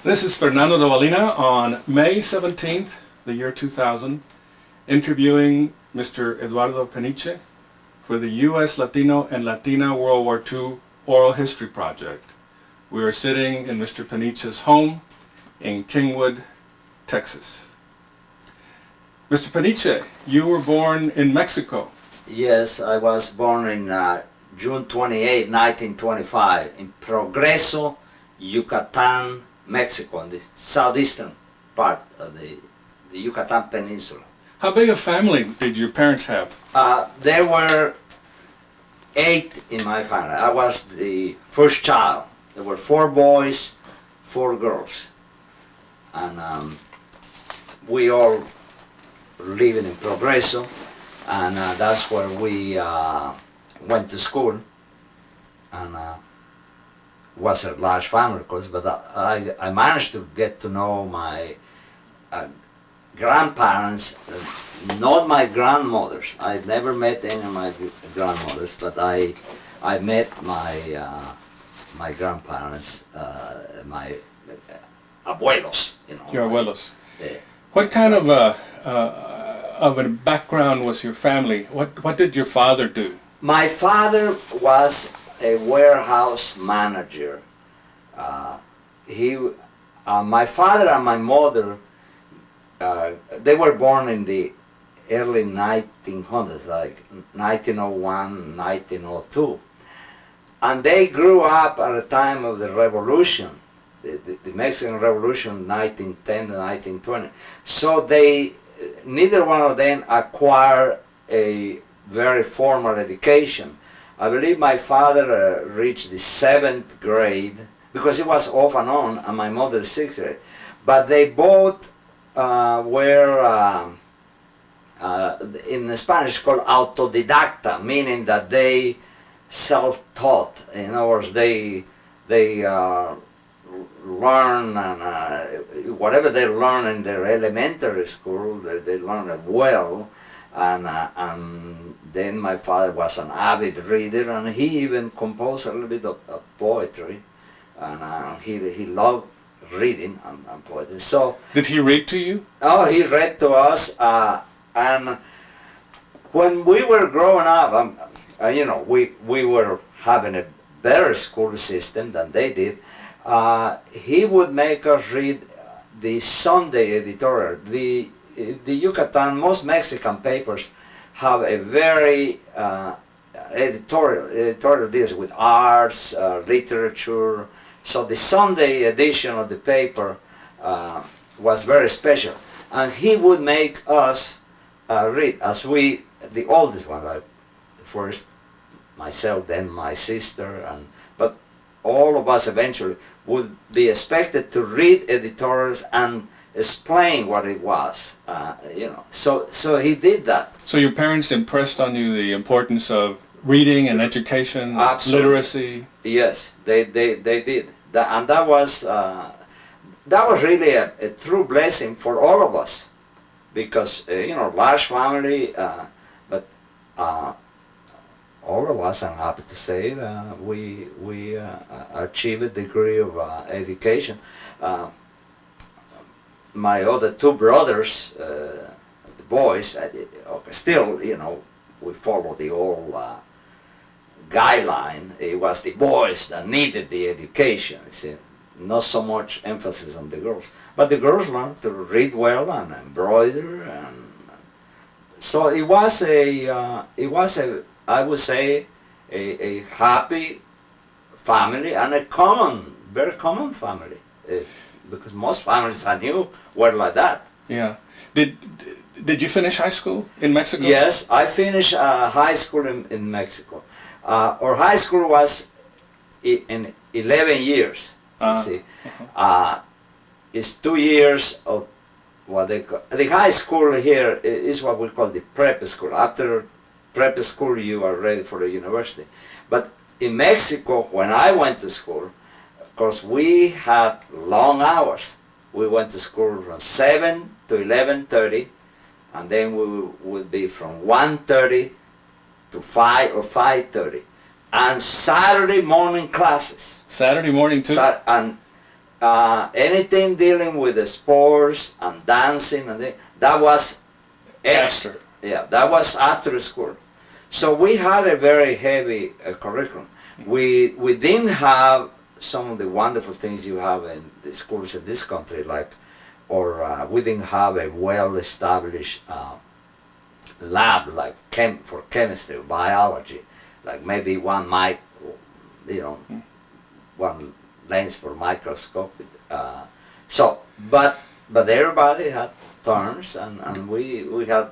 This is Fernando de Valina on May 17th, the year 2000, interviewing Mr. Eduardo Peniche for the U.S. Latino and Latina World War II Oral History Project. We are sitting in Mr. Peniche's home in Kingwood, Texas. Mr. Peniche, you were born in Mexico. Yes, I was born in June 28, 1925 in Progreso, Yucatán, Mexico, in the southeastern part of the Yucatan Peninsula. How big a family did your parents have? There were 8 in my family. I was the first child. There were 4 boys, 4 girls. And we all living in Progreso, and that's where we went to school. And was a large family, of course, but I managed to get to know my grandparents, not my grandmothers. I never met any of my grandmothers, but I met my grandparents, my abuelos, you know. Your abuelos. Yeah. What kind of a background was your family? What did your father do? My father was a warehouse manager. My father and my mother, they were born in the early 1900s, like 1901, 1902. And they grew up at the time of the revolution, the Mexican Revolution, 1910 to 1920. So neither one of them acquired a very formal education. I believe my father reached the 7th grade, because he was off and on, and my mother 6th grade. But they both were, in Spanish, called autodidacta, meaning that they self-taught. In other words, they learn, and whatever they learn in their elementary school, they learn it well. And then my father was an avid reader, and he even composed a little bit of poetry, and he loved reading and poetry. So did he read to you? Oh, he read to us, and when we were growing up, you know, we were having a better school system than they did. He would make us read the Sunday editorial. The Yucatan, most Mexican papers have a very editorial deals with arts, literature. So the Sunday edition of the paper was very special. And he would make us read, as the oldest one, like first myself, then my sister, but all of us eventually would be expected to read editorials and explain what it was, you know. So he did that. So your parents impressed on you the importance of reading and education, Absolutely. literacy? Yes, they did. And that was really a true blessing for all of us, because you know, large family, but all of us, I'm happy to say, we achieved a degree of education. My other 2 brothers, the boys, still, you know, we follow the old guideline. It was the boys that needed the education. See, not so much emphasis on the girls, but the girls learned to read well and embroider, and so it was I would say a happy family, and a very common family. Because most families I knew were like that. Yeah. Did you finish high school in Mexico? Yes, I finished high school in Mexico. Our high school was in 11 years. You see, it's 2 years of what they call the high school. Here is what we call the prep school. After prep school, you are ready for the university. But in Mexico, when I went to school, because we had long hours. We went to school from 7 to 11:30, and then we would be from 1:30 to 5 or 5:30. And Saturday morning classes. Saturday morning too? And anything dealing with the sports and dancing and that was After. yeah, that was after school. So we had a very heavy curriculum. We didn't have some of the wonderful things you have in the schools in this country, like, or we didn't have a well-established lab like for chemistry, biology, like maybe one mic, you know, one lens for microscope. So, but everybody had terms, and we had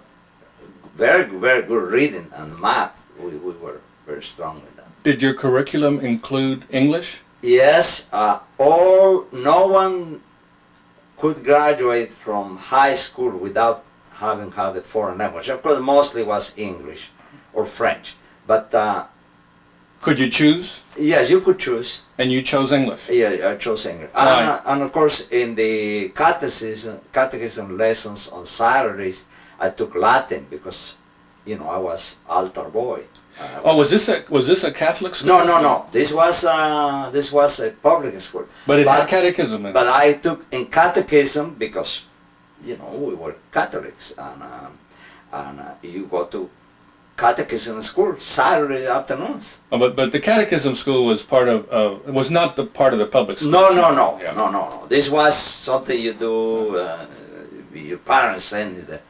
very good reading and math. We were very strong with that. Did your curriculum include English? Yes, no one could graduate from high school without having had a foreign language. Of course, mostly was English or French, but Could you choose? yes, you could choose. And you chose English? Yeah, I chose English. Why? And of course, in the catechism lessons on Saturdays, I took Latin because, you know, I was altar boy. Oh, was this a Catholic school? No. This was a public school. But it had catechism in it. But I took in catechism because, you know, we were Catholics, and you go to catechism school Saturday afternoons. Oh, but the catechism school was part of was not the part of the public school. No. Yeah. No. This was something you do. Your parents send you there.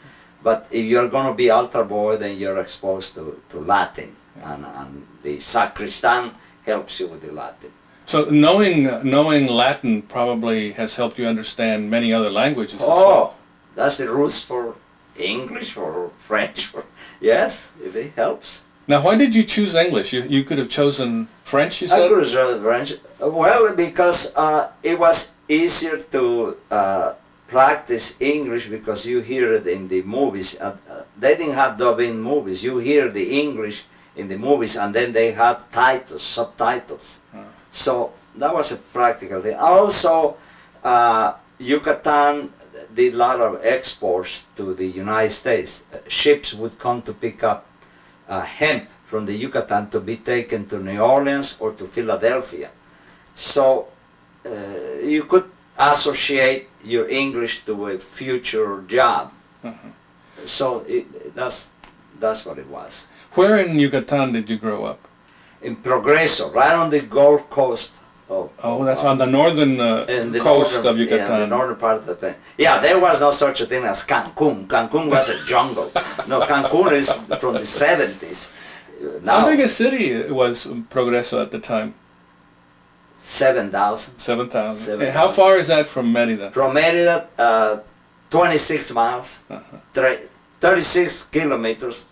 But if you're going to be altar boy, then you're exposed to Latin, and the sacristan helps you with the Latin. So knowing Latin probably has helped you understand many other languages. as Oh, well. that's the roots for English, for French. Yes, it helps. Now, why did you choose English? You could have chosen French, you I said? could have chosen French. Well, because it was easier to practice English because you hear it in the movies. They didn't have dubbing movies. You hear the English in the movies, and then they had titles, subtitles. So that was a practical thing. Also, Yucatan did a lot of exports to the United States. Ships would come to pick up hemp from the Yucatan to be taken to New Orleans or to Philadelphia. So you could associate your English to a future job. So that's what it was. Where in Yucatan did you grow up? In Progreso, right on the Gulf Coast. Oh, that's on the northern in the coast northern, of Yucatan. Yeah, the northern part of the thing. Yeah, there was no such a thing as Cancun. Cancun was a jungle. No, Cancun is from the 70s. Now, How big a city was Progreso at the time? 7,000. 7,000. 7,000. And how far is that from Merida? From Merida, 26 miles, 36 kilometers,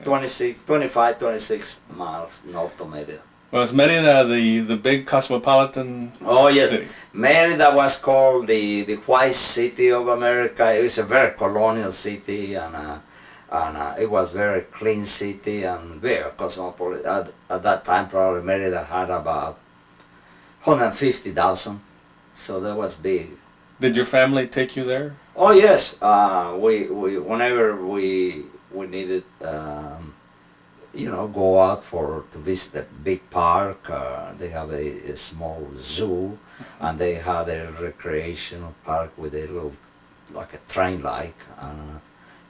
26 miles north of Merida. Was Merida the big cosmopolitan Oh yes, city? Merida was called the White City of America. It was a very colonial city, and it was very clean city and very cosmopolitan. At that time, probably Merida had about 150,000, so that was big. Did your family take you there? Oh yes, we whenever we needed. You know, go out to visit a big park. They have a small zoo, and they have a recreational park with a little, like a train-like.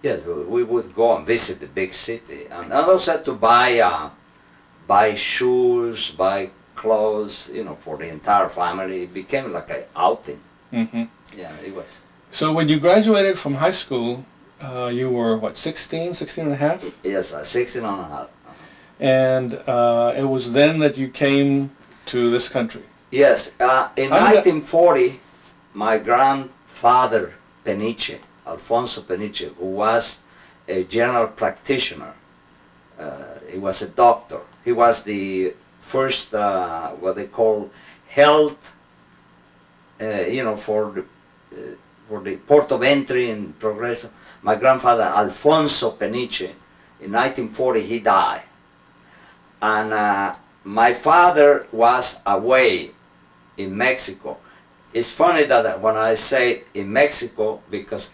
Yes, we would go and visit the big city, and also to buy shoes, buy clothes, you know, for the entire family. It became like an outing. Mm-hmm. Yeah, it was. So when you graduated from high school, you were, what, 16 and a half? Yes, 16 and a half. And it was then that you came to this country. Yes, in 1940, my grandfather Peniche, Alfonso Peniche, who was a general practitioner, he was a doctor. He was the first, what they call health, you know, for the port of entry in Progreso. My grandfather Alfonso Peniche, in 1940, he died. And my father was away in Mexico. It's funny that when I say in Mexico, because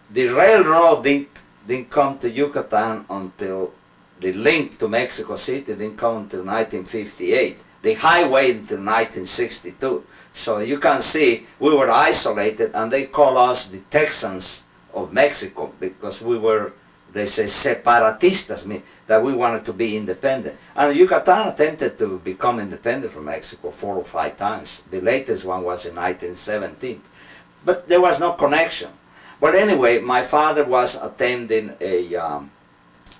the railroad didn't come to Yucatan until the link to Mexico City didn't come until 1958. the highway until 1962. So you can see we were isolated, and they call us the Texans of Mexico because we were, they say, separatistas, mean that we wanted to be independent. And Yucatan attempted to become independent from Mexico 4 or 5 times. The latest one was in 1917. But there was no connection. But anyway, my father was attending a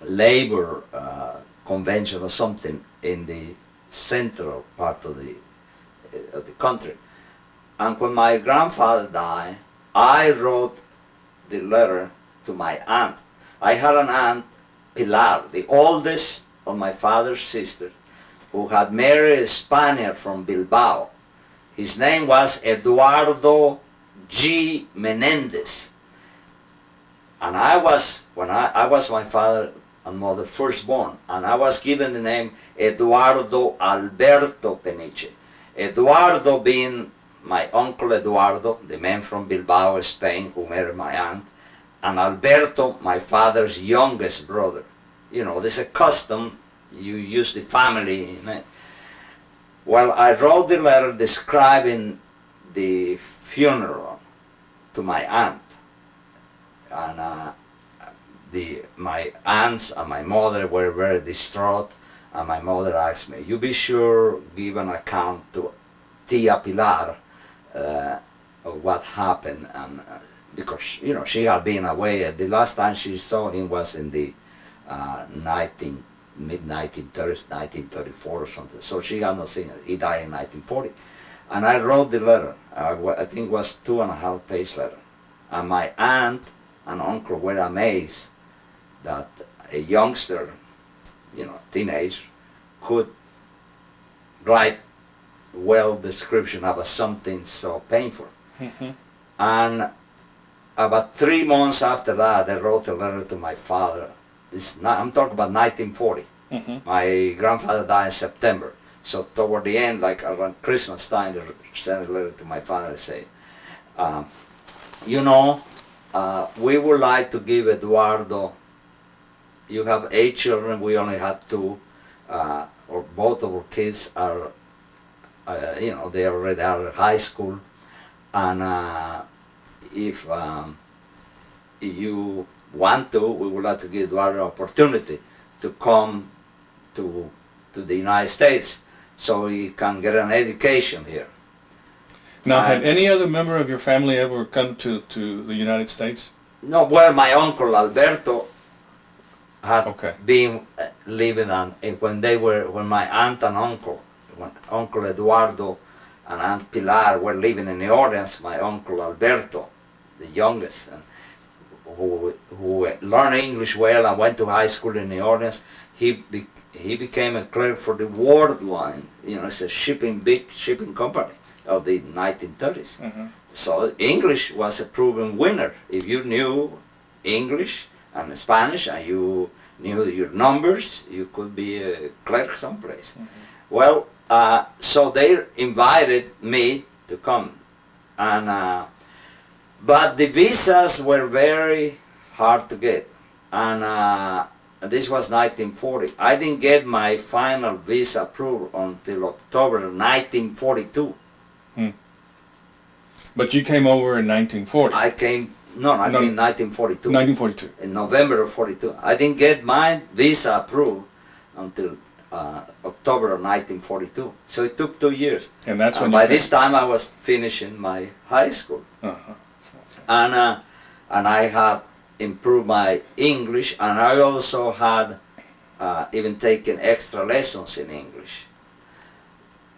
labor convention or something in the central part of the country. And when my grandfather died, I wrote the letter to my aunt. I had an aunt, Pilar, the oldest of my father's sisters, who had married a Spaniard from Bilbao. His name was Eduardo G. Menendez. And I was my father and mother firstborn, and I was given the name Eduardo Alberto Peniche. Eduardo being my uncle Eduardo, the man from Bilbao, Spain, who married my aunt, and Alberto, my father's youngest brother. You know, there's a custom, you use the family name. Well, I wrote the letter describing the funeral to my aunt. And my aunts and my mother were very distraught, and my mother asked me, "You be sure give an account to Tia Pilar of what happened," and because she had been away. The last time she saw him was in the mid-1930s, 1934 or something. So she had not seen it. He died in 1940, and I wrote the letter. I think it was 2.5-page letter, and my aunt and uncle were amazed that a youngster, teenager, could write well description of something so painful. Mm-hmm. And about 3 months after that, I wrote a letter to my father. I'm talking about 1940. Mm-hmm. My grandfather died in September. So toward the end, like around Christmas time, I sent a letter to my father and say, we would like to give Eduardo, you have 8 children, we only had 2, or both of our kids are, they already are at high school, and if you want to, we would like to give Eduardo an opportunity to come to the United States so he can get an education here. Now, had any other member of your family ever come to the United States? No, well, my uncle Alberto had Okay. been living on, when my aunt and uncle, when Uncle Eduardo and Aunt Pilar were living in New Orleans, my uncle Alberto, the youngest, who learned English well and went to high school in New Orleans, he became a clerk for the World Line. It's a big shipping company of the 1930s. Mm-hmm. So English was a proven winner. If you knew English and Spanish and you knew your numbers, you could be a clerk someplace. Mm-hmm. Well, so they invited me to come, and but the visas were very hard to get, and this was 1940. I didn't get my final visa approved until October 1942. But you came over in 1940. I came 1942. 1942. In November of 42. I didn't get my visa approved until October of 1942. So it took 2 years. And that's when by this time I was finishing my high school. Uh-huh. And I had improved my English, and I also had even taken extra lessons in English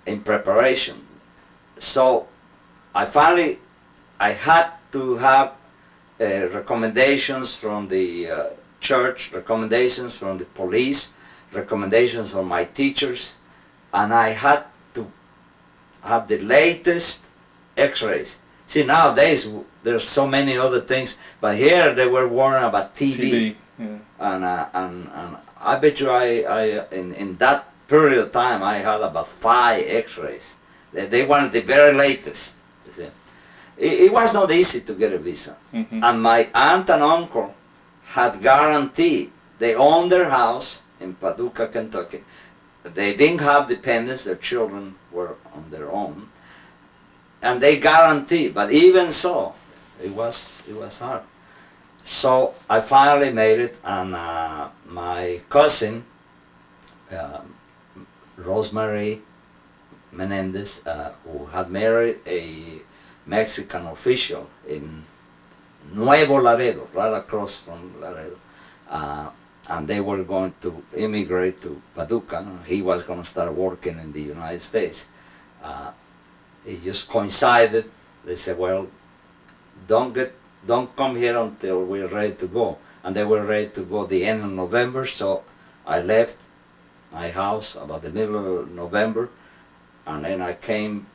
in preparation. So I had to have recommendations from the church, recommendations from the police, recommendations from my teachers, and I had to have the latest x-rays. See, nowadays there's so many other things, but here they were warning about TB. Yeah. And I bet you in that period of time I had about 5 x-rays. They wanted the very latest. You see. It was not easy to get a visa. Mm-hmm. And my aunt and uncle had guaranteed, they owned their house in Paducah, Kentucky, they didn't have dependents, their children were on their own, and they guaranteed, but even so, it was hard. So I finally made it, and my cousin, Rosemary Menendez, who had married a Mexican official in Nuevo Laredo, right across from Laredo, and they were going to immigrate to Paducah. He was going to start working in the United States. It just coincided. They said, "Well, don't come here until we're ready to go." And they were ready to go the end of November, so I left my house about the middle of November, and then I came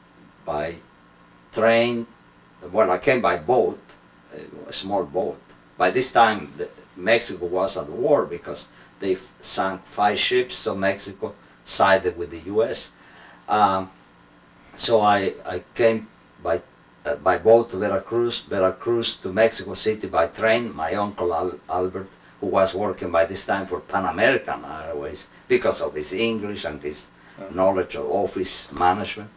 by train. Well, I came by boat, a small boat. By this time, Mexico was at war because they sank 5 ships, so Mexico sided with the U.S. So I came by boat to Veracruz to Mexico City by train. My uncle Albert, who was working by this time for Pan American Airways because of his English and his knowledge of office management,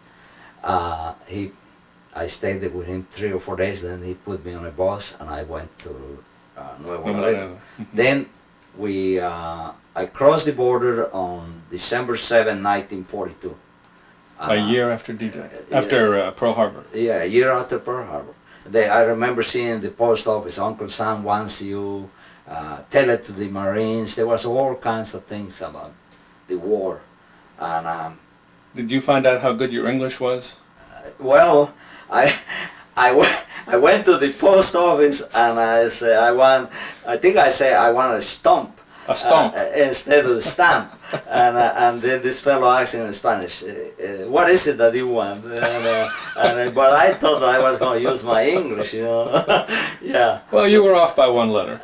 I stayed there with him 3 or 4 days. Then he put me on a bus and I went to Nuevo Laredo. Then I crossed the border on December 7, 1942. A year after D-Day, after Pearl Harbor. Yeah, a year after Pearl Harbor. I remember seeing the post office, Uncle Sam wants you, tell it to the Marines. There was all kinds of things about the war. And did you find out how good your English was? well, I went to the post office and I said, I want a stump. A stump? Instead of a stamp. And then this fellow asked in Spanish, what is it that you want? But I thought I was going to use my English, you know. Yeah. Well, you were off by 1 letter.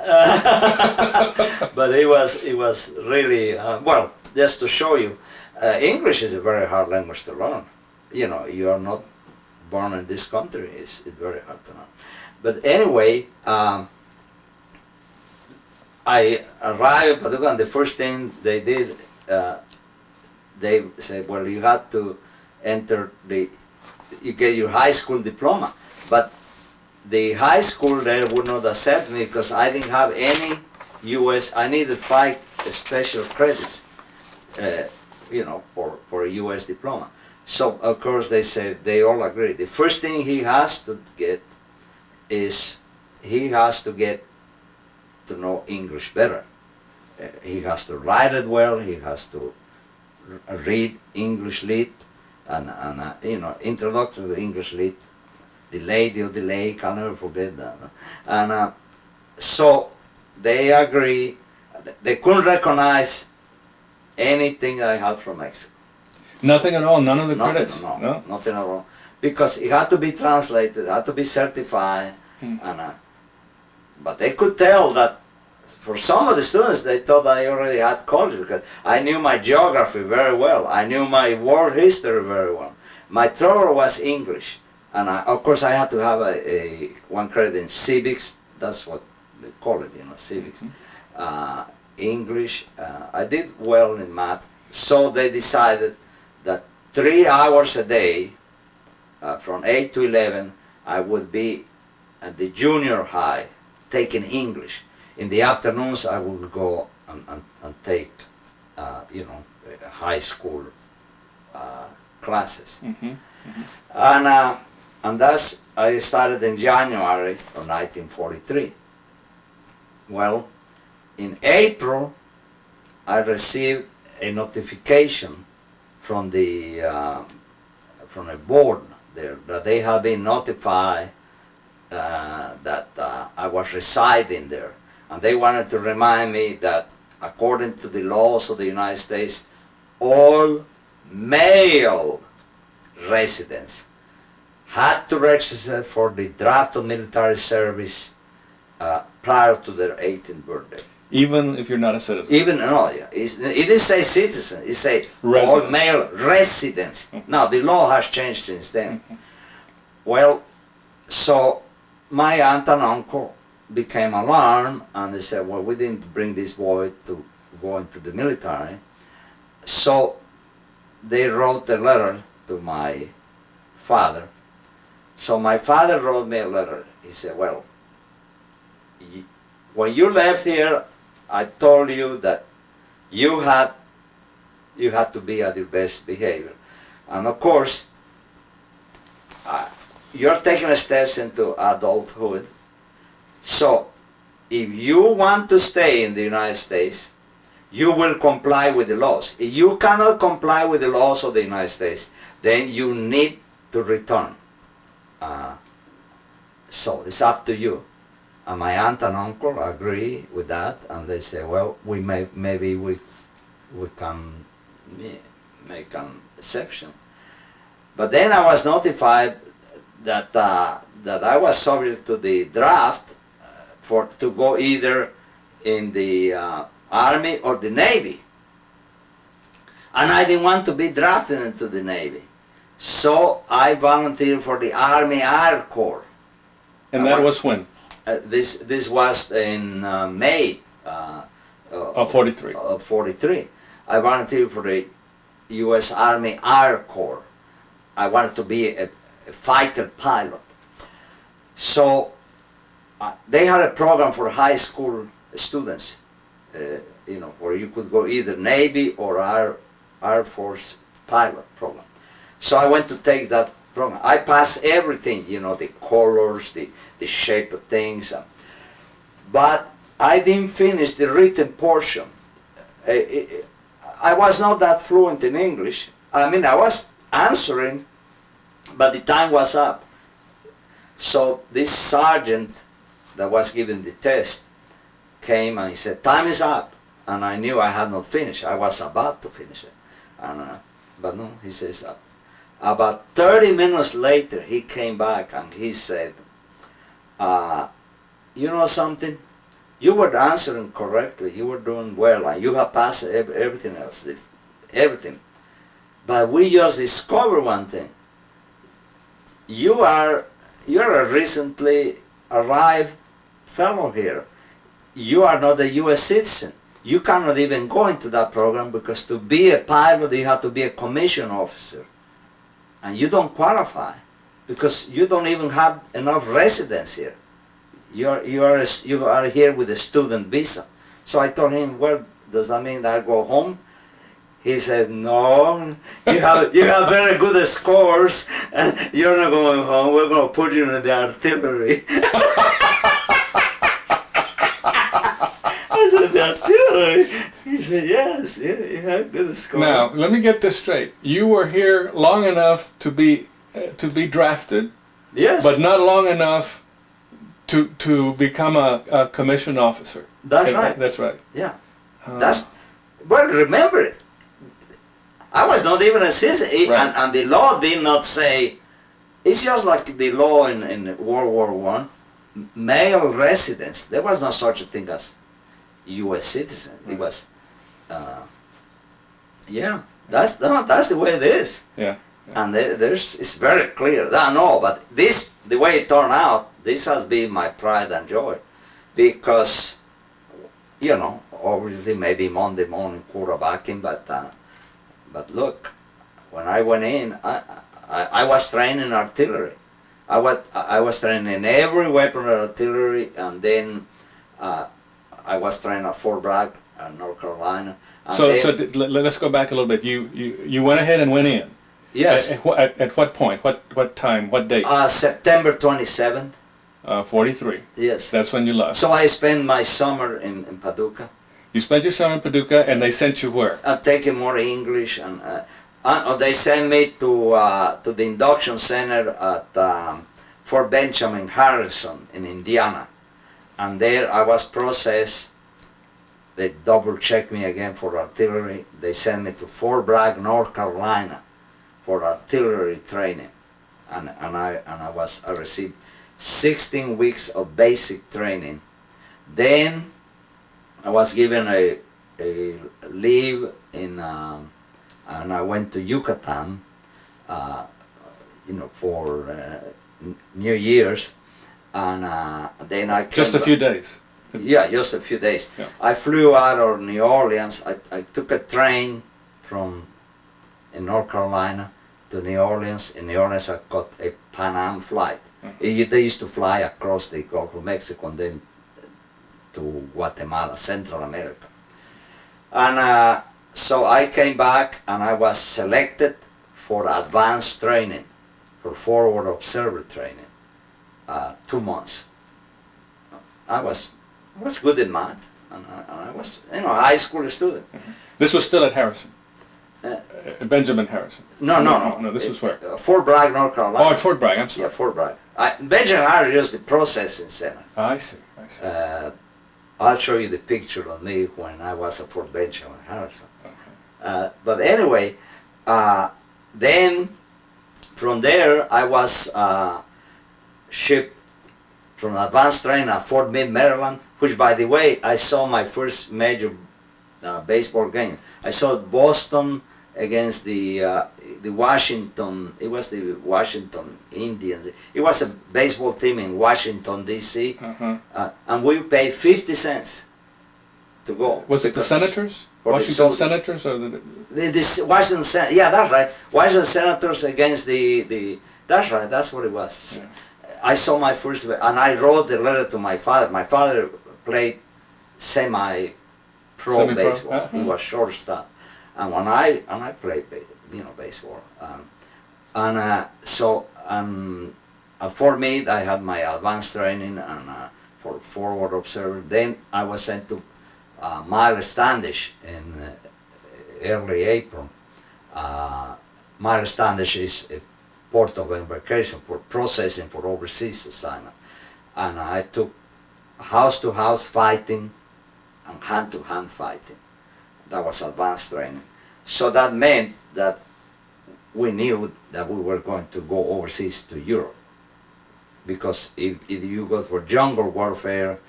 But it was really, well, just to show you, English is a very hard language to learn. You know, you are not born in this country, it's very hard to learn. But anyway, I arrived at Paducah, and the first thing they did, they said, well, you have to enter you get your high school diploma. But the high school there would not accept me because I didn't have any I needed 5 special credits, you know, for a U.S. diploma. So, of course, they said, they all agreed. The first thing he has to get is, he has to get to know English better. He has to write it well, he has to read English lit, and you know, introduction to the English lit, the lady of the lake, I'll never forget that. And so they agree. They couldn't recognize anything I had from Mexico. Nothing at all, none of the Nothing, credits? no, nothing at all. Because it had to be translated, it had to be certified, and but they could tell that for some of the students, they thought I already had college because I knew my geography very well. I knew my world history very well. My thorough was English. And of course, I had to have a 1 credit in civics. That's what they call it, you know, civics. English. I did well in math. So they decided that 3 hours a day, from 8 to 11, I would be at the junior high taking English. In the afternoons, I would go and take, you know, high school classes. And that's, I started in January of 1943. Well, in April, I received a notification from from a board there that they had been notified that I was residing there. And they wanted to remind me that according to the laws of the United States, all male residents had to register for the draft of military service prior to their 18th birthday. Even if you're not a citizen? Even, no, yeah. It didn't say citizen, it said all male residents. Now, the law has changed since then. Well, so my aunt and uncle became alarmed, and they said, well, we didn't bring this boy to go into the military. So they wrote a letter to my father. So my father wrote me a letter. He said, well, when you left here, I told you that you had to be at your best behavior. And of course, you're taking steps into adulthood. So if you want to stay in the United States, you will comply with the laws. If you cannot comply with the laws of the United States, then you need to return. So it's up to you. And my aunt and uncle agree with that, and they say, well, maybe we can make an exception. But then I was notified that I was subject to the draft to go either in the Army or the Navy. And I didn't want to be drafted into the Navy. So I volunteered for the Army Air Corps. And that was when? This was in May Of 43. of 43. I volunteered for the U.S. Army Air Corps. I wanted to be a fighter pilot. So they had a program for high school students, where you could go either Navy or Air Force pilot program. So I went to take that program. I passed everything, the colors, the shape of things. But I didn't finish the written portion. I was not that fluent in English. I mean, I was answering, but the time was up. So this sergeant that was giving the test came and he said, time is up. And I knew I had not finished. I was about to finish it. But no, he says, about 30 minutes later, he came back and he said, you know something? You were answering correctly. You were doing well. And you have passed everything else. Everything. But we just discovered one thing. You're a recently arrived fellow here. You are not a U.S. citizen. You cannot even go into that program because to be a pilot you have to be a commissioned officer. And you don't qualify because you don't even have enough residence here. You are here with a student visa. So I told him, well, does that mean that I go home? He said, no, you have very good scores and you're not going home. We're going to put you in the artillery. I said, the artillery? He said, yes, you have good scores. Now, let me get this straight. You were here long enough to be drafted, yes, but not long enough to become a commissioned officer. That's right. That's right. Yeah. Well, remember it. I was not even a citizen, Right. and the law did not say, it's just like the law in World War I, male residents, there was no such a thing as U.S. citizen. It was, that's the way it is. Yeah. And it's very clear. No, but the way it turned out, this has been my pride and joy, because, obviously maybe Monday morning quarterbacking, but look, when I went in, I was trained in artillery. I was trained in every weapon of artillery, and then I was trained at Fort Bragg, North Carolina. And So let's go back a little bit. You went ahead and went in. Yes. At what point? What time? What date? September 27th. 43. Yes. That's when you left. So I spent my summer in Paducah. You spent your summer in Paducah, and they sent you where? Taking more English, and they sent me to the induction center at Fort Benjamin Harrison in Indiana, and there I was processed. They double-checked me again for artillery. They sent me to Fort Bragg, North Carolina, for artillery training, and I received 16 weeks of basic training. Then I was given a leave and I went to Yucatán, for New Year's, and then I came Just a few days. Yeah, just a few days. Yeah. I flew out of New Orleans. I took a train from in North Carolina to New Orleans. In New Orleans, I caught a Pan Am flight. They used to fly across the Gulf of Mexico and then to Guatemala, Central America. And so I came back and I was selected for advanced training, for forward observer training, 2 months. I was good in math, and I was, a high school student. This was still at Harrison? Benjamin Harrison? No, this was where? Fort Bragg, North Carolina. Oh, at Fort Bragg, I'm sorry. Yeah, Fort Bragg. Benjamin Harrison is the processing center. I see. I'll show you the picture of me when I was at Fort Benjamin Harrison. Okay. But anyway, then from there I was shipped from advanced training at Fort Meade, Maryland, which, by the way, I saw my first major baseball game. I saw Boston against the Washington. It was the Washington Indians. It was a baseball team in Washington D.C. And we paid 50 cents to go. Was it the Senators? Washington Senators or the Washington Senators? Yeah, that's right. Washington Senators against the. That's right. That's what it was. Yeah. I saw my first, and I wrote the letter to my father. My father played semi-pro baseball. He was shortstop, and when I played, baseball, so for me, I had my advanced training and for forward observer. Then I was sent to Miles Standish in early April. Miles Standish is a port of embarkation for processing for overseas assignment, and I took house-to-house fighting and hand-to-hand fighting. That was advanced training. So that meant that we knew that we were going to go overseas to Europe, because if you go for jungle warfare,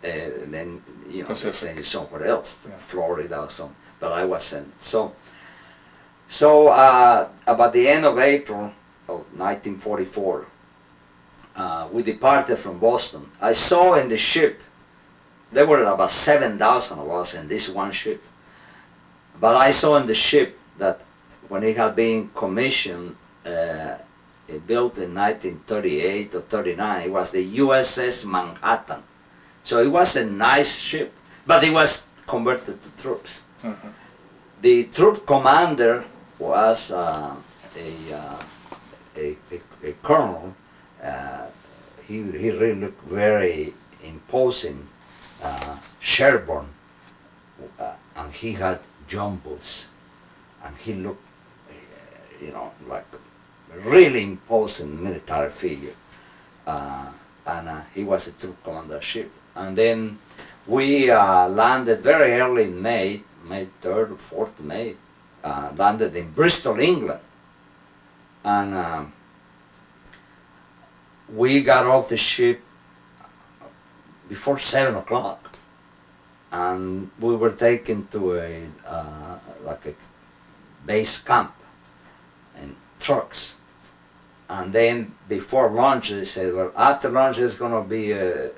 then they send you somewhere else, Florida or something. But I was sent. So about the end of April of 1944, we departed from Boston. I saw in the ship, there were about 7,000 of us in this one ship. But I saw in the ship that when it had been commissioned, built in 1938 or 39, it was the USS Manhattan. So it was a nice ship, but it was converted to troops. The troop commander was a colonel. He really looked very imposing, Sherborne, and he had jumbos, and he looked, like a really imposing military figure, and he was a troop commander ship. And then we landed very early in May 3rd or 4th May, landed in Bristol, England, and we got off the ship before 7 o'clock, and we were taken to a base camp in trucks. And then before lunch, they said, well, after lunch there's going to be a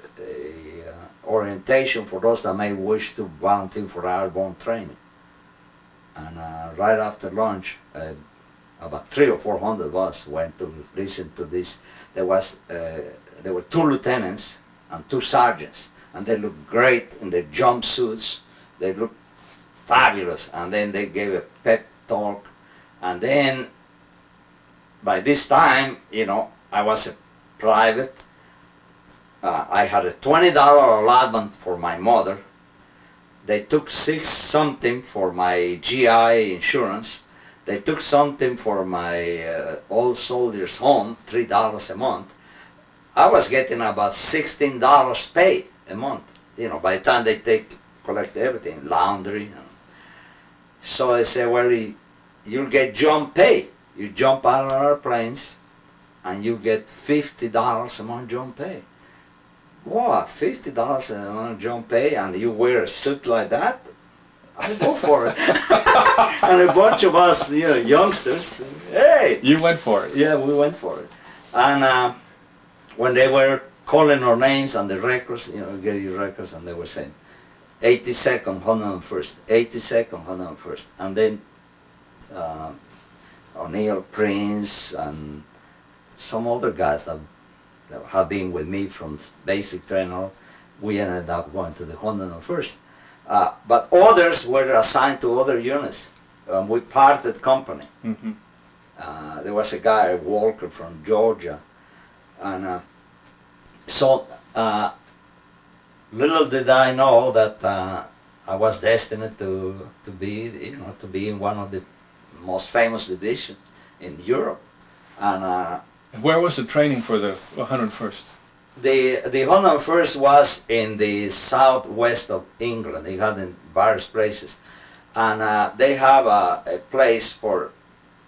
orientation for those that may wish to volunteer for airborne training. And right after lunch, about 300 or 400 of us went to listen to this. There were 2 lieutenants and 2 sergeants, and they looked great in their jumpsuits. They looked fabulous, and then they gave a pep talk. And then by this time, I was a private. I had a $20 allotment for my mother. They took $6 something for my GI insurance. They took something for my old soldiers home, $3 a month. I was getting about $16 pay a month. By the time they collect everything, laundry. So they say, well, you'll get jump pay. You jump out of airplanes, and you get $50 a month jump pay. Wow, $50 a month jump pay, and you wear a suit like that? I'll go for it. And a bunch of us, youngsters, hey! You went for it? Yeah, we went for it. And when they were calling our names on the records, get your records, and they were saying, 82nd, 101st, 82nd, 101st. And then O'Neill, Prince, and some other guys that have been with me from basic training. We ended up going to the 101st. But others were assigned to other units. We parted company. Mm-hmm. There was a guy, Walker, from Georgia, and so little did I know that I was destined to be in one of the most famous divisions in Europe. And Where was the training for the 101st? the 101st was in the southwest of England. They had in various places, and they have a place for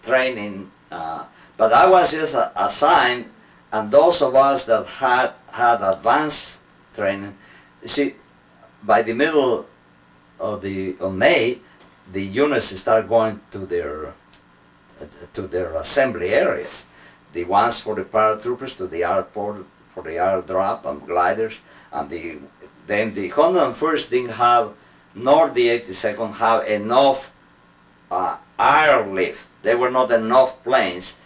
training. But I was just assigned, and those of us that had advanced training, you see, by the middle of May, the units start going to their assembly areas. The ones for the paratroopers to the airport for the airdrop and gliders, and then the 101st didn't have, nor the 82nd have enough airlift. There were not enough planes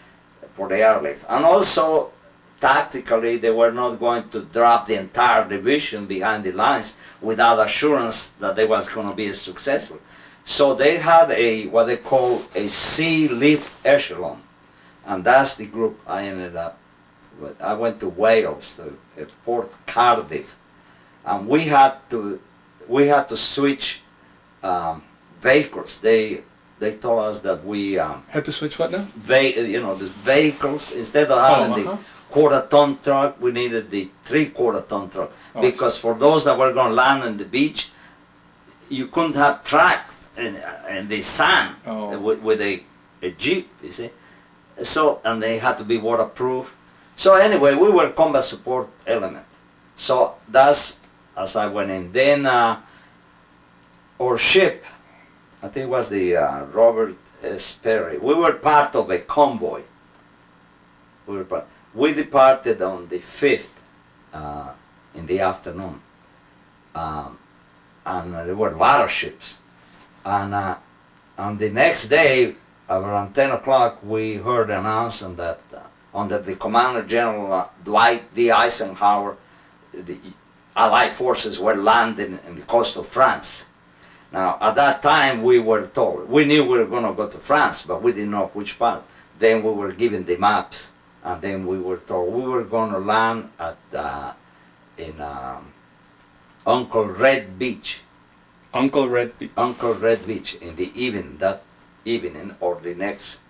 for the airlift, and also tactically they were not going to drop the entire division behind the lines without assurance that they was going to be successful. So they had what they call a sea lift echelon, and that's the group I ended up with. I went to Wales, to Port Cardiff, and we had to switch vehicles. They told us that we Had to switch what now? the vehicles, instead of having the quarter-ton truck, we needed the three-quarter-ton truck, because for those that were going to land on the beach, you couldn't have track in the sand with a jeep, you see. So, and they had to be waterproof. So anyway, we were combat support element. So that's as I went in. Then our ship, I think it was the Robert S. Perry. We were part of a convoy. We departed on the 5th in the afternoon, and there were a lot of ships. And on the next day, around 10 o'clock, we heard an announcement that under the Commander General Dwight D. Eisenhower, the Allied forces were landing in the coast of France. Now, at that time, we were told, we knew we were going to go to France, but we didn't know which part. Then we were given the maps, and then we were told we were going to land in Uncle Red Beach. Uncle Red Beach. Uncle Red Beach in the that evening or the next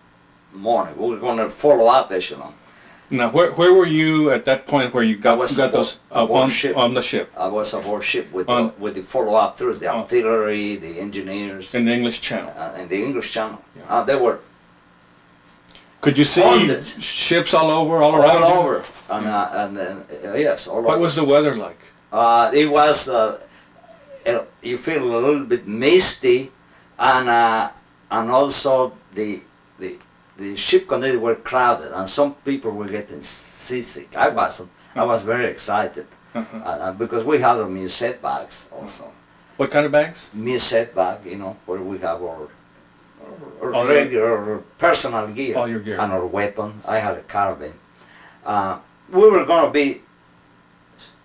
morning. We were going to follow up echelon. Now, where were you at that point where you got those ship. On the ship? I was aboard ship with the follow-up troops, the artillery, the engineers. In the English Channel. In the English Channel. Yeah. They were. Could you see ships all around? All over. And then, yes, all over. What was the weather like? It was, you feel a little bit misty, and also the ship conditions were crowded, and some people were getting seasick. I wasn't. I was very excited because we had our musette bags also. What kind of bags? Musette bag, where we have our regular personal gear, all your gear, and our weapon. I had a carbine. We were going to be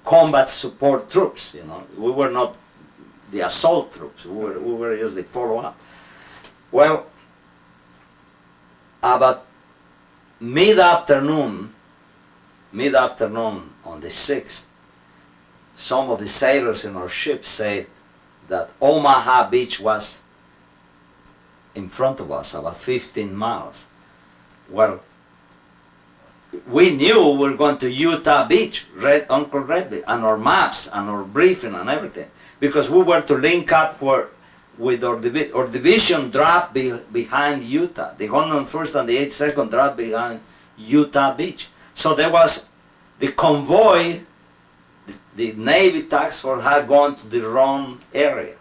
combat support troops. We were not the assault troops. We were just the follow-up. Well, about mid-afternoon on the 6th, some of the sailors in our ship said that Omaha Beach was in front of us, about 15 miles. Well, we knew we were going to Utah Beach, Uncle Red Beach, and our maps and our briefing and everything, because we were to link up with our division dropped behind Utah. The 101st and the 82nd dropped behind Utah Beach. So there was the convoy, the Navy task force had gone to the wrong area.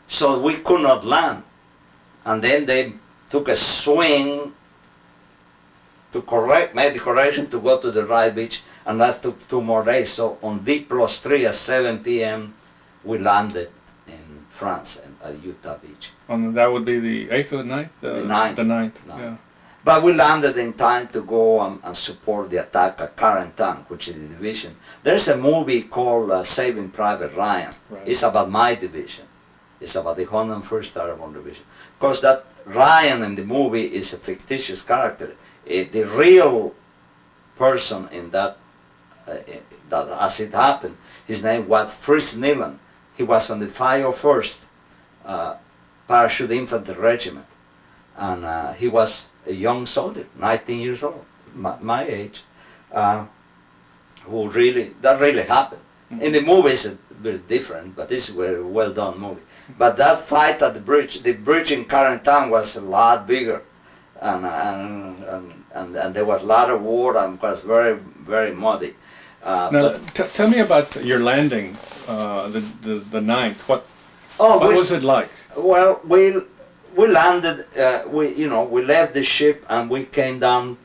So we could not land. And then they took a swing to made the correction to go to the right beach, and that took 2 more days. So on D+3 at 7 p.m. we landed in France and at Utah Beach. That would be the 8th or the 9th? The 9th. The 9th, No. yeah. But we landed in time to go and support the attack at Carentan, which is the division. There's a movie called Saving Private Ryan. Right. It's about my division. It's about the 101st Airborne Division. Because that Ryan in the movie is a fictitious character. The real person in that, that as it happened, his name was Fritz Nilan. He was from the 501st Parachute Infantry Regiment. And he was a young soldier, 19 years old, my age, who that really happened. Mm-hmm. In the movie it's a bit different, but this is a very well done movie. But that fight at the bridge in Carentan was a lot bigger, and there was a lot of water and it was very, very muddy. Now, tell me about your landing, the 9th. What was it like? Well, we landed. We left the ship and we came down.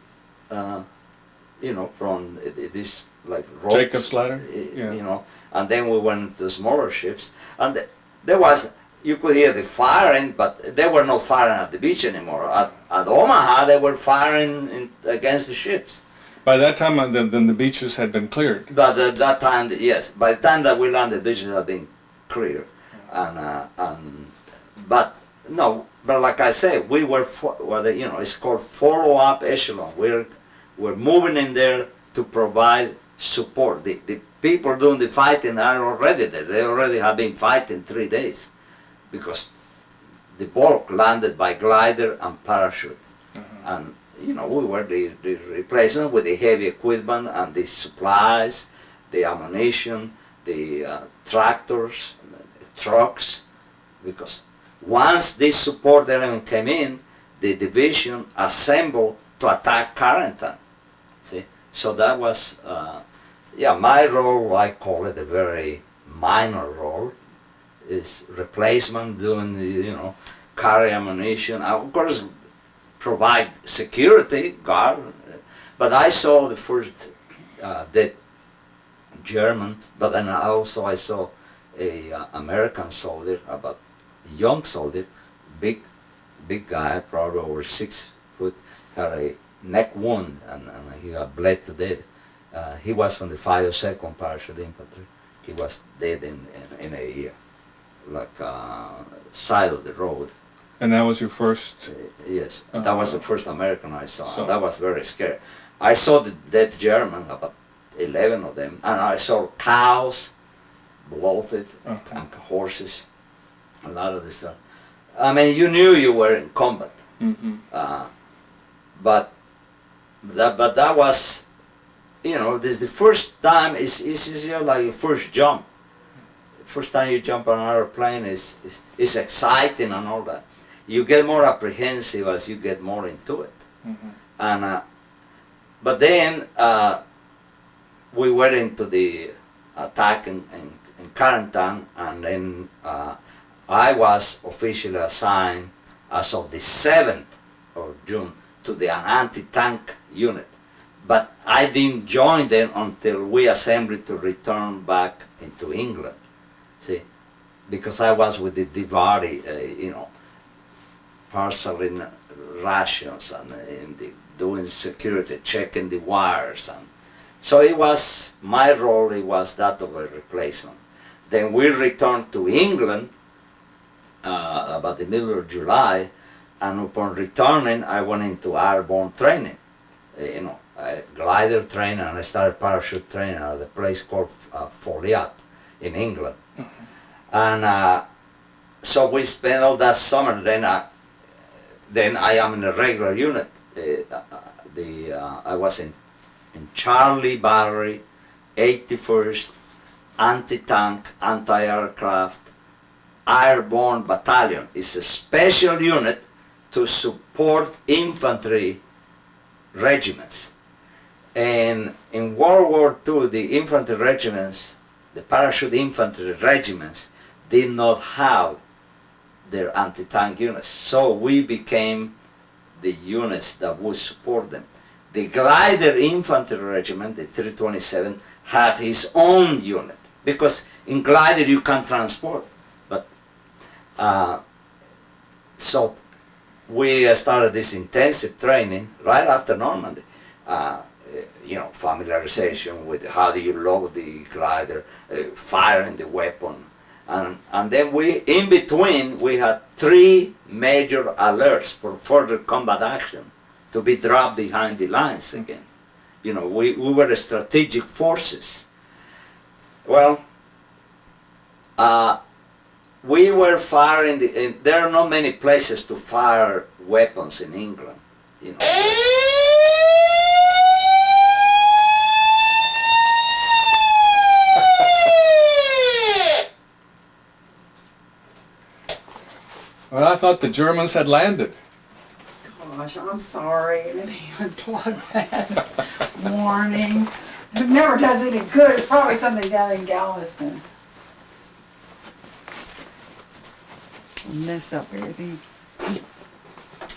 From this like ropes, Jacob's ladder. Yeah. And then we went to smaller ships, and there was, you could hear the firing, but they were not firing at the beach anymore. At Omaha, they were firing against the ships. By that time, then the beaches had been cleared. But at that time, yes, by the time that we landed, the beaches had been clear, but like I said, we were it's called follow-up echelon. We're moving in there to provide support. The people doing the fighting are already there. They already have been fighting 3 days, because the bulk landed by glider and parachute. And we were the replacement with the heavy equipment and the supplies, the ammunition, the tractors, the trucks, because once this support element came in, the division assembled to attack Carentan. See, so that was, my role. I call it a very minor role. Is replacement, doing carry ammunition. Of course, provide security, guard. But I saw the first dead Germans. But then I saw a American soldier, about young soldier, big guy, probably over 6 foot, had a neck wound and he got bled to death. He was from the 502nd Parachute Infantry. He was dead in a side of the road. And that was your first? Yes, that was the first American I saw. So that was very scary. I saw the dead Germans, about 11 of them, and I saw cows, bloated, and horses, a lot of this stuff. I mean, you knew you were in combat. Mm-hmm. But that was, this is the first time. It's like your first jump. First time you jump on an airplane is exciting and all that. You get more apprehensive as you get more into it. Mm-hmm. And but then we went into the attack in Carentan, and then I was officially assigned as of the 7th of June to the anti-tank unit. But I didn't join them until we assembled to return back into England. See, because I was with the Divari, parceling rations and doing security, checking the wires, and so it was my role. It was that of a replacement. Then we returned to England about the middle of July, and upon returning, I went into airborne training, glider training, and I started parachute training at a place called Folliat in England. Mm-hmm. And so we spent all that summer. Then I am in a regular unit. I was in Charlie Battery, 81st Anti-Tank, Anti-Aircraft, Airborne Battalion. It's a special unit to support infantry regiments. And in World War II, the infantry regiments, the parachute infantry regiments, did not have their anti-tank units. So we became the units that would support them. The glider infantry regiment, the 327, had his own unit, because in glider you can transport. But So we started this intensive training right after Normandy. Familiarization with how do you load the glider, firing the weapon. And then in between, we had 3 major alerts for further combat action to be dropped behind the lines again. We were strategic forces. Well, we were firing, there are not many places to fire weapons in England. Well, I thought the Germans had landed. Gosh, I'm sorry. Let me unplug that. Warning. It never does any good. It's probably something down in Galveston. I messed up everything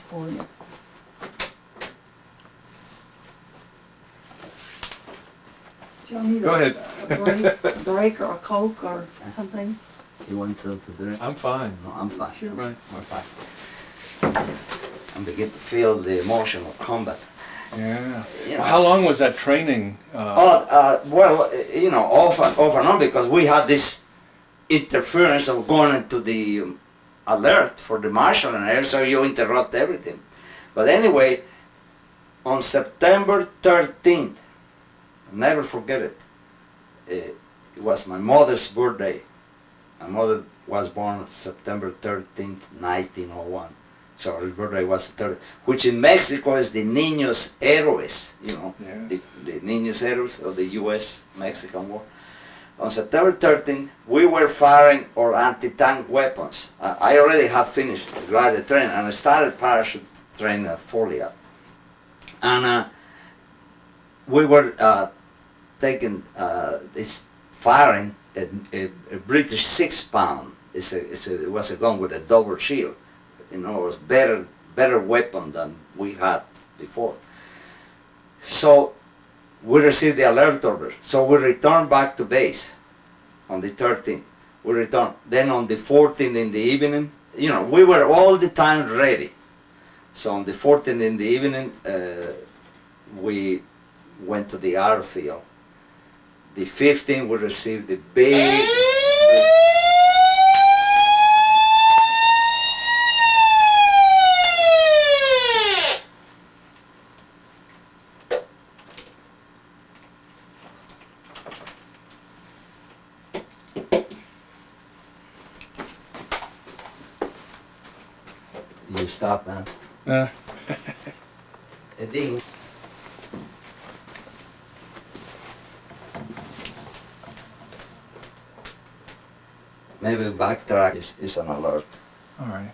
for you. Do y'all need Go ahead. a break or a Coke or something? You want something to drink? I'm fine. No, I'm fine. Sure. Right. I'm fine. I'm beginning to feel the emotion of combat. Yeah. You know. How long was that training? Off and on, because we had this interference of going into the alert for the marshalling area, so you interrupt everything. But anyway, on September 13th, I'll never forget it, it was my mother's birthday. My mother was born September 13th, 1901. So her birthday was the 30th, which in Mexico is the Niños Héroes, Yeah. the Niños Héroes of the U.S.-Mexican War. On September 13th, we were firing our anti-tank weapons. I already had finished glider training, and I started parachute training at Folliot. And we were taking this firing a British 6-pound. It was a gun with a double shield. It was better weapon than we had before. So we received the alert order. So we returned back to base on the 13th. We returned. Then on the 14th in the evening, we were all the time ready. So on the 14th in the evening, we went to the airfield. The 15th, we received the big... You stop, man. It didn't. Maybe backtrack is an alert. All right.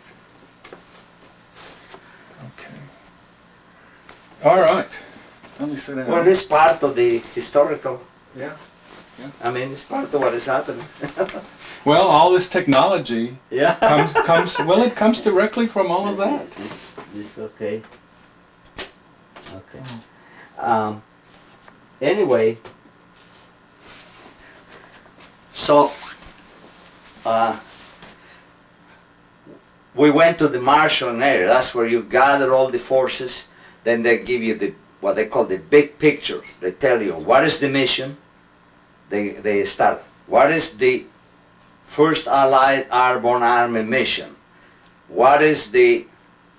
Okay. All right. Let me sit down. Well, it's part of the historical. Yeah. I mean, it's part of what is happening. Well, all this technology Yeah. it comes directly from all of that. This okay. Okay. Anyway, so we went to the marshalling area. That's where you gather all the forces. Then they give you what they call the big picture. They tell you what is the mission. They start. What is the First Allied Airborne Army mission? What is the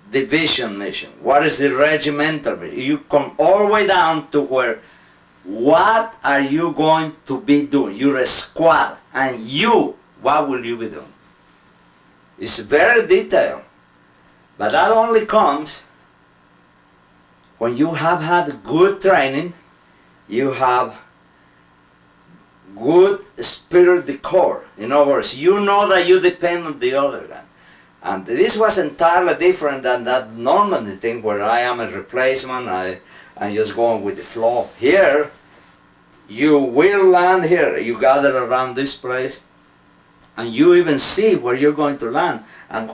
division mission? What is the regimental mission? You come all the way down to where, what are you going to be doing? You're a squad, and what will you be doing? It's very detailed, but that only comes when you have had good training, you have good spirit de corps. In other words, you know that you depend on the other guy. And this was entirely different than that Normandy thing where I am a replacement, I'm just going with the flow. Here, you will land here, you gather around this place, and you even see where you're going to land, and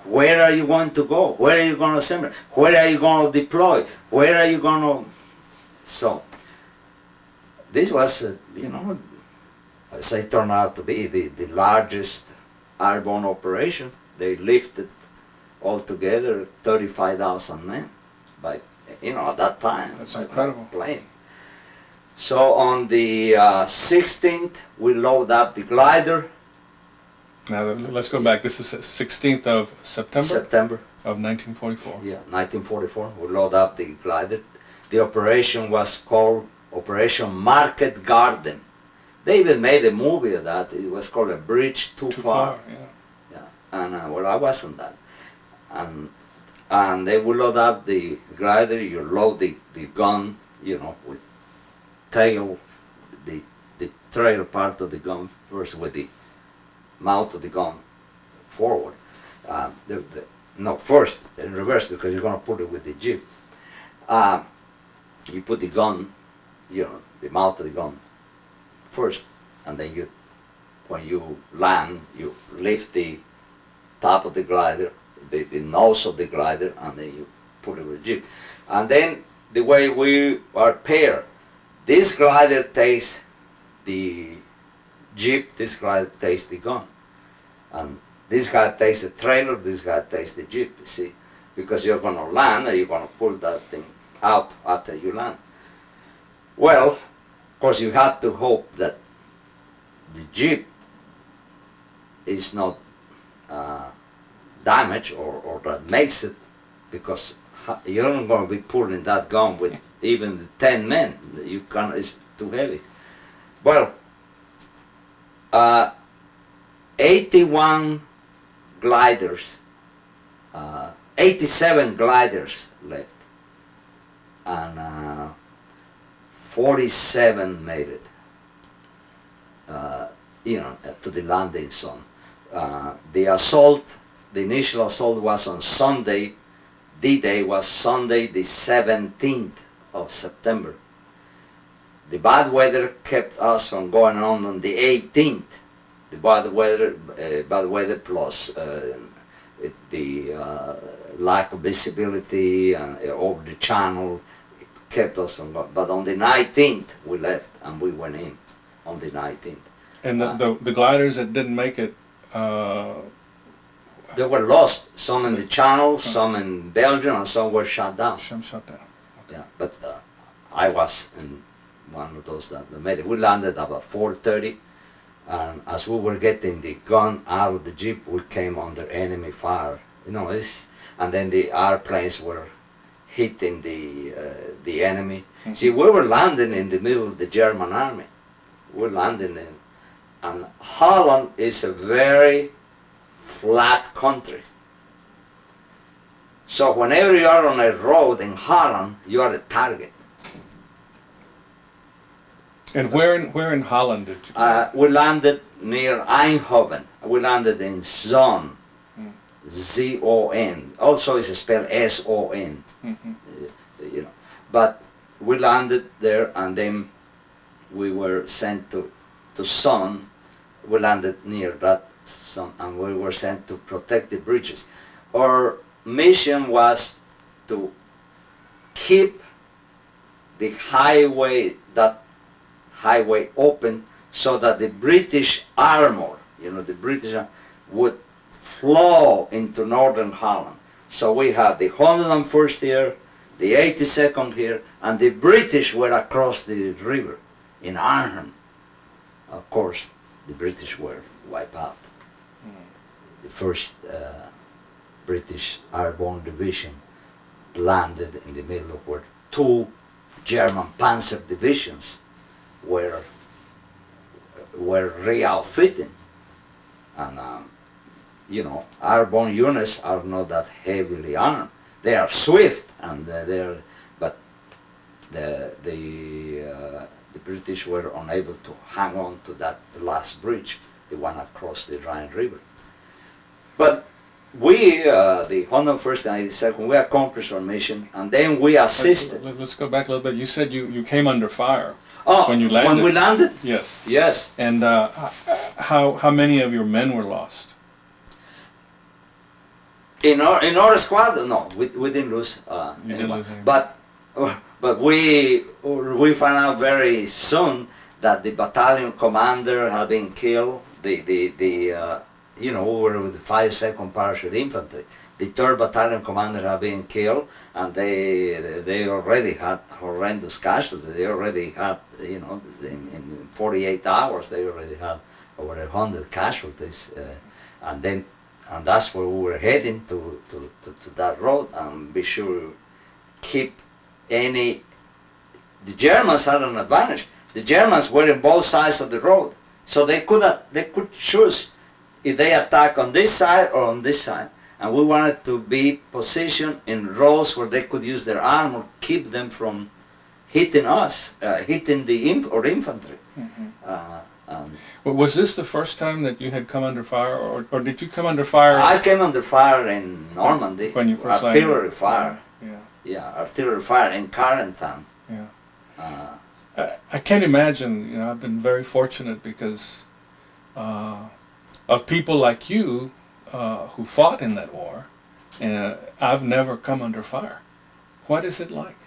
where are you going to go, where are you going to assemble, where are you going to deploy, where are you going to... So, this was, as it turned out to be, the largest airborne operation. They lifted altogether 35,000 men by, at that time. That's by incredible. Plane. So on the 16th, we load up the glider. Now let's go back. This is 16th of September September. of 1944. Yeah, 1944. We load up the glider. The operation was called Operation Market Garden. They even made a movie of that. It was called A Bridge Too Far. Yeah. Yeah, and well, I wasn't that. And they will load up the glider. You load the gun, with tail, the trail part of the gun first with the mouth of the gun forward. No, first in reverse because you're gonna put it with the jeep. You put the gun, the mouth of the gun first, and then when you land, you lift the top of the glider, the nose of the glider, and then you put it with the jeep. And then the way we are paired, this glider takes the jeep, this glider takes the gun. And this guy takes the trailer, this guy takes the jeep, you see. Because you're going to land and you're going to pull that thing out after you land. Well, of course you have to hope that the jeep is not damaged or that makes it, because you're not going to be pulling that gun with even the 10 men. It's too heavy. Well, 81 gliders, 87 gliders left, and 47 made it, to the landing zone. The initial assault was on Sunday. D-Day was Sunday the 17th of September. The bad weather kept us from going on the 18th. The bad weather plus the lack of visibility over the channel kept us from going. But on the 19th we left and we went in on the 19th. And the gliders that didn't make it, they were lost. Some in the channel, some in Belgium, and some were shot down. shut down. Yeah, but I was in one of those that made it. We landed about 4:30. And as we were getting the gun out of the jeep, we came under enemy fire. And then the airplanes were hitting the enemy. Mm-hmm. See, we were landing in the middle of the German army. We're landing and Holland is a very flat country. So whenever you are on a road in Holland, you are a target. And where in Holland did you? We landed near Eindhoven. We landed in Zon, Z-O-N. Also, it's spelled S-O-N. Mm-hmm. But we landed there, and then we were sent to Zon. We landed near that Zon, and we were sent to protect the bridges. Our mission was to keep the highway open so that the British armor, the British would flow into northern Holland. So we had the 101st here, the 82nd here, and the British were across the river in Arnhem. Of course, the British were wiped out. The first British Airborne Division landed in the middle of where two German panzer divisions were re-outfitting. And airborne units are not that heavily armed. They are swift, and but the British were unable to hang on to that last bridge, the one across the Rhine River. But we, the 101st and 82nd, we accomplished our mission, and then we assisted. Let's go back a little bit. You said you came under fire. Oh, when you landed? When we landed? Yes. Yes. And how many of your men were lost? In our squad, no, we didn't lose You didn't lose any. But we found out very soon that the battalion commander had been killed. The we were with the 5th Parachute Infantry. The 3rd Battalion commander had been killed, and they already had horrendous casualties. They already had, in 48 hours, they already had over 100 casualties, and that's where we were heading to that road, and be sure keep any. The Germans had an advantage. The Germans were on both sides of the road, so they could choose if they attack on this side or on this side. And we wanted to be positioned in rows where they could use their armor, keep them from hitting us, hitting the infantry. Well, was this the first time that you had come under fire, or did you come under fire? I came under fire in Normandy. When you first artillery landed. fire. Yeah. Artillery fire in Carentan. Yeah. I can't imagine. I've been very fortunate because of people like you who fought in that war, and I've never come under fire. What is it like?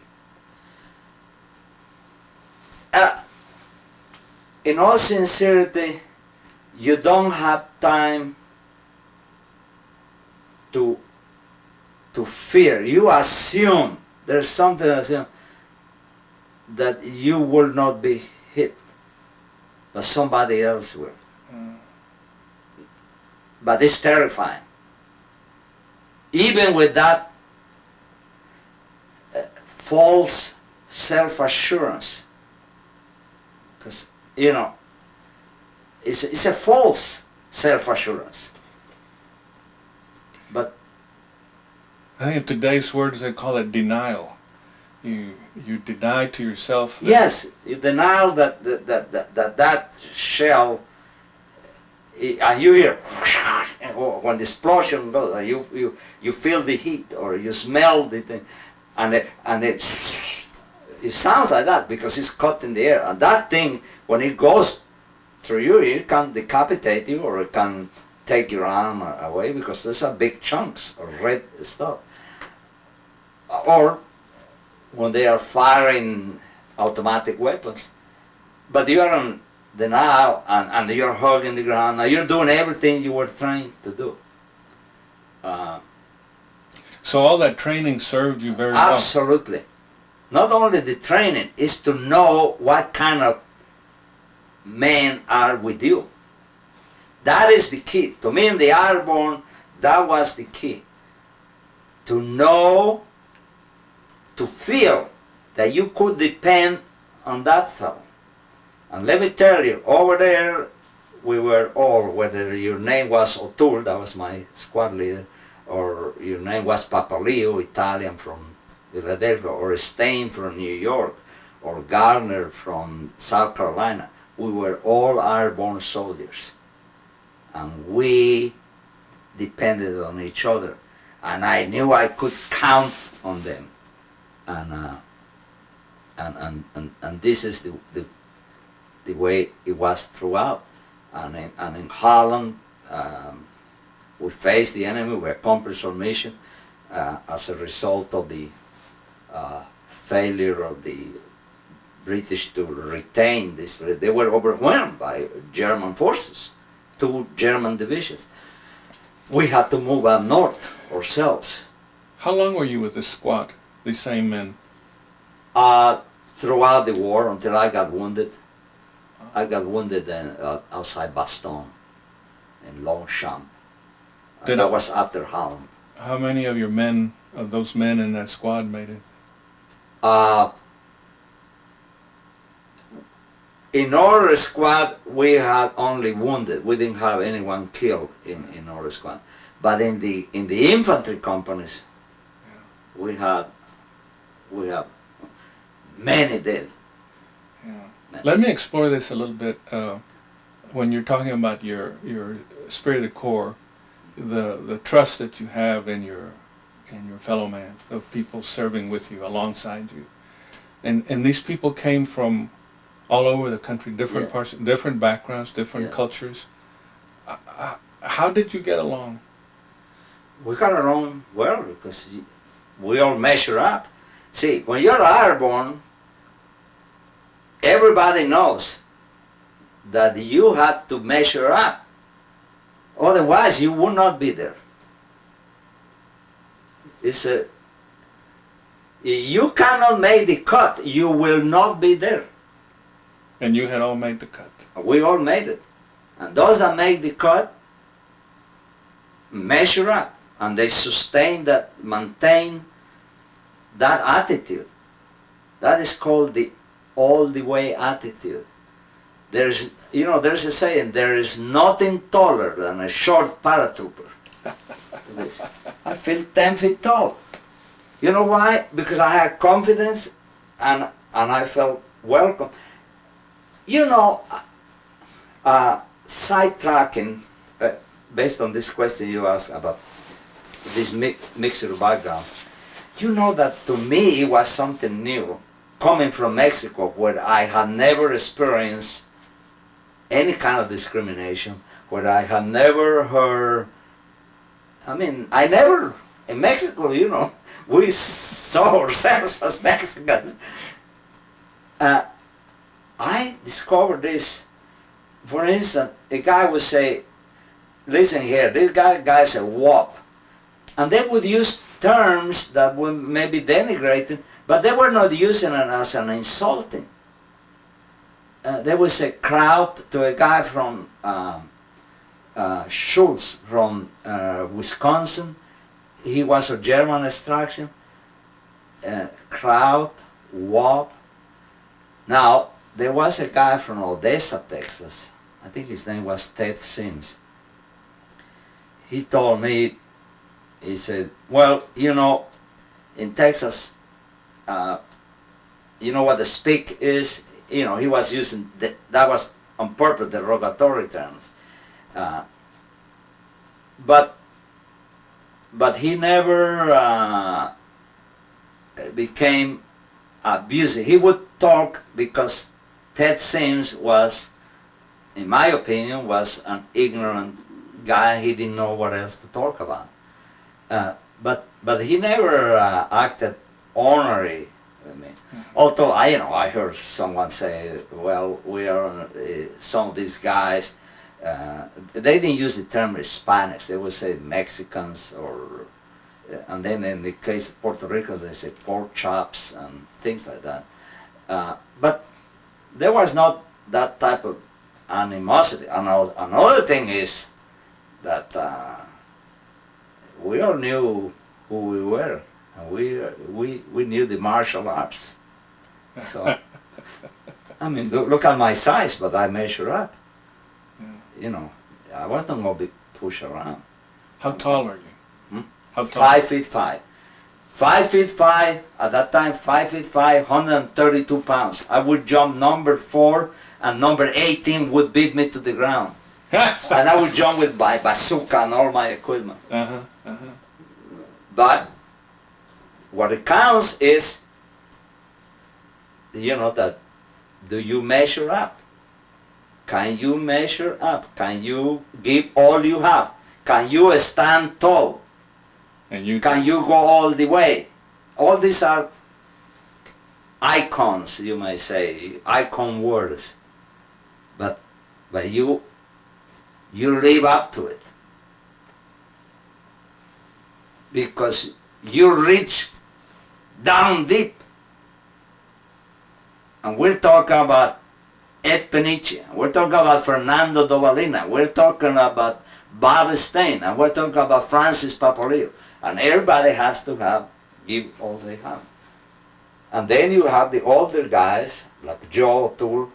In all sincerity, you don't have time to fear. You assume there's something that you will not be hit, but somebody else will. But it's terrifying. Even with that false self-assurance, because it's a false self-assurance. But I think in today's words they call it denial. You deny to yourself. Yes, you denial that shell, and you hear when the explosion goes, and you feel the heat or you smell the thing, and it sounds like that because it's caught in the air, and that thing when it goes through you, it can decapitate you or it can take your arm away because there's a big chunks of red stuff. Or when they are firing automatic weapons, but you are in denial and you're hugging the ground and you're doing everything you were trained to do. So all that training served you very well. Absolutely. Not only the training is to know what kind of men are with you. That is the key. To me in the Airborne, that was the key. To know, to feel that you could depend on that fellow. And let me tell you, over there, we were all, whether your name was O'Toole, that was my squad leader, or your name was Papaleo, Italian from Philadelphia, or Stein from New York, or Garner from South Carolina, we were all airborne soldiers. And we depended on each other. And I knew I could count on them. And this is the way it was throughout. And in Holland, we faced the enemy, we accomplished our mission as a result of the failure of the British to retain this. They were overwhelmed by German forces, 2 German divisions. We had to move up north ourselves. How long were you with this squad, these same men? Throughout the war until I got wounded. I got wounded outside Bastogne in Longchamp. That was after Holland. How many of your men, of those men in that squad made it? In our squad, we had only wounded. We didn't have anyone killed in our squad. But in the infantry companies, we have many dead. Yeah. Let me explore this a little bit. When you're talking about your spirited corps, the trust that you have in your fellow man, of people serving with you, alongside you, and these people came from all over the country, different parts, different backgrounds, different cultures. How did you get along? We got along well because we all measure up. See, when you're airborne, everybody knows that you have to measure up Otherwise, you would not be there. You cannot make the cut. You will not be there. And you had all made the cut. We all made it. And those that make the cut measure up. And they maintain that attitude. That is called the all the way attitude. There's a saying, there is nothing taller than a short paratrooper. I feel 10 feet tall. You know why? Because I had confidence and I felt welcome. Sidetracking, based on this question you asked about these mixture of backgrounds, you know that to me it was something new, coming from Mexico, where I had never experienced any kind of discrimination, where I had never heard, in Mexico, we saw ourselves as Mexicans. I discovered this. For instance, a guy would say, listen here, this guy's a wop. And they would use terms that were maybe denigrated, but they were not using it as an insulting. They would say kraut to a guy from Schultz from Wisconsin. He was of German extraction. Kraut, wop. Now, there was a guy from Odessa, Texas. I think his name was Ted Sims. He told me, he said, well, in Texas, you know what the speak is? He was using, that was on purpose, derogatory terms. But he never became abusive. He would talk because Ted Sims was, in my opinion, was an ignorant guy. He didn't know what else to talk about. But he never acted ornery. Although I heard someone say, well, we are some of these guys. They didn't use the term Hispanics. They would say Mexicans, and then in the case of Puerto Ricans, they say pork chops and things like that. But there was not that type of animosity. Another thing is that we all knew who we were, and we knew the martial arts. So, look at my size, but I measure up. I wasn't going to be pushed around. How tall were you? How tall? 5'5". 5'5", at that time, 5'5", 132 pounds. I would jump number 4, and number 18 would beat me to the ground. And I would jump with my bazooka and all my equipment. But what it counts is, that do you measure up? Can you measure up? Can you give all you have? Can you stand tall? And can you go all the way? All these are icons, you may say, icon words. But you live up to it. Because you reach down deep. And we're talking about Ed Peniche, we're talking about Fernando Dovalina, we're talking about Bob Stein, and we're talking about Francis Papaleo. And everybody has to give all they have. And then you have the older guys, like Joe O'Toole,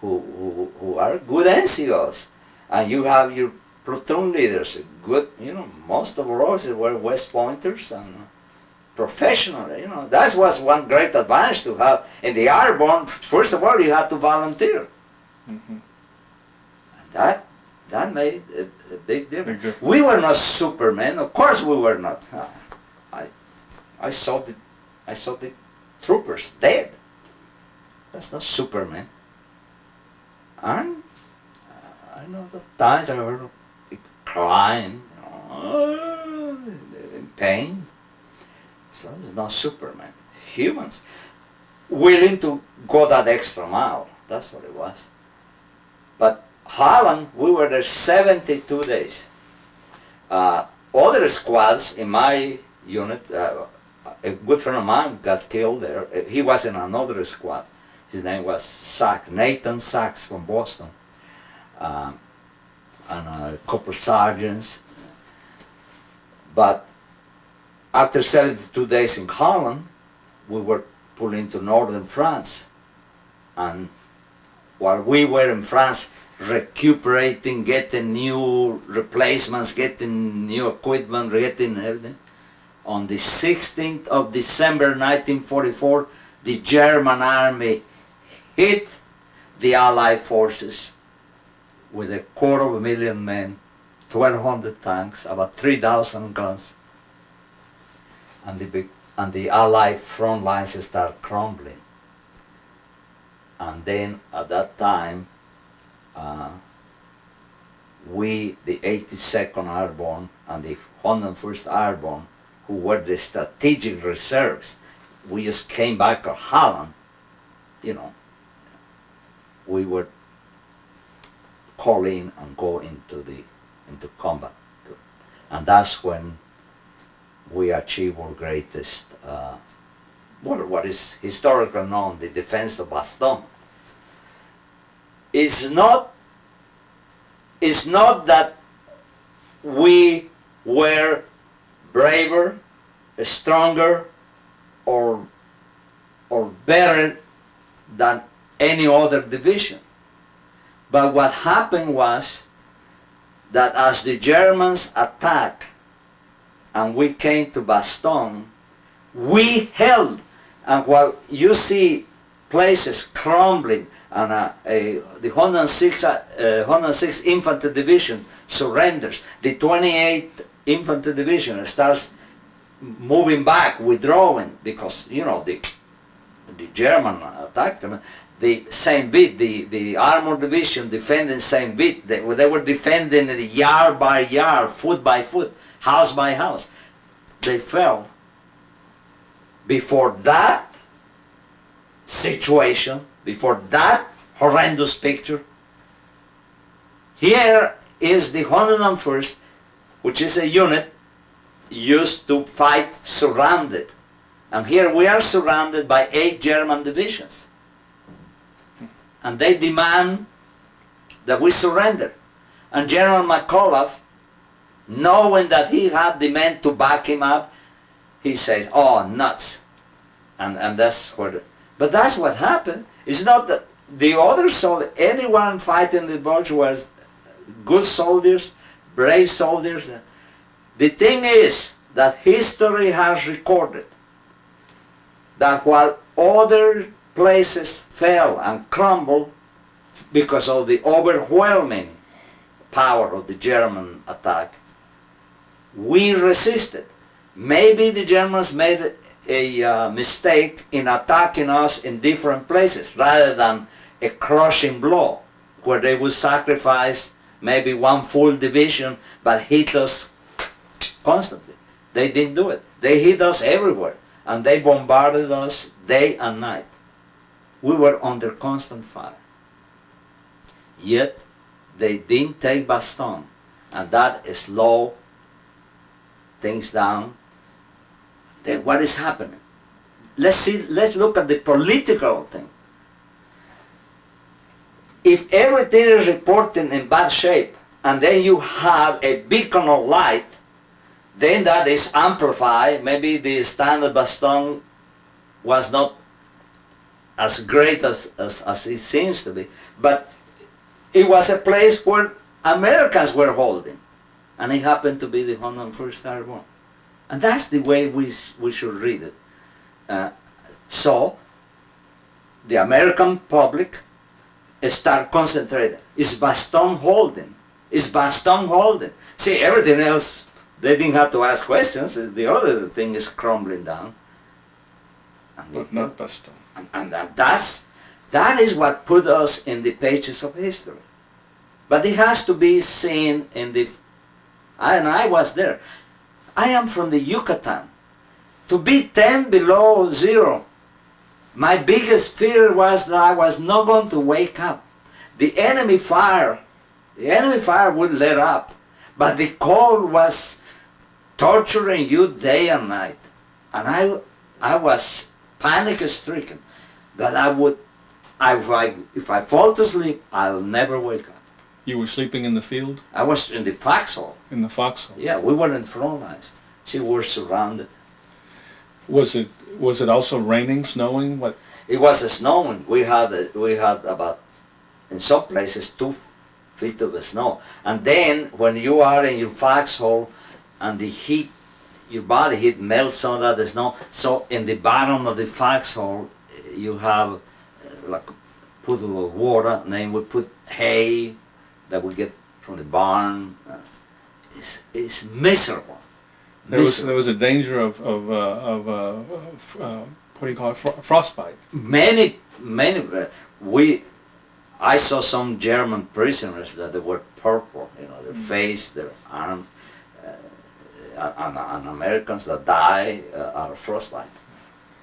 who are good NCOs. And you have your platoon leaders, good, most of our officers were West Pointers and professional, that was one great advantage to have. In the Airborne, first of all, you had to volunteer. And that made a big difference. We were not supermen, of course we were not. I saw the troopers dead. That's not superman. And I know the times I heard people crying, in pain. So it's not superman. Humans willing to go that extra mile. That's what it was. But Holland, we were there 72 days. Other squads in my unit, a good friend of mine got killed there. He was in another squad. His name was Nathan Sachs from Boston. And a couple sergeants. But after 72 days in Holland, we were pulled into northern France. And while we were in France recuperating, getting new replacements, getting new equipment, getting everything, on the 16th of December 1944, the German army hit the Allied forces with 250,000 men, 1,200 tanks, about 3,000 guns, and the Allied front lines start crumbling. And then at that time, we, the 82nd Airborne and the 101st Airborne, who were the strategic reserves, we just came back to Holland, you know, we would call in and go into combat. And that's when we achieved our greatest, what is historically known, the defense of Bastogne. It's not that we were braver, stronger, or better than any other division. But what happened was that as the Germans attacked and we came to Bastogne, we held. And while you see places crumbling and the 106th Infantry Division surrenders, the 28th Infantry Division starts moving back, withdrawing, because you know the German attacked them. The Saint Vit, the Armored Division defending Saint Vit, they were defending it yard by yard, foot by foot, house by house. They fell. Before that situation, before that horrendous picture, here is the 101st, which is a unit used to fight surrounded. And here we are surrounded by 8 German divisions. And they demand that we surrender. And General McAuliffe, knowing that he had the men to back him up, he says, oh, nuts. And that's what, but that's what happened. It's not that the other soldiers, anyone fighting the Bulge was good soldiers, brave soldiers. The thing is that history has recorded that while other places fell and crumbled because of the overwhelming power of the German attack, we resisted. Maybe the Germans made a mistake in attacking us in different places rather than a crushing blow where they would sacrifice maybe one full division but hit us constantly. They didn't do it. They hit us everywhere and they bombarded us day and night. We were under constant fire. Yet they didn't take Bastogne, and that slowed things down. Then what is happening? Let's look at the political thing. If everything is reported in bad shape and then you have a beacon of light, then that is amplified. Maybe the standard Bastogne was not as great as it seems to be, but it was a place where Americans were holding, and it happened to be the 101st Airborne. And that's the way we should read it. So the American public start concentrating. Is Bastogne holding? Is Bastogne holding? See, everything else, they didn't have to ask questions. The other thing is crumbling down. But not Bastogne. And that is what put us in the pages of history. But it has to be seen in the... And I was there. I am from the Yucatán. To be 10 below zero, my biggest fear was that I was not going to wake up. The enemy fire The enemy fire wouldn't let up, but the cold was torturing you day and night. And I was panic-stricken that if I fall to sleep, I'll never wake up. You were sleeping in the field? I was in the foxhole. In the foxhole? Yeah, we were in front lines. See, we were surrounded. Was it also raining, snowing? What? It was snowing. We had about, in some places, 2 feet of snow. And then when you are in your foxhole and the heat, your body heat melts some of that snow. So in the bottom of the foxhole, you have like put a little water, and then we put hay that we get from the barn. It's miserable. There was a danger of what do you call it? Frostbite. I saw some German prisoners that they were purple, their face, their arms, and Americans that die out of frostbite.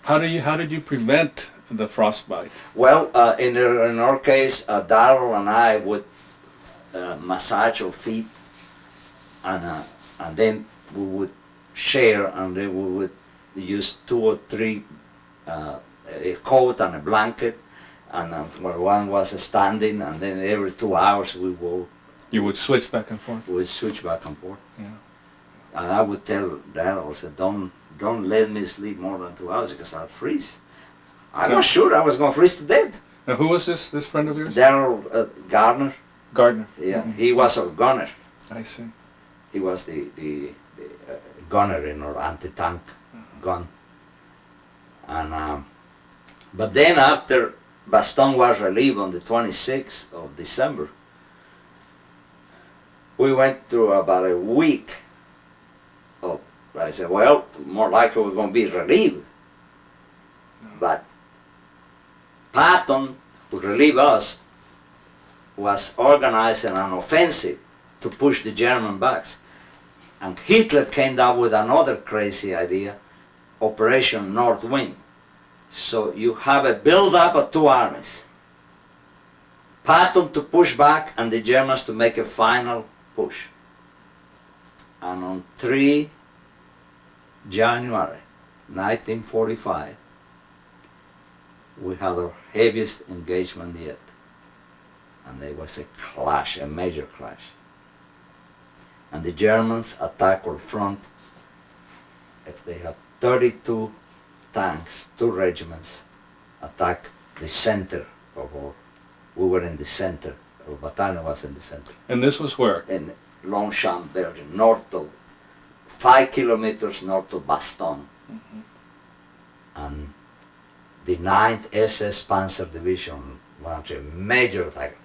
How did you prevent the frostbite? Well, in our case, Darrell and I would massage our feet, and then we would share, and then we would use 2 or 3 a coat and a blanket, and where one was standing, and then every 2 hours You would switch back and forth. we would switch back and forth. Yeah. And I would tell Darrell, I said, don't let me sleep more than 2 hours because I'll freeze. I was sure I was going to freeze to death. Now, who was this friend of yours? Darrell Gardner. Gardner. Yeah, he was our gunner. I see. He was the gunner in our anti-tank gun. And but then after Baston was relieved on the 26th of December, we went through about a week of, I said, well, more likely we're going to be relieved. But Patton, who relieved us, was organizing an offensive to push the German back. And Hitler came down with another crazy idea, Operation North Wind. So you have a build-up of 2 armies. Patton to push back and the Germans to make a final push. And on 3 January 1945, we had our heaviest engagement yet. And there was a clash, a major clash. And the Germans attacked our front. They had 32 tanks, 2 regiments, attacked the center of our, we were in the center, our battalion was in the center. And this was where? In Longchamp, Belgium, 5 kilometers north of Bastogne. Mm-hmm. And the 9th SS Panzer Division launched a major attack.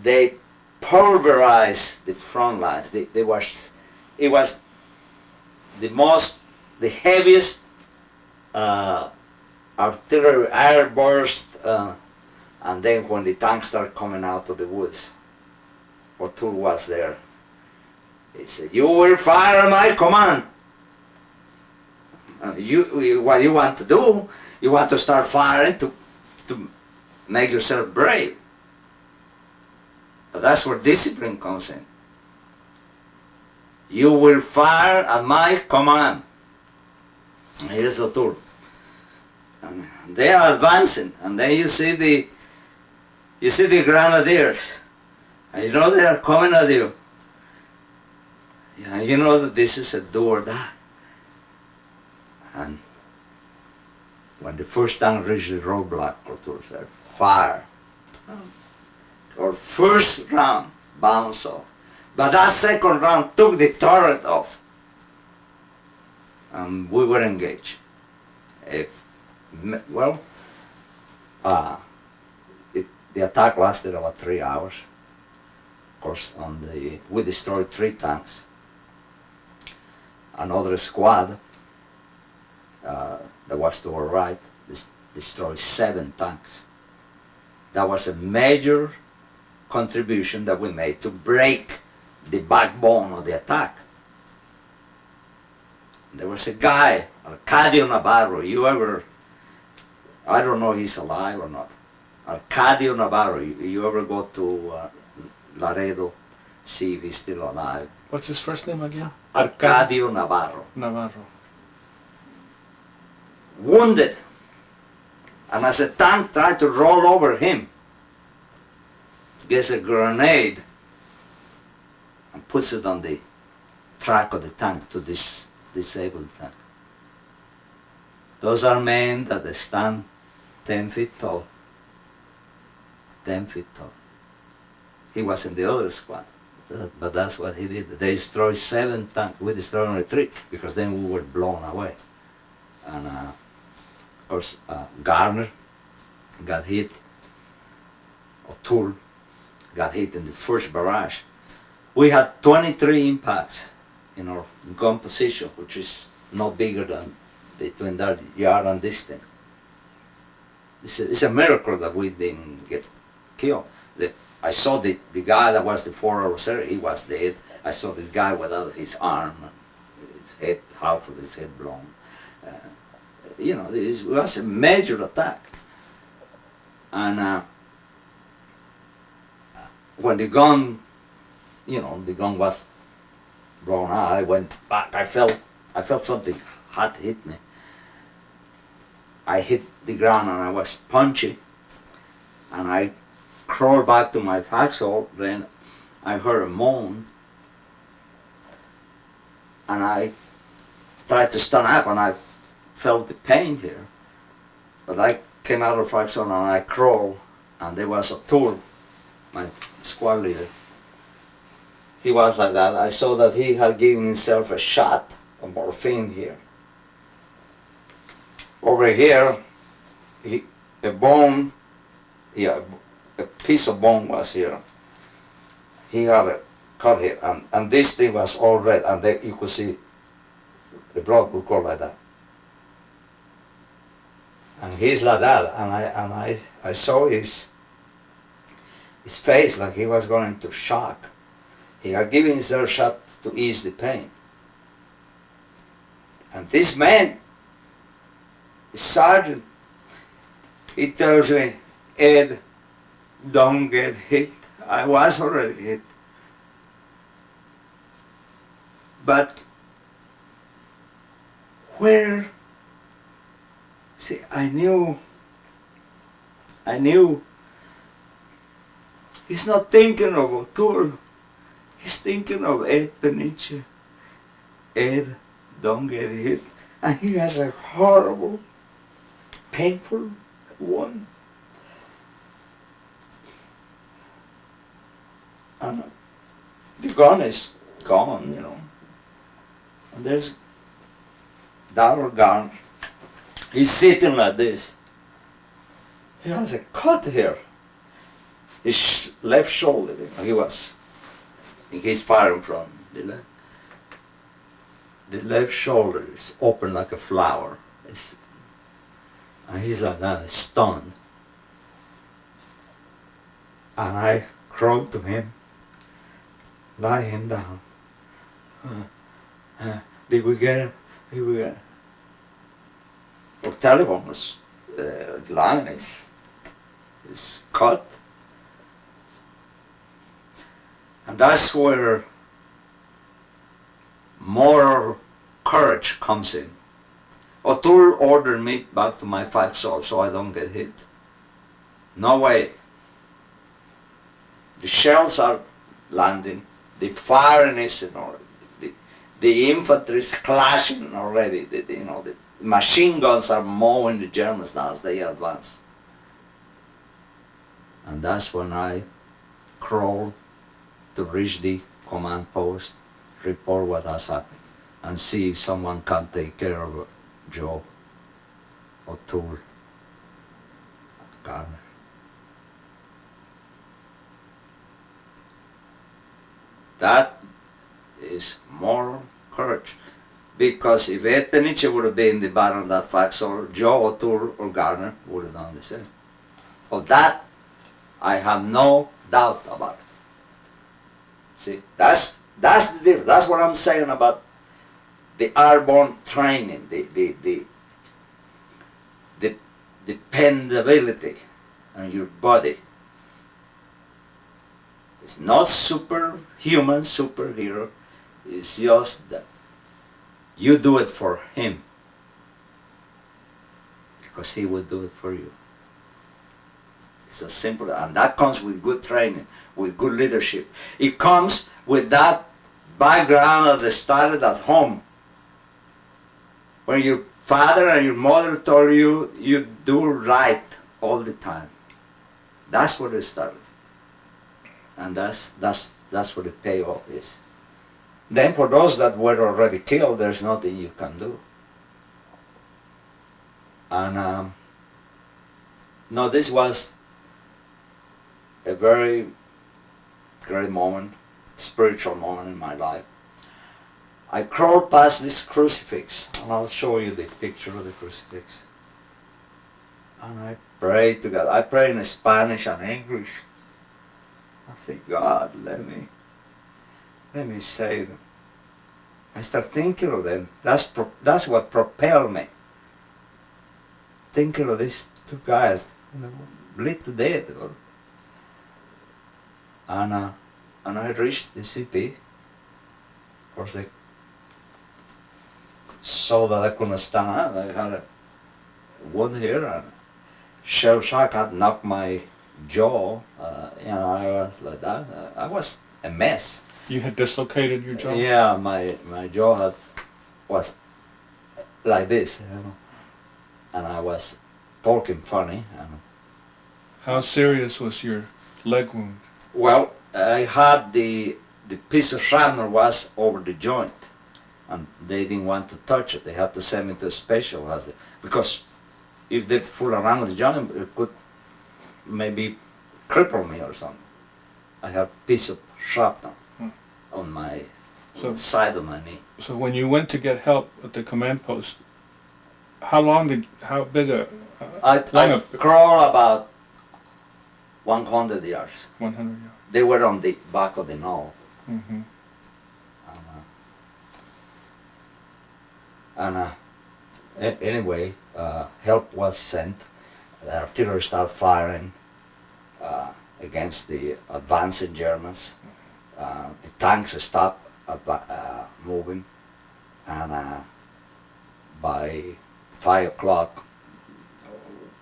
They pulverized the front lines. It was the heaviest artillery airburst, and then when the tanks started coming out of the woods, O'Toole was there. He said, "You will fire my command. What you want to do? You want to start firing to make yourself brave." But that's where discipline comes in. You will fire at my command. And here's O'Toole. And they are advancing, and then you see the grenadiers, and you know they are coming at you. Yeah, you know that this is a do or die. And when the first tank reached the roadblock, O'Toole said, "Fire." Our first round bounced off, but that second round took the turret off, and we were engaged. The attack lasted about 3 hours. Of course, we destroyed 3 tanks. Another squad that was to our right destroyed 7 tanks. That was a major contribution that we made to break the backbone of the attack. There was a guy, Arcadio Navarro, I don't know if he's alive or not. Arcadio Navarro, you ever go to Laredo, see if he's still alive. What's his first name again? Arcadio Navarro. Navarro. Wounded. And as the tank tried to roll over him, gets a grenade and puts it on the track of the tank to this disabled tank. Those are men that they stand 10 feet tall. 10 feet tall. He was in the other squad, but that's what he did. They destroyed 7 tanks. We destroyed only 3 because then we were blown away. And of course, Garner got hit. O'Toole got hit in the first barrage. We had 23 impacts in our gun position, which is no bigger than between that yard and this thing. It's a miracle that we didn't get killed. I saw the guy that was the 4 hours earlier, he was dead. I saw this guy without his arm, his head, half of his head blown. You know, it was a major attack. And when the gun, you know, the gun was blown out, I went back. I felt something hot hit me. I hit the ground and I was punchy, and I crawled back to my foxhole. Then I heard a moan, and I tried to stand up, and I felt the pain here. But I came out of the foxhole and I crawled, and there was O'Toole, my squad leader. He was like that. I saw that he had given himself a shot of morphine here. Over here, a bone, a piece of bone was here. He had a cut here, and this thing was all red, and then you could see the blood would go like that. And he's like that, and I saw his face like he was going into shock. He had given himself a shot to ease the pain. And this man, the sergeant, he tells me, Ed, don't get hit. I was already hit. But where, see, I knew he's not thinking of O'Toole, he's thinking of Ed Peniche. Ed, don't get hit. And he has a horrible, painful wound. And the gun is gone, you know. And there's Darrell Garner. He's sitting like this. He has a cut here. His left shoulder, he was, he's firing from the left. The left shoulder is open like a flower. And he's like that, stunned. And I crawled to him, lie him down. Did we get him? Did we get him? Our telephone was, line is cut. And that's where moral courage comes in. O'Toole ordered me back to my foxhole so I don't get hit. No way. The shells are landing, the firing is already, the infantry is clashing already, the machine guns are mowing the Germans down as they advance. And that's when I crawled to reach the command post, report what has happened, and see if someone can take care of Joe, O'Toole, Garner. That is moral courage. Because if Ed Peniche would have been in the battle of that foxhole, Joe, O'Toole, or Garner would have done the same. Of that, I have no doubt about it. See, that's the difference. That's what I'm saying about the airborne training, the dependability on your body. It's not superhuman, superhero. It's just that you do it for him because he will do it for you. It's as simple, and that comes with good training, with good leadership. It comes with that background that started at home. When your father and your mother told you, you do right all the time. That's where it started. And that's what the payoff is. Then for those that were already killed, there's nothing you can do. And no, this was a very great moment, spiritual moment in my life. I crawled past this crucifix, and I'll show you the picture of the crucifix. And I prayed to God. I prayed in Spanish and English. I think, God, let me save them. I start thinking of them. That's what propelled me. Thinking of these two guys, bleed to death. And I reached the city. Of course, they saw that I couldn't stand up. I had a wound here, and shell shock had knocked my jaw. I was like that. I was a mess. You had dislocated your jaw? Yeah, my jaw was like this, and I was talking funny. How serious was your leg wound? Well, I had the piece of shrapnel was over the joint, and they didn't want to touch it. They had to send me to a specialist because if they fool around with the joint, it could maybe cripple me or something. I had a piece of shrapnel on my side of my knee. So when you went to get help at the command post, how big a... I crawled about 100 yards. 100 yards. They were on the back of the knoll. Mm-hmm. Anyway, help was sent. The artillery started firing against the advancing Germans. The tanks stopped moving, and by 5 o'clock,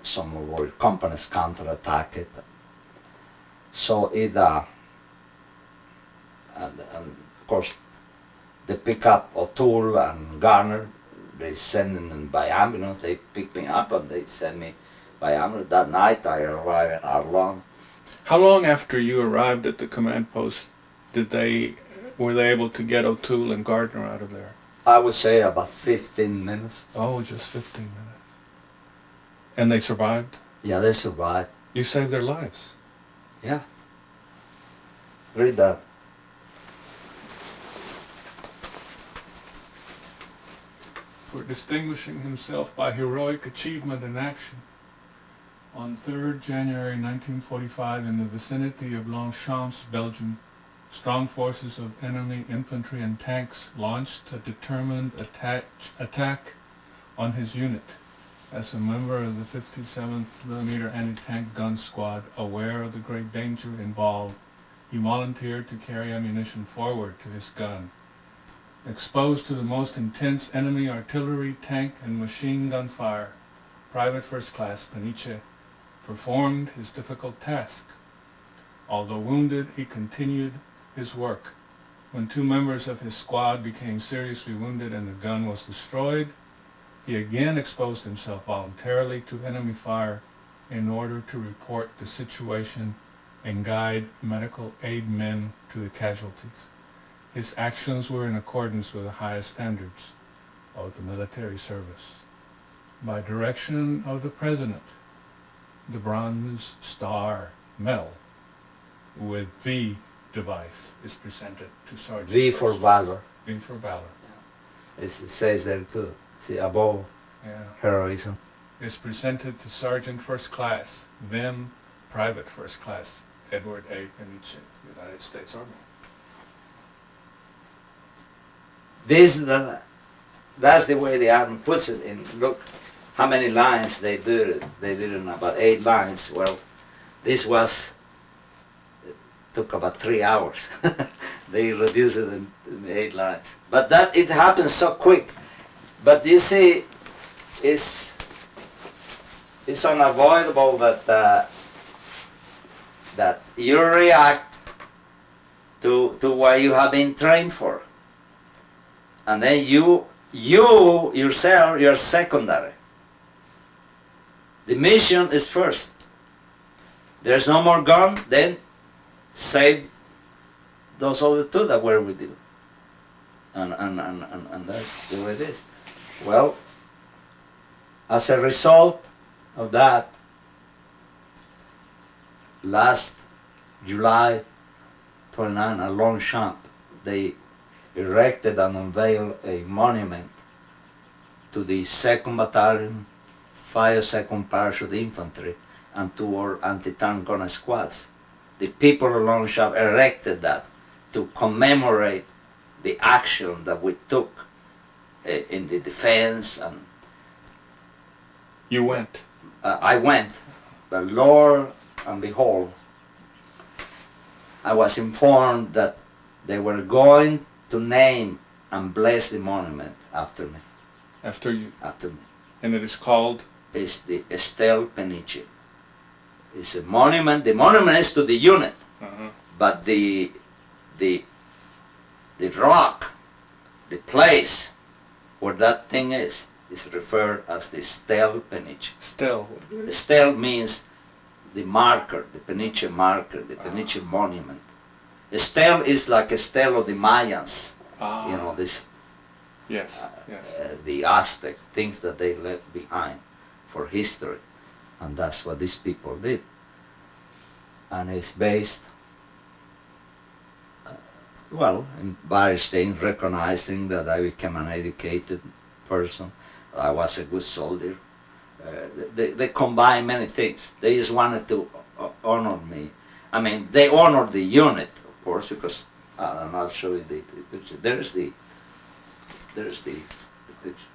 some of our companies counterattacked it. So it, and of course, they pick up O'Toole and Garner. They send them by ambulance. They pick me up and they send me by ambulance. That night I arrived in Arlon. How long after you arrived at the command post were they able to get O'Toole and Gardner out of there? I would say about 15 minutes. Oh, just 15 minutes. And they survived? Yeah, they survived. You saved their lives? Yeah. Read that. For distinguishing himself by heroic achievement and action, on 3rd January 1945 in the vicinity of Longchamps, Belgium, strong forces of enemy infantry and tanks launched a determined attack on his unit. As a member of the 57th millimeter anti-tank gun squad, aware of the great danger involved, he volunteered to carry ammunition forward to his gun. Exposed to the most intense enemy artillery, tank, and machine gun fire, Private First Class Peniche performed his difficult task. Although wounded, he continued his work. When 2 members of his squad became seriously wounded and the gun was destroyed, he again exposed himself voluntarily to enemy fire in order to report the situation and guide medical aid men to the casualties. His actions were in accordance with the highest standards of the military service. By direction of the President, the Bronze Star Medal with V device is presented to Sergeant V for valor. V for valor. It says there too. See, above heroism. Is presented to Sergeant First Class, then Private First Class Edward A. Peniche, United States Army. That's the way the Army puts it. And look how many lines they did it. They did it in about 8 lines. Well, this was took about 3 hours. They reduced it in 8 lines. But that it happens so quick. But you see, it's unavoidable that that you react to what you have been trained for, and then you yourself, you're secondary. The mission is first. There's no more gun, then save those other two that were with you. And that's the way it is. Well, as a result of that, last July 29 at Longchamp, they erected and unveiled a monument to the 2nd Battalion, 52nd Parachute Infantry, and to our anti-tank gun squads. The people of Longchamp erected that to commemorate the action that we took in the defense. And You went. I went, but Lord and behold, I was informed that they were going to name and bless the monument after me. After you. After me. And it is called? It's the Estelle Peniche. It's a monument. The monument is to the unit, but the rock, the place where that thing is referred as the Estelle Peniche. Still. Estelle means the marker, the Peniche marker, the Peniche monument. Estelle is like Estelle of the Mayans. You know, this Yes, yes. the Aztec, things that they left behind for history. And that's what these people did. And it's based, well, in various things, recognizing that I became an educated person, I was a good soldier. They combine many things. They just wanted to honor me. I mean, they honored the unit, of course, because, and I'll show you the picture. There's the picture.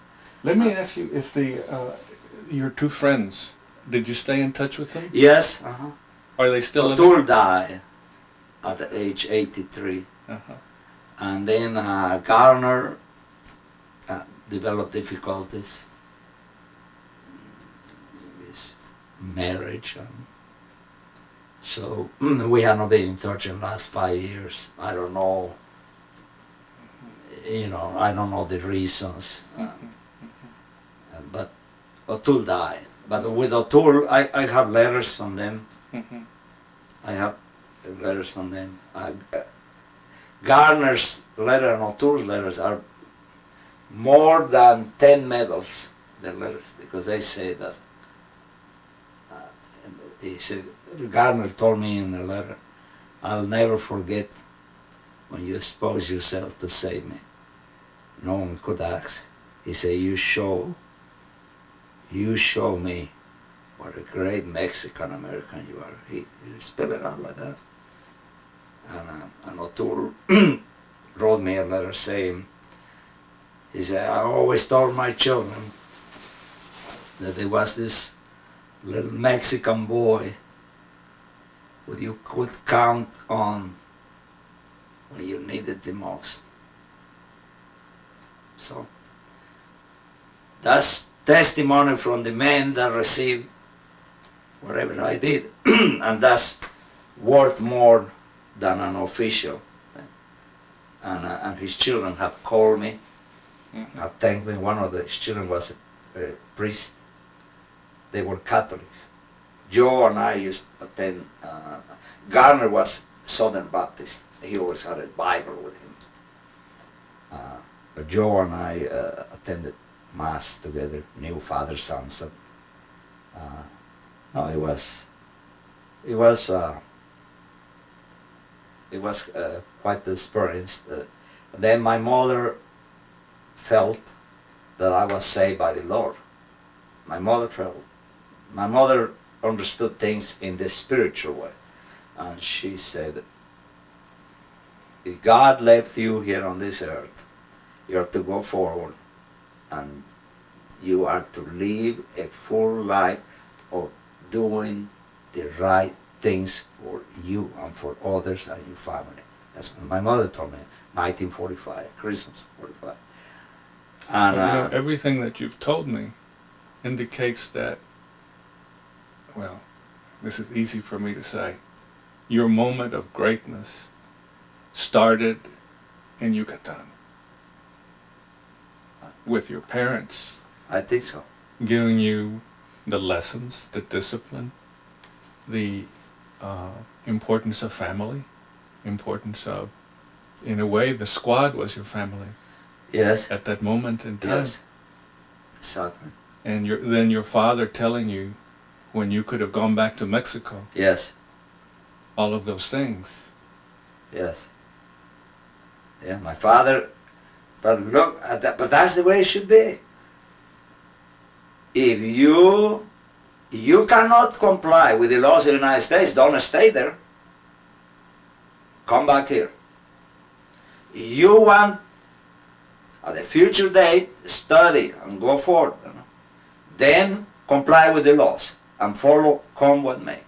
Let me ask you, if your two friends, did you stay in touch with them? Yes. Are they still in? O'Toole died at age 83. And then Garner developed difficulties in his marriage. So we have not been in touch in the last 5 years. I don't know, I don't know the reasons. But O'Toole died. But with O'Toole, I have letters from them. I have letters from them. Garner's letter and O'Toole's letters are more than 10 medals, their letters, because they say that, he said, Garner told me in the letter, I'll never forget when you exposed yourself to save me. No one could ask. He said, you show me what a great Mexican American you are. He spelled it out like that. And O'Toole wrote me a letter saying, he said, I always told my children that there was this little Mexican boy who you could count on when you needed the most. So that's testimony from the men that received whatever I did, and that's worth more than an official. And his children have called me, have thanked me. One of his children was a priest. They were Catholics. Joe and I used to attend. Garner was Southern Baptist. He always had a Bible with him. But Joe and I attended Mass together, knew Father Samson. No, it was quite the experience. Then my mother felt that I was saved by the Lord. My mother understood things in the spiritual way. And she said, if God left you here on this earth, you are to go forward and you are to live a full life of doing the right things for you and for others and your family. That's what my mother told me, 1945, Christmas 45. And Well, everything that you've told me indicates that, well, this is easy for me to say, your moment of greatness started in Yucatan with your parents I think so. giving you the lessons, the discipline, the importance of family, importance of, in a way, the squad was your family Yes. at that moment in time. Yes. Exactly. And then your father telling you when you could have gone back to Mexico, Yes. all of those things. Yes. Yeah, my father. But look at that. But that's the way it should be. If you cannot comply with the laws of the United States, don't stay there. Come back here. You want at a future date study and go forward. You know? Then comply with the laws and follow, come what may.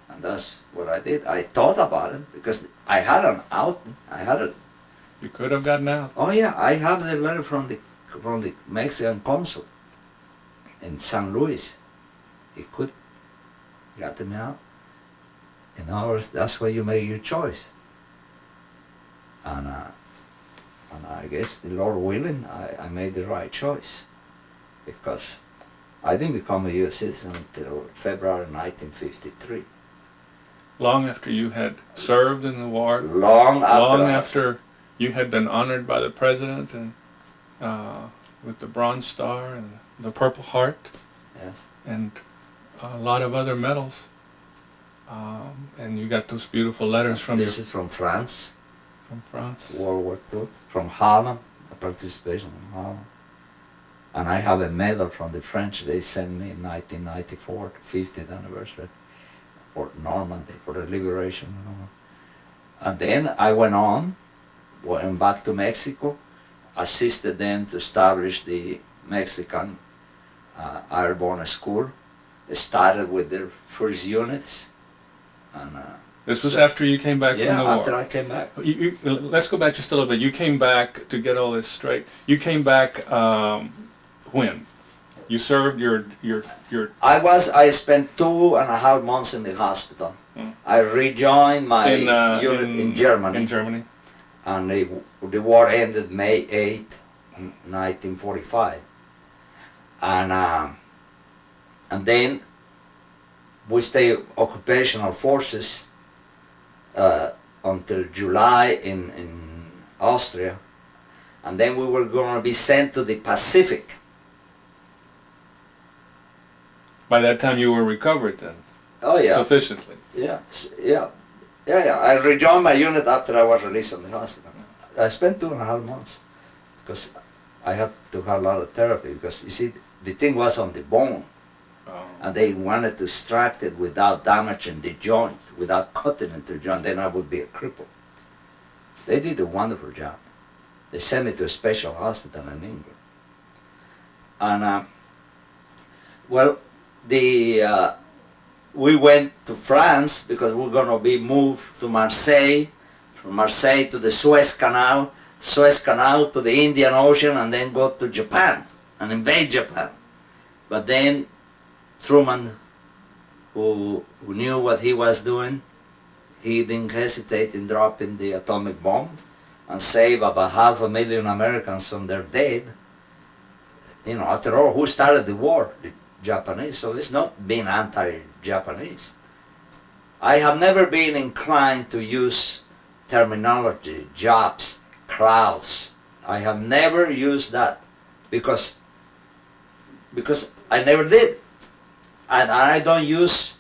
And that's what I did. I thought about it because I had an out. I had a. You could have gotten out. Oh yeah, I have the letter from the Mexican consul in San Luis. He could get me out. In ours, that's where you make your choice. And I guess the Lord willing, I made the right choice because I didn't become a U.S. citizen until February 1953. Long after you had served in the war. Long After you had been honored by the president and with the Bronze Star and the Purple Heart. Yes. And a lot of other medals. And you got those beautiful letters from This is from France. From France. World War II. From Holland. A participation in Holland. And I have a medal from the French they sent me in 1994, 50th anniversary, for Normandy, for the liberation. And then I went back to Mexico, assisted them to establish the Mexican Airborne School. They started with their first units. And this was after you came back from the war. after I came back. Let's go back just a little bit. You came back, to get all this straight, you came back when? You served your I spent 2.5 months in the hospital. Mm. I rejoined my unit in Germany. In Germany. And the war ended May 8, 1945. And then we stayed occupational forces until July in Austria. And then we were going to be sent to the Pacific. By that time you were recovered then? Oh yeah. Sufficiently? Yeah. I rejoined my unit after I was released from the hospital. I spent 2.5 months because I had to have a lot of therapy because you see the thing was on the bone. Oh. And they wanted to extract it without damaging the joint, without cutting into the joint, then I would be a cripple. They did a wonderful job. They sent me to a special hospital in England. And we went to France because we were going to be moved to Marseille, from Marseille to the Suez Canal to the Indian Ocean, and then go to Japan and invade Japan. But then Truman, who knew what he was doing, he didn't hesitate in dropping the atomic bomb and save about 500,000 Americans from their dead. You know, after all, who started the war? The Japanese. So it's not being anti-Japanese. I have never been inclined to use terminology, jobs, crowds. I have never used that because I never did. And I don't use,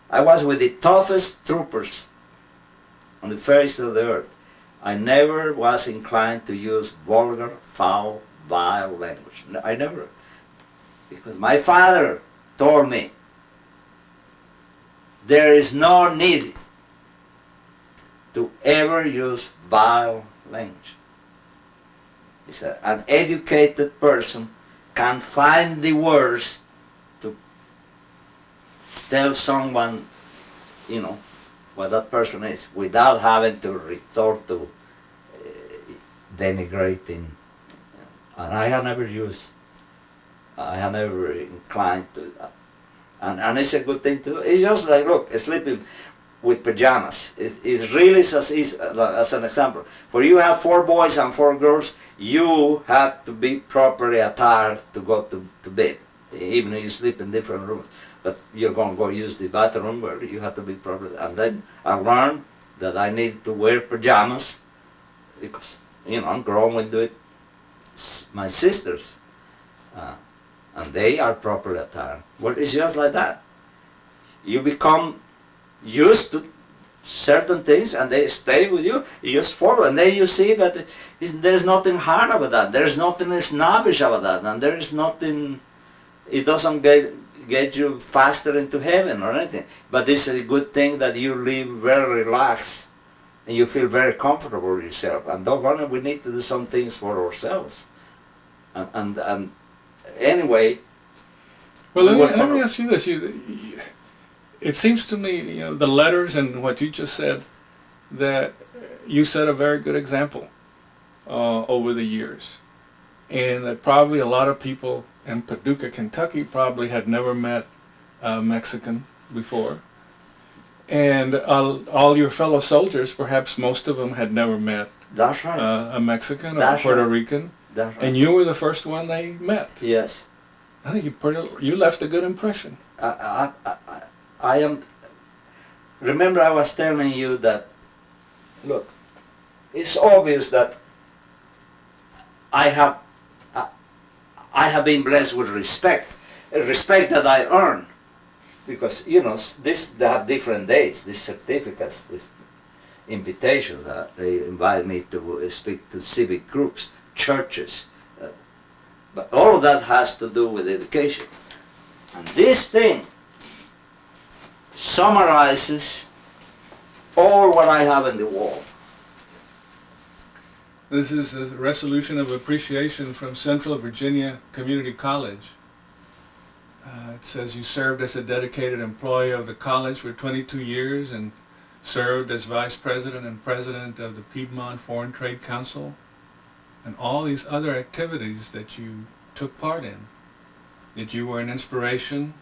I was with the toughest troopers on the face of the earth. I never was inclined to use vulgar, foul, vile language. I never. Because my father told me, there is no need to ever use vile language. He said, an educated person can find the words to tell someone what that person is, without having to resort to denigrating. And I have never inclined to that. And it's a good thing to do. It's just like, look, sleeping with pajamas. It really is as an example. Where you have 4 boys and 4 girls, you have to be properly attired to go to bed, even if you sleep in different rooms. But you're going to go use the bathroom where you have to be properly. And then I learned that I need to wear pajamas because, I'm growing with it. My sisters, and they are properly attired. Well, it's just like that. You become used to certain things and they stay with you. You just follow, and then you see that there's nothing hard about that. There's nothing snobbish about that, and there is nothing. It doesn't get you faster into heaven or anything. But it's a good thing that you live very relaxed and you feel very comfortable with yourself. And doggone it, we need to do some things for ourselves. And anyway. Well, let me ask you this. It seems to me, the letters and what you just said, that you set a very good example over the years. And that probably a lot of people in Paducah, Kentucky probably had never met a Mexican before. And all your fellow soldiers, perhaps most of them had never met That's right. A Mexican or That's Puerto right. Rican. That's right. And you were the first one they met. Yes. I think you left a good impression. I am. Remember, I was telling you that. Look, it's obvious that I have been blessed with respect that I earn, because they have different dates, these certificates, these invitations that they invite me to speak to civic groups, churches, but all of that has to do with education. And this thing summarizes all what I have in the wall. This is a resolution of appreciation from Central Virginia Community College. It says you served as a dedicated employee of the college for 22 years and served as vice president and president of the Piedmont Foreign Trade Council, and all these other activities that you took part in. That you were an inspiration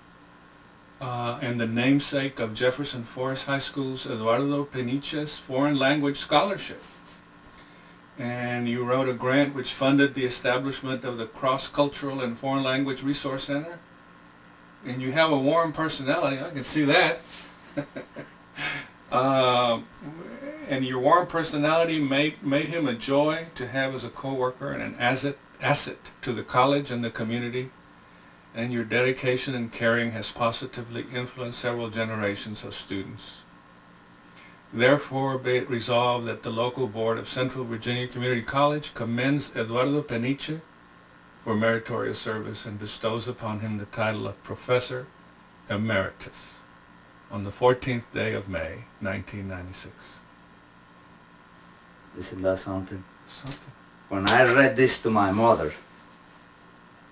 and the namesake of Jefferson Forest High School's Eduardo Peniche's Foreign Language Scholarship. And you wrote a grant which funded the establishment of the Cross-Cultural and Foreign Language Resource Center. And you have a warm personality, I can see that. And your warm personality made him a joy to have as a co-worker and an asset to the college and the community. And your dedication and caring has positively influenced several generations of students. Therefore, be it resolved that the local board of Central Virginia Community College commends Eduardo Peniche for meritorious service and bestows upon him the title of Professor Emeritus on the 14th day of May, 1996. Isn't that something? When I read this to my mother,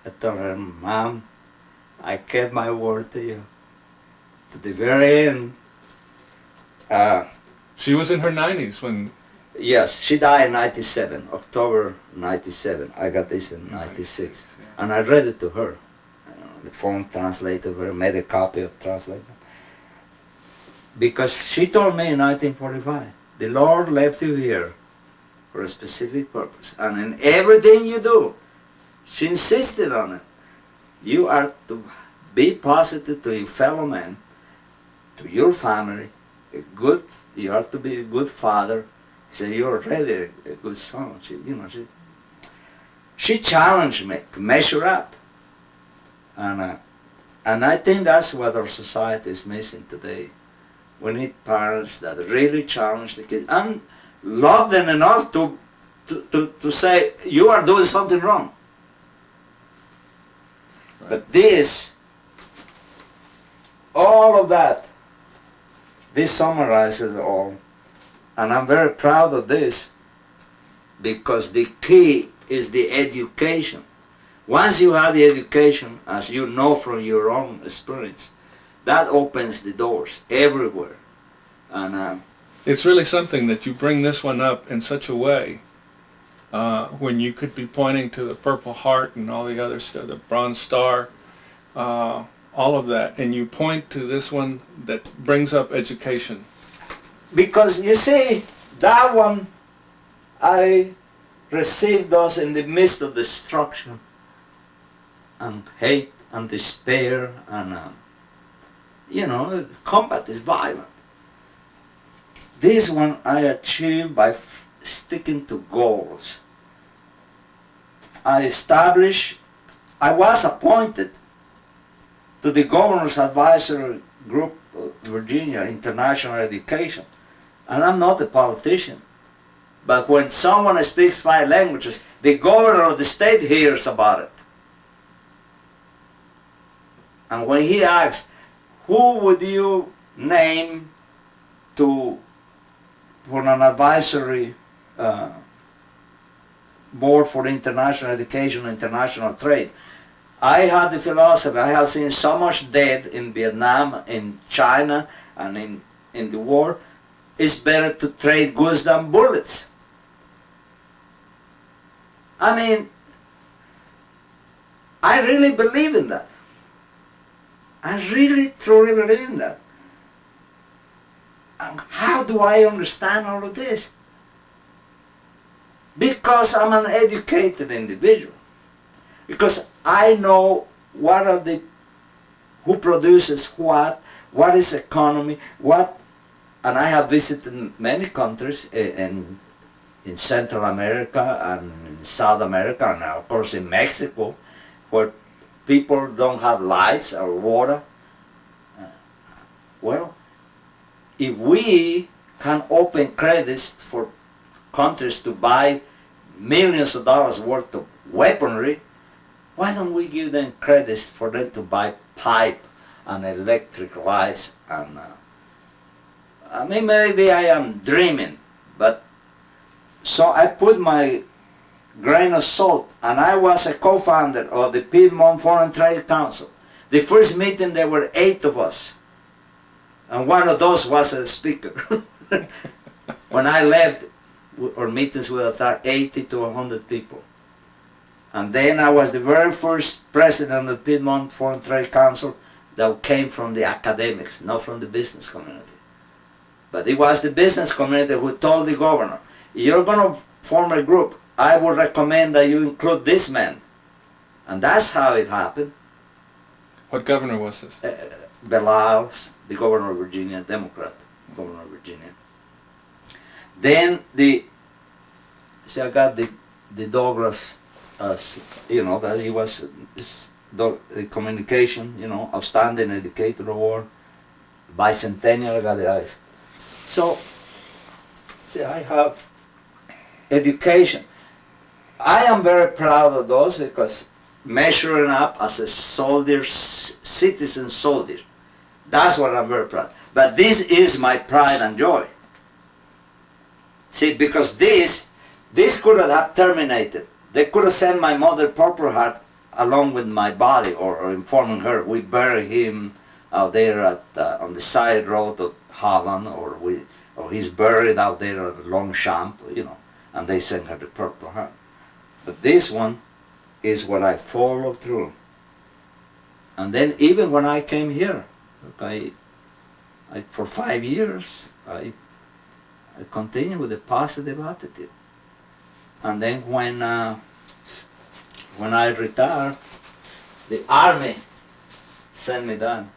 I told her, Mom, I kept my word to you. To the very end. She was in her 90s when... Yes, she died in 97, October 97. I got this in 96. Yeah. And I read it to her. The phone translated her, made a copy of translated. Because she told me in 1945, the Lord left you here for a specific purpose. And in everything you do, she insisted on it. You are to be positive to your fellow man, to your family, you are to be a good father. He said, you're already a good son. She challenged me to measure up. And I think that's what our society is missing today. We need parents that really challenge the kids and love them enough to say, you are doing something wrong. Right. But all of that, this summarizes all. And I'm very proud of this because the key is the education. Once you have the education, as you know from your own experience, that opens the doors everywhere. And It's really something that you bring this one up in such a way when you could be pointing to the Purple Heart and all the other stuff, the Bronze Star, all of that, and you point to this one that brings up education. because you see, that one, I received those in the midst of destruction and hate and despair, and you know, combat is violent. This one I achieved by sticking to goals. I was appointed to the Governor's Advisory Group of Virginia International Education, and I'm not a politician. But when someone speaks 5 languages, the governor of the state hears about it. And when he asks, who would you name for an advisory board for international education and international trade, I had the philosophy, I have seen so much dead in Vietnam, in China, and in the war, it's better to trade goods than bullets. I mean, I really believe in that. I really, truly believe in that. And how do I understand all of this? Because I'm an educated individual. Because I know who produces what is economy, and I have visited many countries in Central America and in South America, and of course in Mexico, where people don't have lights or water. Well, if we can open credits for countries to buy millions of dollars worth of weaponry, why don't we give them credits for them to buy pipe and electric lights? And I mean, maybe I am dreaming, but so I put my grain of salt, and I was a co-founder of the Piedmont Foreign Trade Council. The first meeting there were 8 of us, and one of those was a speaker. When I left, our meetings would have 80 to 100 people. And then I was the very first president of the Piedmont Foreign Trade Council that came from the academics, not from the business community. But it was the business community who told the governor, you're going to form a group, I would recommend that you include this man. And that's how it happened. What governor was this? Belials, the governor of Virginia, Democrat, governor of Virginia. Then I got the Douglas, you know, that he was the communication, you know, outstanding educator award, bicentennial, I got the eyes. So, see, I have education. I am very proud of those because measuring up as a soldier, citizen soldier, that's what I'm very proud. But this is my pride and joy. See, because this could have terminated. They could have sent my mother Purple Heart along with my body, or informing her we bury him out there on the side road of Holland, or he's buried out there at Longchamp, you know, and they send her the Purple Heart. But this one is what I followed through. And then even when I came here, for 5 years, I continued with a positive attitude. And then when I retired, the Army sent me down.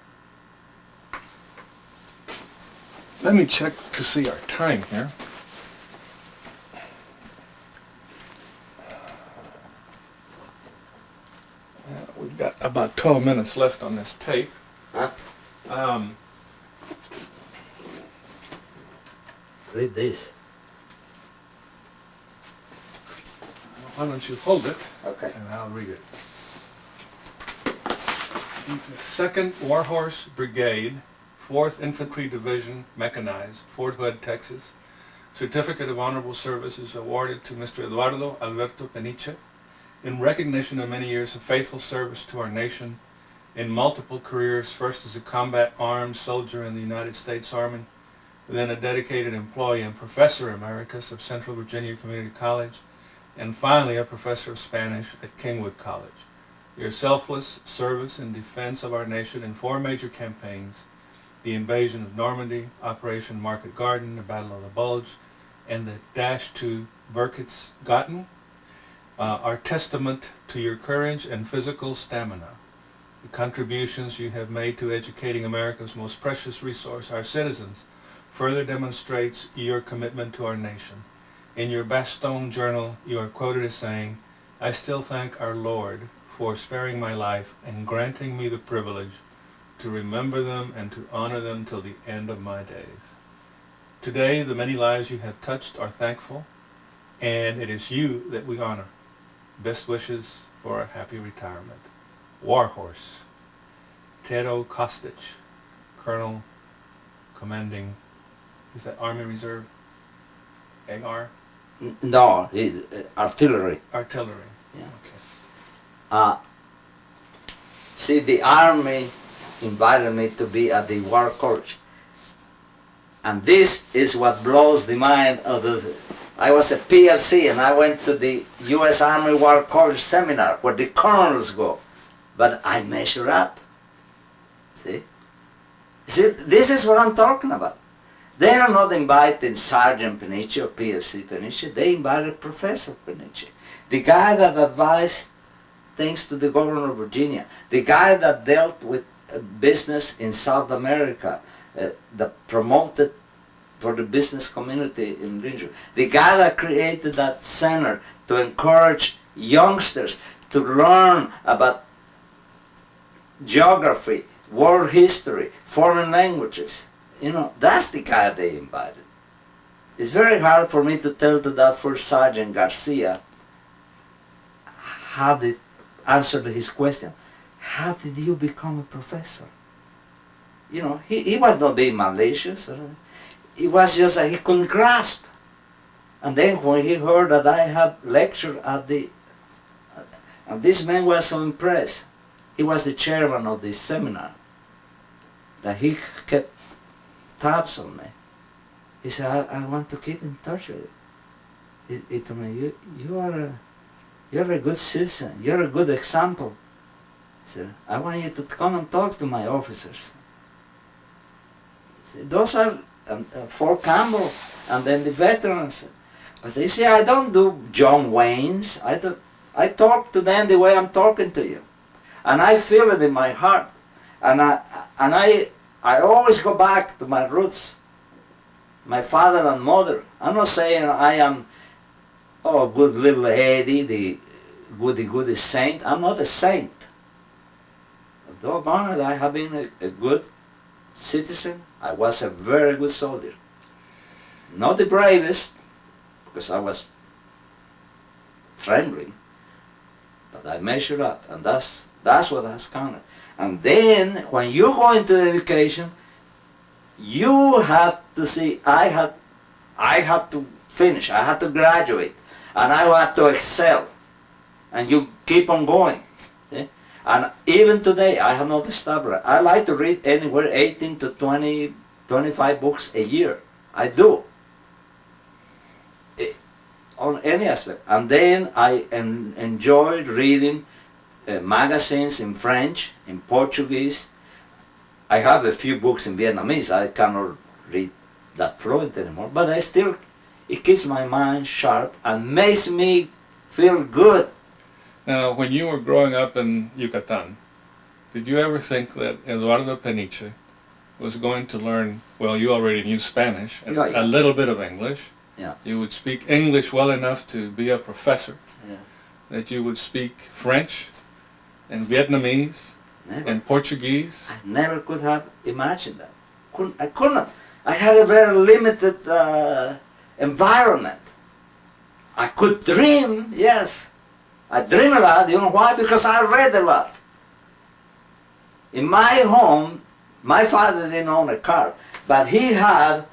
Let me check to see our time here. We've got about 12 minutes left on this tape. Huh? Read this. Why don't you hold it, Okay. and I'll read it. The 2nd Warhorse Brigade, 4th Infantry Division, Mechanized, Fort Hood, Texas. Certificate of Honorable Service is awarded to Mr. Eduardo Alberto Peniche in recognition of many years of faithful service to our nation in multiple careers, first as a combat arms soldier in the United States Army, then a dedicated employee and professor emeritus of Central Virginia Community College, and finally a professor of Spanish at Kingwood College. Your selfless service in defense of our nation in 4 major campaigns, the invasion of Normandy, Operation Market Garden, the Battle of the Bulge, and the dash to Berchtesgaden, are testament to your courage and physical stamina. The contributions you have made to educating America's most precious resource, our citizens, further demonstrates your commitment to our nation. In your Bastogne journal, you are quoted as saying, "I still thank our Lord for sparing my life and granting me the privilege to remember them and to honor them till the end of my days." Today, the many lives you have touched are thankful, and it is you that we honor. Best wishes for a happy retirement. Warhorse, Tero Kostic, Colonel Commanding, is that Army Reserve? AR? No, artillery. Artillery. Yeah. Okay. See, the Army invited me to be at the War College. And this is what blows the mind of the... I was a PFC and I went to the U.S. Army War College seminar where the colonels go. But I measure up. See? See, this is what I'm talking about. They are not inviting Sergeant Peniche or PFC Peniche, they invited Professor Peniche. The guy that advised things to the governor of Virginia, the guy that dealt with business in South America, that promoted for the business community in region, the guy that created that center to encourage youngsters to learn about geography, world history, foreign languages. You know, that's the guy they invited. It's very hard for me to tell to that First Sergeant Garcia how to answer his question. How did you become a professor? You know, he was not being malicious. It was just that he couldn't grasp. And then when he heard that I had lectured at the... And this man was so impressed. He was the chairman of this seminar. That he kept tabs on me. He said, I want to keep in touch with you. He told me, you're a good citizen. You're a good example. He said, I want you to come and talk to my officers. See, those are Fort Campbell and then the veterans. But they say, I don't do John Wayne's. I talk to them the way I'm talking to you. And I feel it in my heart. And I always go back to my roots, my father and mother. I'm not saying I am, oh, good little Eddie, the goody saint. I'm not a saint. Doggone it, I have been a good citizen. I was a very good soldier. Not the bravest, because I was trembling, but I measured up, and that's what has counted. And then, when you go into education, you have to see, I had to finish, I had to graduate, and I had to excel. And you keep on going. See? And even today, I have not established. I like to read anywhere 18 to 20, 25 books a year. I do. On any aspect. And then I enjoyed reading magazines in French, in Portuguese. I have a few books in Vietnamese. I cannot read that fluent anymore, but it keeps my mind sharp and makes me feel good. Now, when you were growing up in Yucatán, did you ever think that Eduardo Peniche was going to learn, well, you already knew Spanish, and a little bit of English. Yeah. You would speak English well enough to be a professor. Yeah. That you would speak French and Vietnamese and Portuguese. I never could have imagined that. I couldn't. I had a very limited environment. I could dream, yes. I dream a lot. You know why? Because I read a lot. In my home, my father didn't own a car, but he had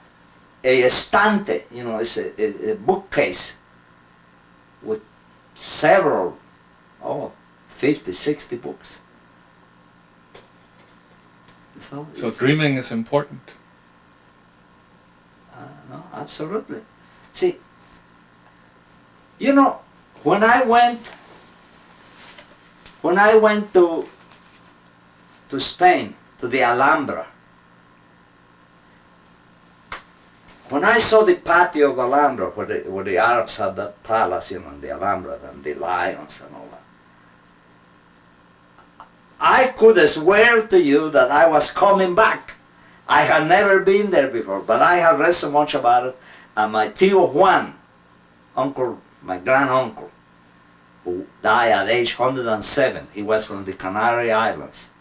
a estante, you know, it's a bookcase with several, 50, 60 books. So dreaming is important. absolutely. See, you know, when I went to Spain, to the Alhambra, when I saw the patio of Alhambra, where the Arabs had that palace, you know, in the Alhambra, and the lions and all that, I could swear to you that I was coming back. I had never been there before, but I had read so much about it, and my Tío Juan, uncle, my granduncle, who died at age 107, he was from the Canary Islands,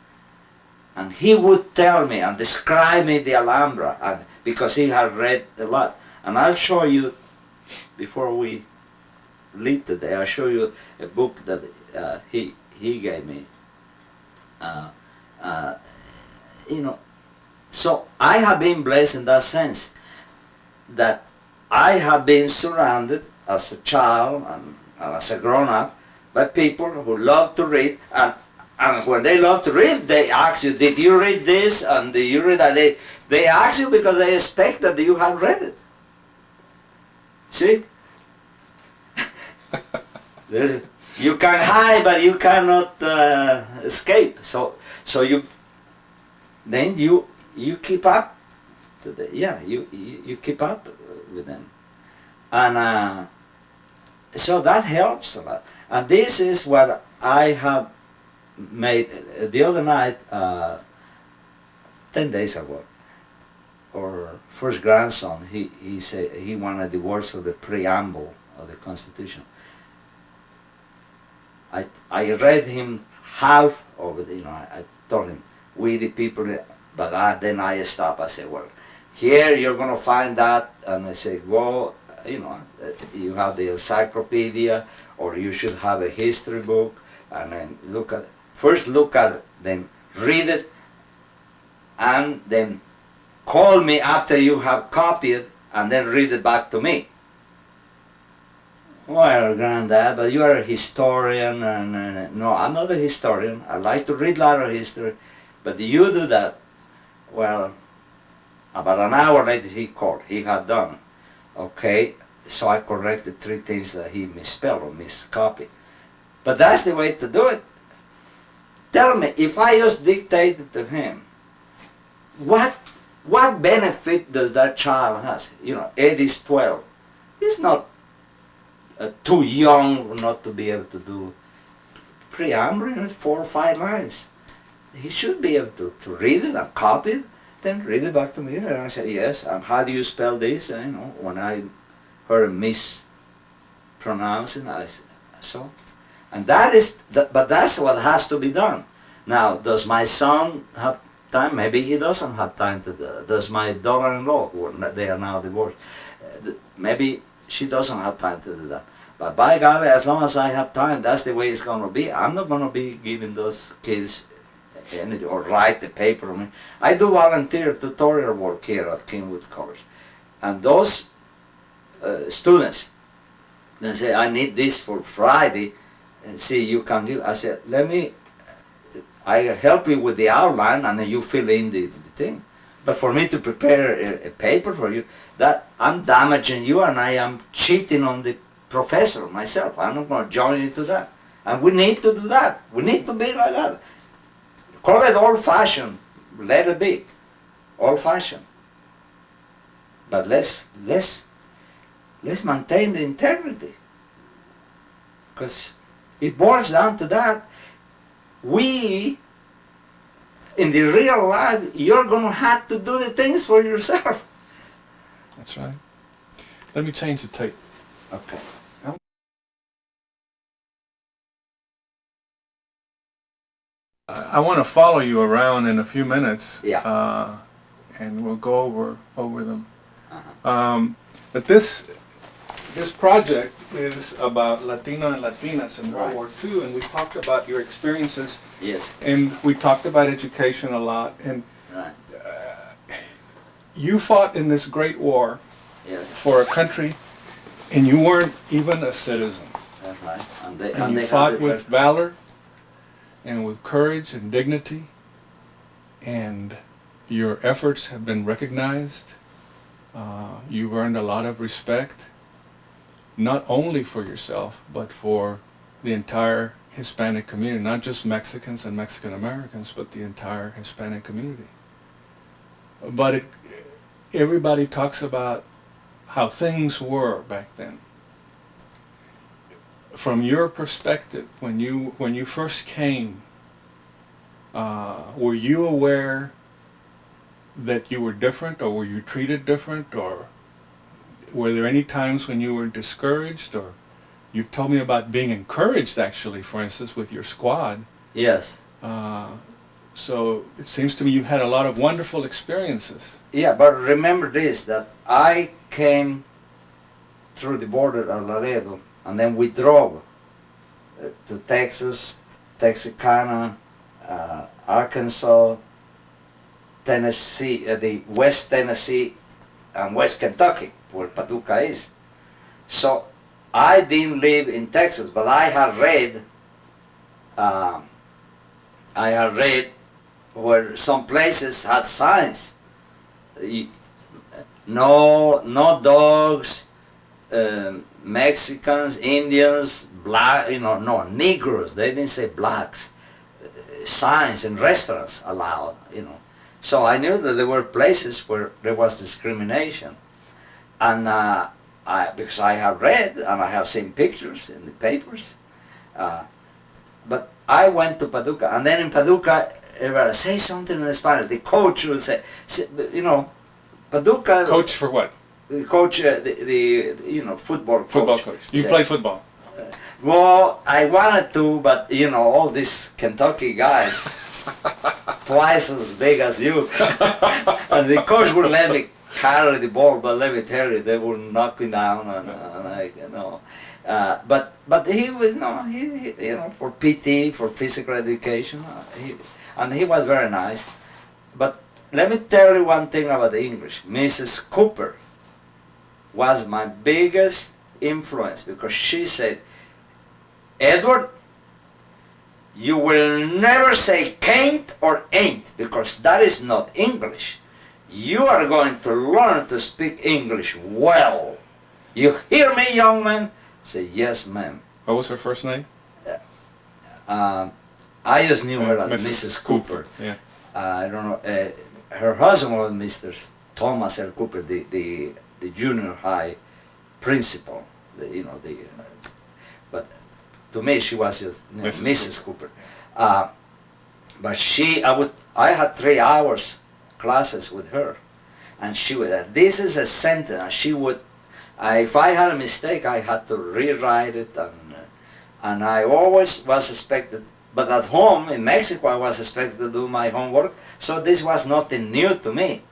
and he would tell me and describe me the Alhambra, because he had read a lot. And I'll show you, before we leave today, I'll show you a book that he gave me. You know, so I have been blessed in that sense, that I have been surrounded as a child and as a grown-up by people who love to read, and when they love to read, they ask you, did you read this and did you read that? They ask you because they expect that you have read it. See? You can hide, but you cannot escape. So you keep up to you keep up with them, and so that helps a lot. And this is what I have made the other night, 10 days ago. Our first grandson, he said he wanted the words of the preamble of the Constitution. I read him half of it, you know. I told him, we the people, but then I stopped. I said, well, here you're going to find that, and I said, well, you know, you have the encyclopedia, or you should have a history book, and then first look at it, then read it, and then call me after you have copied it, and then read it back to me. Well, Granddad, but you are a historian, and no, I'm not a historian. I like to read a lot of history, but you do that. Well, about an hour later he called. He had done. Okay, so I corrected 3 things that he misspelled or miscopied. But that's the way to do it. Tell me, if I just dictated to him, what benefit does that child has? You know, Ed is 12. He's not too young not to be able to do preamble, 4 or 5 lines. He should be able to read it and copy it, then read it back to me. And I say, yes, and how do you spell this? And, you know, when I heard him mispronouncing, I said, so. And that is, but that's what has to be done. Now, does my son have time? Maybe he doesn't have time to do that. Does my daughter-in-law, they are now divorced, maybe she doesn't have time to do that. But by God, as long as I have time, that's the way it's going to be. I'm not going to be giving those kids anything or write the paper. I do volunteer tutorial work here at Kingwood College. And those students, they say, I need this for Friday, and see, you can give. I said, I help you with the outline, and then you fill in the thing. But for me to prepare a paper for you, that I'm damaging you, and I am cheating on the professor myself. I'm not going to join into that. And we need to do that. We need to be like that. Call it old-fashioned. Let it be old-fashioned. But let's maintain the integrity, because it boils down to that. We, in the real life, you're going to have to do the things for yourself. That's right. Let me change the tape. Okay. I want to follow you around in a few minutes. Yeah. And we'll go over them. Uh-huh. But this project is about Latino and Latinas in World Right. War II, and we talked about your experiences, Yes. and we talked about education a lot. And Right. you fought in this great war Yes. for a country, and you weren't even a citizen. That's right. And you they fought have with valor and with courage and dignity, and your efforts have been recognized. You've earned a lot of respect, not only for yourself, but for the entire Hispanic community, not just Mexicans and Mexican Americans, but the entire Hispanic community. But everybody talks about how things were back then. From your perspective, when you first came, were you aware that you were different, or were you treated different, or were there any times when you were discouraged? Or you've told me about being encouraged, actually, for instance, with your squad. Yes. So it seems to me you've had a lot of wonderful experiences. Yeah, but remember this, that I came through the border at Laredo, and then we drove to Texas, Texarkana, Arkansas, Tennessee, the West Tennessee, and West Kentucky, where Paducah is. So I didn't live in Texas, but I had read where some places had signs. No dogs, Mexicans, Indians, black, no Negroes. They didn't say blacks. Signs in restaurants allowed, So I knew that there were places where there was discrimination, and because I have read and I have seen pictures in the papers. But I went to Paducah, and then in Paducah, everybody say something in Spanish. The coach would say, Paducah. Coach for what? The coach, the football coach. Football coach. You play football. Well, I wanted to, but all these Kentucky guys, twice as big as you, and the coach would let me carry the ball, but let me tell you, they would knock me down, but he would, he for PT, for physical education, and he was very nice. But let me tell you one thing about the English. Mrs. Cooper was my biggest influence, because she said, Edward, you will never say can't or ain't, because that is not English. You are going to learn to speak English well. You hear me, young man? Say, yes, ma'am. What was her first name? I just knew her as Mrs. Cooper. Yeah. I don't know. Her husband was Mr. Thomas L. Cooper, the junior high principal. But to me, she was just Mrs. Cooper. But I had 3 hours classes with her, and she would, this is a sentence, and she would, if I had a mistake, I had to rewrite it, and I always was expected, but at home in Mexico I was expected to do my homework, so this was nothing new to me.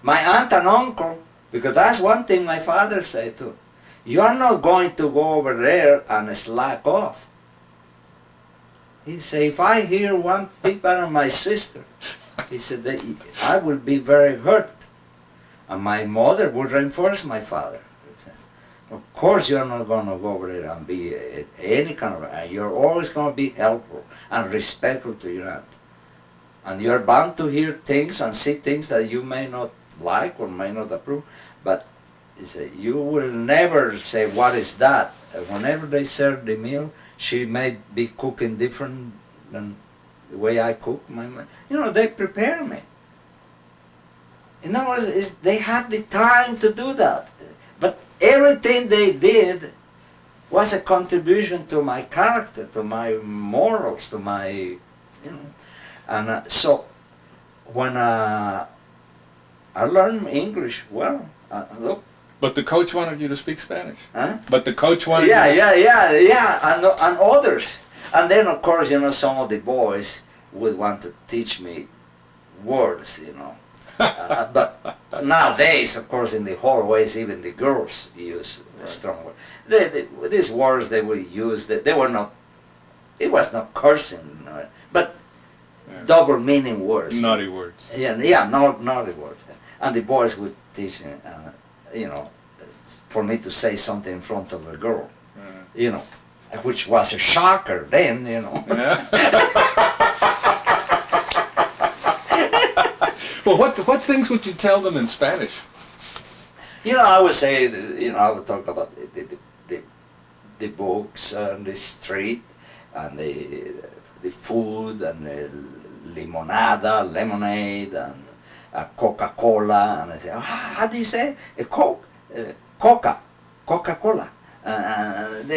My aunt and uncle, because that's one thing my father said too, you are not going to go over there and slack off. He said, if I hear one peep out of my sister, he said, that I will be very hurt. And my mother would reinforce my father. He said, of course you're not going to go over there and be any kind of, you're always going to be helpful and respectful to your aunt. And you're bound to hear things and see things that you may not like or may not approve, but he said, you will never say, what is that? Whenever they serve the meal, she may be cooking different than the way I cook. They prepare me. In other words, they had the time to do that. But everything they did was a contribution to my character, to my morals, to my, And so when I learned English, well, look. But the coach wanted you to speak Spanish. Huh? But the coach wanted yeah, you to and others. And then, of course, some of the boys would want to teach me words, but nowadays, of course, in the hallways, even the girls use strong words. These words they would use, they were not, it was not cursing, but double meaning words. Naughty words. Naughty words. And the boys would teach me, for me to say something in front of a girl, which was a shocker then, Yeah. Well, what things would you tell them in Spanish? I would say, I would talk about the books on the street, and the food, and the lemonade, and Coca-Cola, and I say, how do you say? A Coke? Coca-Cola. And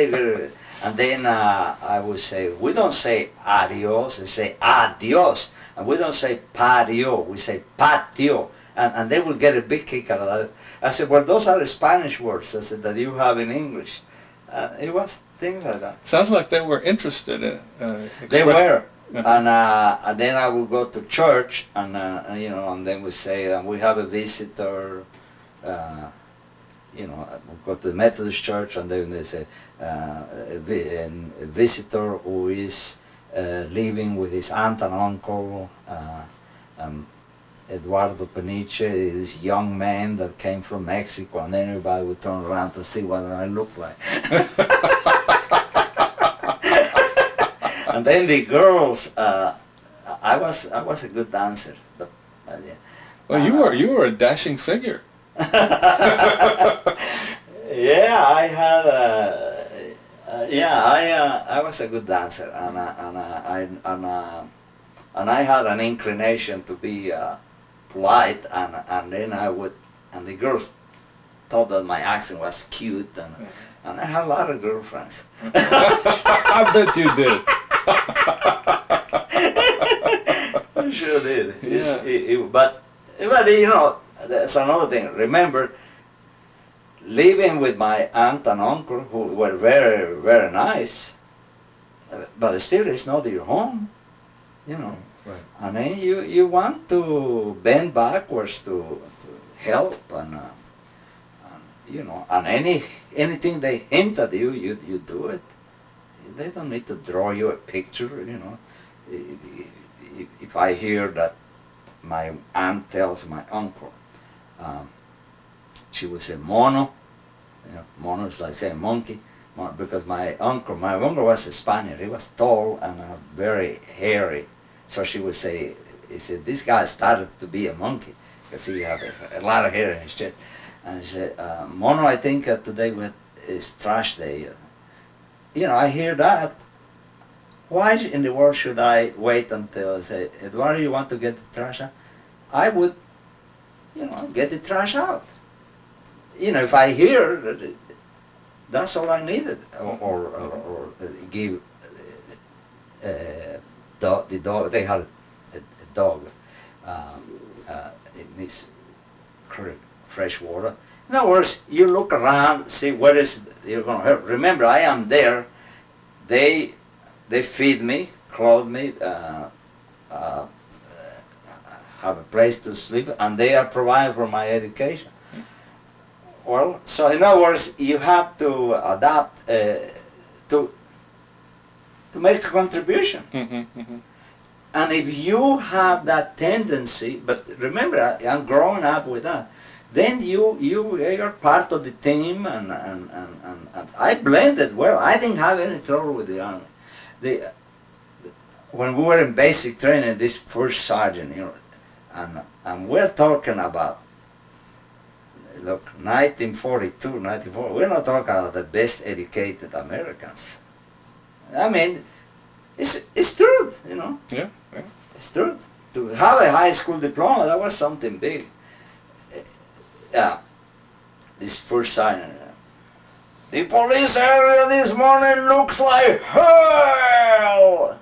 then I would say, we don't say adios, we say adios. And we don't say patio, we say patio. And they would get a big kick out of that. I said, well, those are the Spanish words, I said, that you have in English. It was things like that. Sounds like they were interested in They were. Uh-huh. And then I would go to church, and and then we say, we have a visitor. We go to the Methodist church, and then they say, a visitor who is living with his aunt and uncle, Eduardo Peniche, this young man that came from Mexico, and then everybody would turn around to see what I look like. And then the girls, I was a good dancer, but yeah. Well, you were a dashing figure. Yeah, I had I was a good dancer, and I had an inclination to be polite, and then and the girls thought that my accent was cute, and I had a lot of girlfriends. I bet you did. I sure did. Yeah. But that's another thing. Remember, living with my aunt and uncle, who were very, very nice, but still it's not your home, Right. And then you want to bend backwards to help, and anything they hint at you, you do it. They don't need to draw you a picture, If I hear that my aunt tells my uncle, she would say mono. Mono is like saying monkey, because my uncle was a Spaniard. He was tall and very hairy, so she would say, this guy started to be a monkey because he had a lot of hair in his chest. And she said, mono, I think today is trash day. I hear that. Why in the world should I wait until I say, Eduardo, you want to get the trash out? I would, get the trash out. If I hear, that's all I needed. Or give the dog, they had a dog, it needs fresh water. In other words, you look around, see what is you're going to help. Remember, I am there. They feed me, clothe me, have a place to sleep, and they are providing for my education. Well, so in other words, you have to adapt to make a contribution. Mm-hmm, mm-hmm. And if you have that tendency, but remember, I'm growing up with that, then you are part of the team, and I blended well. I didn't have any trouble with the army. When we were in basic training, this first sergeant, and we're talking about, look, 1942, 1940, we're not talking about the best educated Americans. I mean, it's truth, Yeah, yeah. It's truth. To have a high school diploma, that was something big. This first sergeant, the police area this morning looks like hell!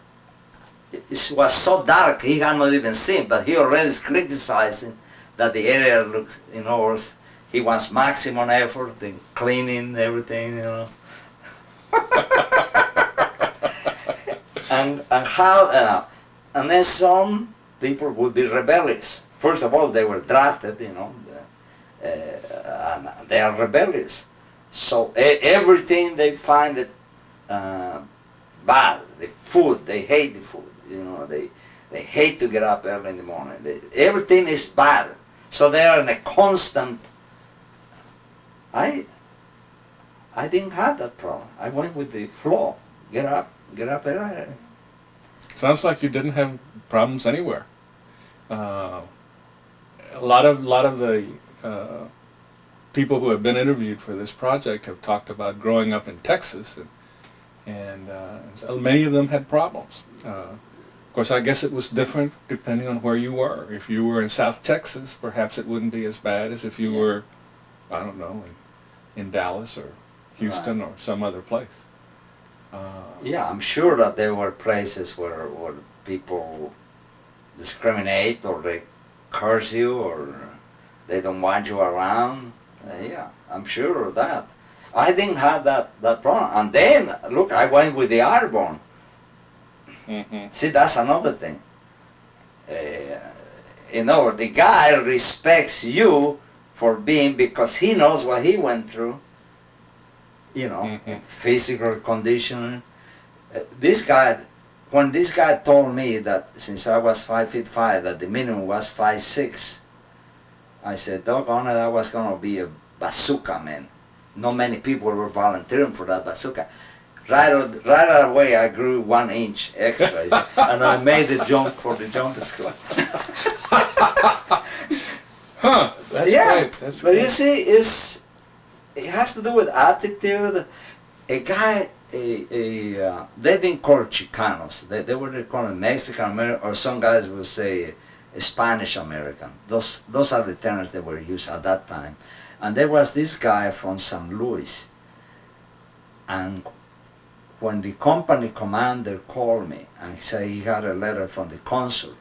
It was so dark, he had not even seen, but he already is criticizing that the area looks, worse. He wants maximum effort in cleaning everything, and how, and then some people would be rebellious. First of all, they were drafted, and they are rebellious. So everything they find it bad. The food, they hate the food. They hate to get up early in the morning. Everything is bad. So they are in a constant. I didn't have that problem. I went with the flow. Get up early. Sounds like you didn't have problems anywhere. A lot of the people who have been interviewed for this project have talked about growing up in Texas, and so many of them had problems. Of course, I guess it was different depending on where you were. If you were in South Texas, perhaps it wouldn't be as bad as if you were, I don't know, in Dallas or Houston or some other place. Yeah, I'm sure that there were places where people discriminate or they curse you or they don't want you around. Yeah, I'm sure of that. I didn't have that problem. And then, look, I went with the Airborne. Mm-hmm. See, that's another thing. You know, the guy respects you for being, because he knows what he went through. You know, Mm-hmm. physical conditioning. This guy, when this guy told me that since I was 5'5", that the minimum was 5'6", I said, doggone it, I was going to be a bazooka man. Not many people were volunteering for that bazooka. Right away, I grew 1 inch extra, and I made the jump for the jump school. Huh, that's Yeah, great. That's but great. you see, it has to do with attitude. A guy, they didn't call Chicanos. They were called Mexican American, or some guys would say Spanish American. Those are the terms that were used at that time. And there was this guy from St. Louis, and when the company commander called me and he said he had a letter from the consul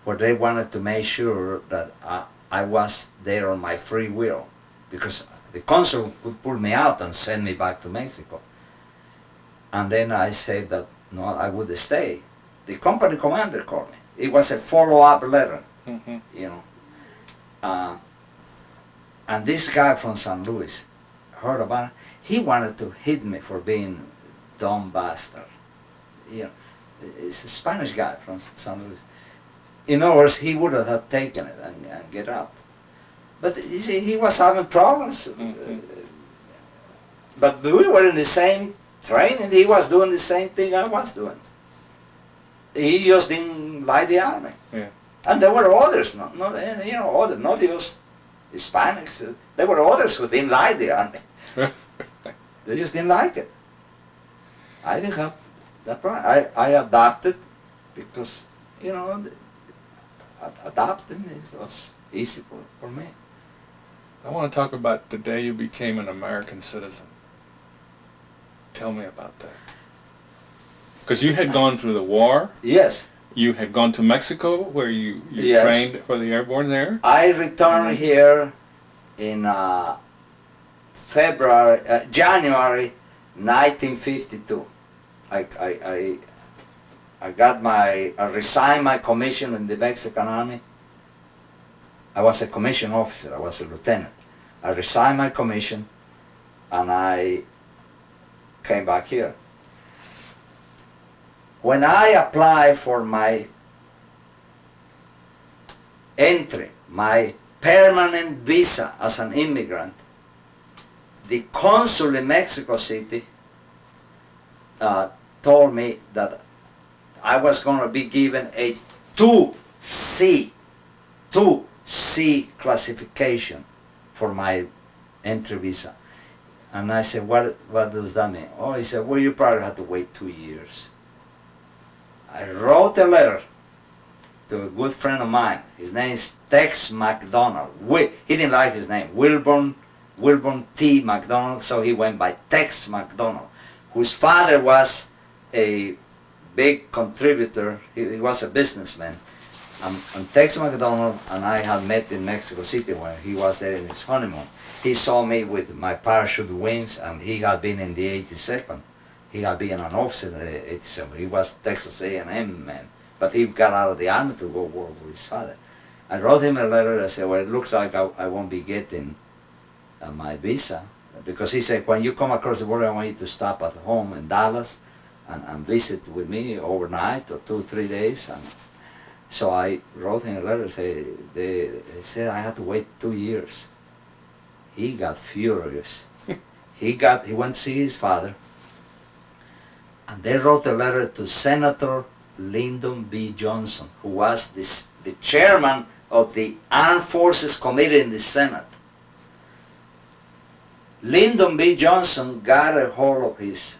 where they wanted to make sure that I was there on my free will, because the consul could pull me out and send me back to Mexico. And then I said that no, I would stay. The company commander called me. It was a follow-up letter, Mm-hmm. you know. And this guy from St. Louis heard about it. He wanted to hit me for being dumb bastard. You know, it's a Spanish guy from St. Louis. In other words, he would have taken it and get out. But you see, he was having problems. Mm-hmm. But we were in the same training. He was doing the same thing I was doing. He just didn't like the army. Yeah. And there were others, not you know, others, not just Hispanics. There were others who didn't like the army. They just didn't like it. I didn't have that problem. I adopted because, you know, adopting it was easy for me. I want to talk about the day you became an American citizen. Tell me about that. Because you had gone through the war. Yes. You had gone to Mexico where you Yes. trained for the airborne there. I returned here in January 1952. I resigned my commission in the Mexican Army. I was a commissioned officer, I was a lieutenant. I resigned my commission and I came back here. When I applied for my entry, my permanent visa as an immigrant, the consul in Mexico City told me that I was going to be given a 2C classification for my entry visa. And I said, what does that mean? Oh, he said, well, you probably have to wait 2 years. I wrote a letter to a good friend of mine. His name is Tex McDonald. He didn't like his name, Wilburn T. McDonald, so he went by Tex McDonald, whose father was a big contributor. He was a businessman. And Tex McDonald and I had met in Mexico City when he was there in his honeymoon. He saw me with my parachute wings, and he had been in the 82nd. He had been an officer in the 87th. He was Texas A&M man, but he got out of the army to go work with his father. I wrote him a letter. I said, well, it looks like I won't be getting my visa, because he said, when you come across the border, I want you to stop at home in Dallas and visit with me overnight or 2 or 3 days. And so I wrote him a letter. They said I had to wait 2 years. He got furious. He went to see his father, and they wrote a letter to Senator Lyndon B. Johnson, who was the chairman of the Armed Forces Committee in the Senate. Lyndon B. Johnson got a hold of his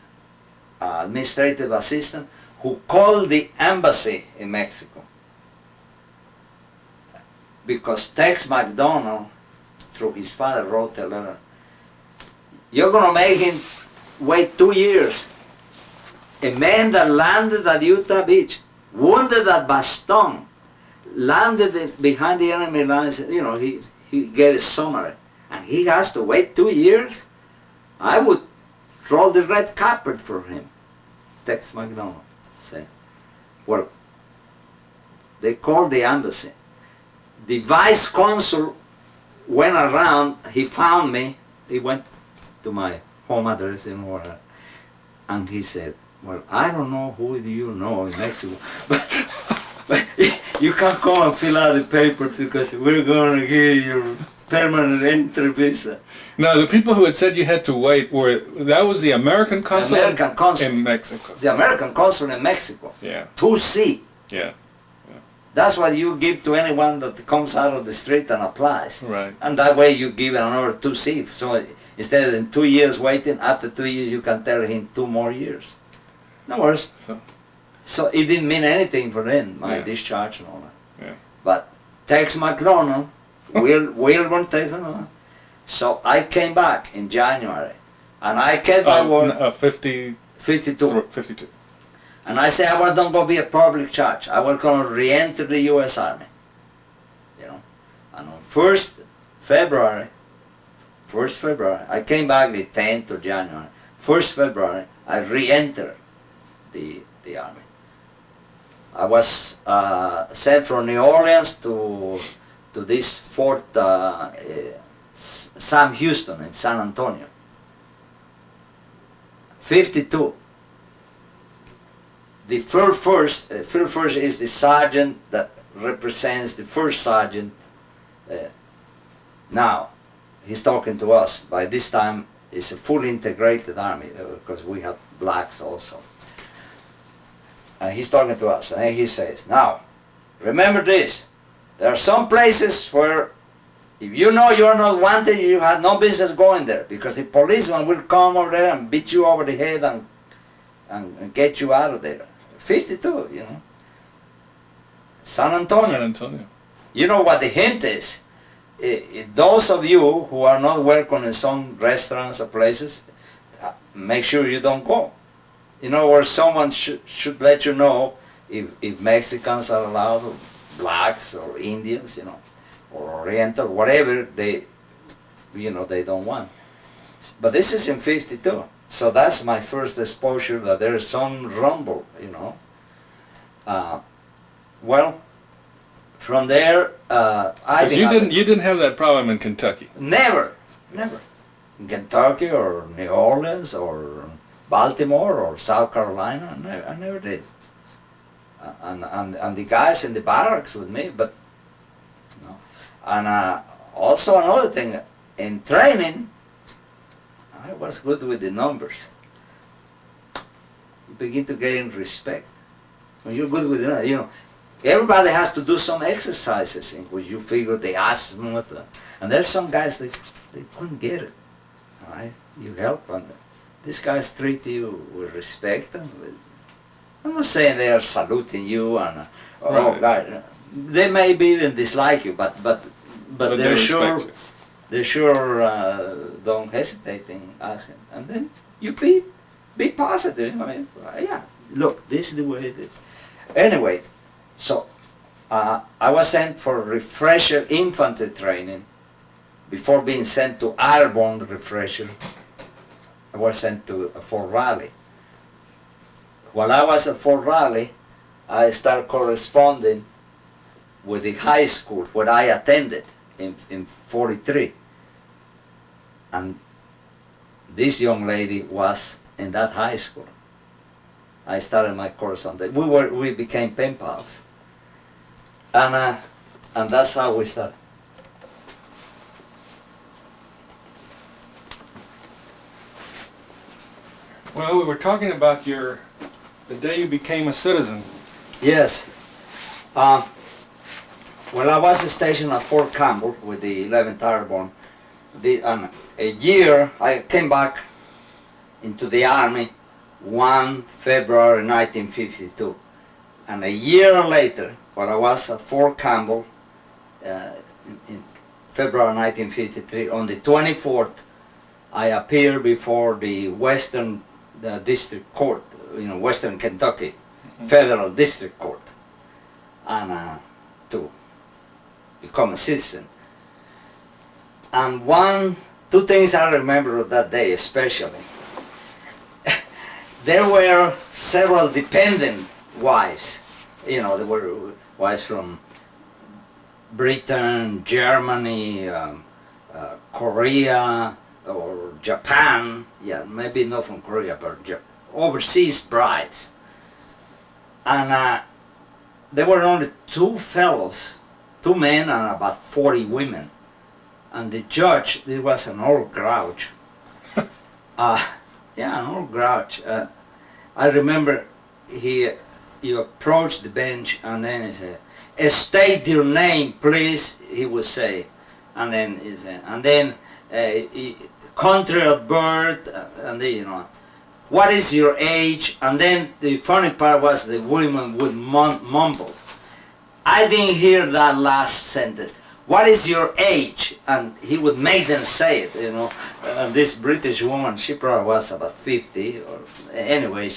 administrative assistant, who called the embassy in Mexico, because Tex McDonald, through his father, wrote a letter. You're going to make him wait 2 years. A man that landed at Utah Beach, wounded at Bastogne, landed behind the enemy lines, you know, he gave a summary. And he has to wait 2 years? I would roll the red carpet for him. Tex McDonald said. Well, they called the embassy. The vice consul went around, he found me, he went to my home address in Oaxaca, and he said, well, I don't know who do you know in Mexico, but you can't come and fill out the papers because we're going to give you permanent entry visa. Now, the people who had said you had to wait that was the American consul, American consul in Mexico. The American consul in Mexico. Yeah. 2C. Yeah. That's what you give to anyone that comes out of the street and applies. Right. And that way you give another 2C. So instead of 2 years waiting, after 2 years you can tell him 2 more years. No worse. So it didn't mean anything for them, my discharge and all that. Yeah. But Tex McDonald, Wilbur Tex McDonald. So I came back in January, and I kept my word. 52. 52. And I said I was not going to be a public charge. I was going to re-enter the U.S. Army. You know, and on 1st February, I came back the 10th of January. 1st February, I re-entered the Army. I was sent from New Orleans to this Fort Sam Houston in San Antonio. 52. The field first is the sergeant that represents the first sergeant. Now, he's talking to us. By this time, it's a fully integrated army because we have blacks also. And he's talking to us, and he says, now, remember this, there are some places where if you know you're not wanted, you have no business going there, because the policeman will come over there and beat you over the head and get you out of there. 52, you know. San Antonio. San Antonio. You know what the hint is? Those of you who are not welcome in some restaurants or places, make sure you don't go. You know, where someone should let you know if Mexicans are allowed, or blacks or Indians, you know, or Oriental, whatever they don't want. But this is in 52. So that's my first exposure that there is some rumble, you know. Well, from there, you didn't have that problem in Kentucky. Never. In Kentucky or New Orleans or Baltimore or South Carolina, I never did. And the guys in the barracks with me, but no. And also another thing, in training, I was good with the numbers. You begin to gain respect. When you're good with it, you know, everybody has to do some exercises in which you figure the azimuth. And there's some guys that they couldn't get it. All right? You help, and these guys treat you with respect. And I'm not saying they are saluting you and right. God, they may be even dislike you, but they're sure. They sure don't hesitate in asking. And then you be positive. I mean, yeah, look, this is the way it is. Anyway, so I was sent for refresher infantry training before being sent to airborne refresher. I was sent to Fort Raleigh. While I was at Fort Raleigh, I started corresponding with the high school where I attended in 43. And this young lady was in that high school. I started my correspondence. We became pen pals. And that's how we started. Well, we were talking about the day you became a citizen. Yes. When I was stationed at Fort Campbell with the 11th Airborne, a year, I came back into the army 1 February 1952. And a year later, when I was at Fort Campbell, in February 1953, on the 24th, I appeared before the Western District Court, Western Kentucky Federal District Court, and to become a citizen. And two things I remember of that day especially. There were several dependent wives. There were wives from Britain, Germany, Korea, or Japan. Yeah, maybe not from Korea, but overseas brides. And there were only two fellows, two men and about 40 women. And the judge, he was an old grouch. Yeah, an old grouch. I remember you approached the bench and then he said, "State your name, please," he would say. And then he said, country of birth, and then, what is your age? And then the funny part was the women would mumble. I didn't hear that last sentence. What is your age? And he would make them say it, And this British woman, she probably was about 50, or anyway,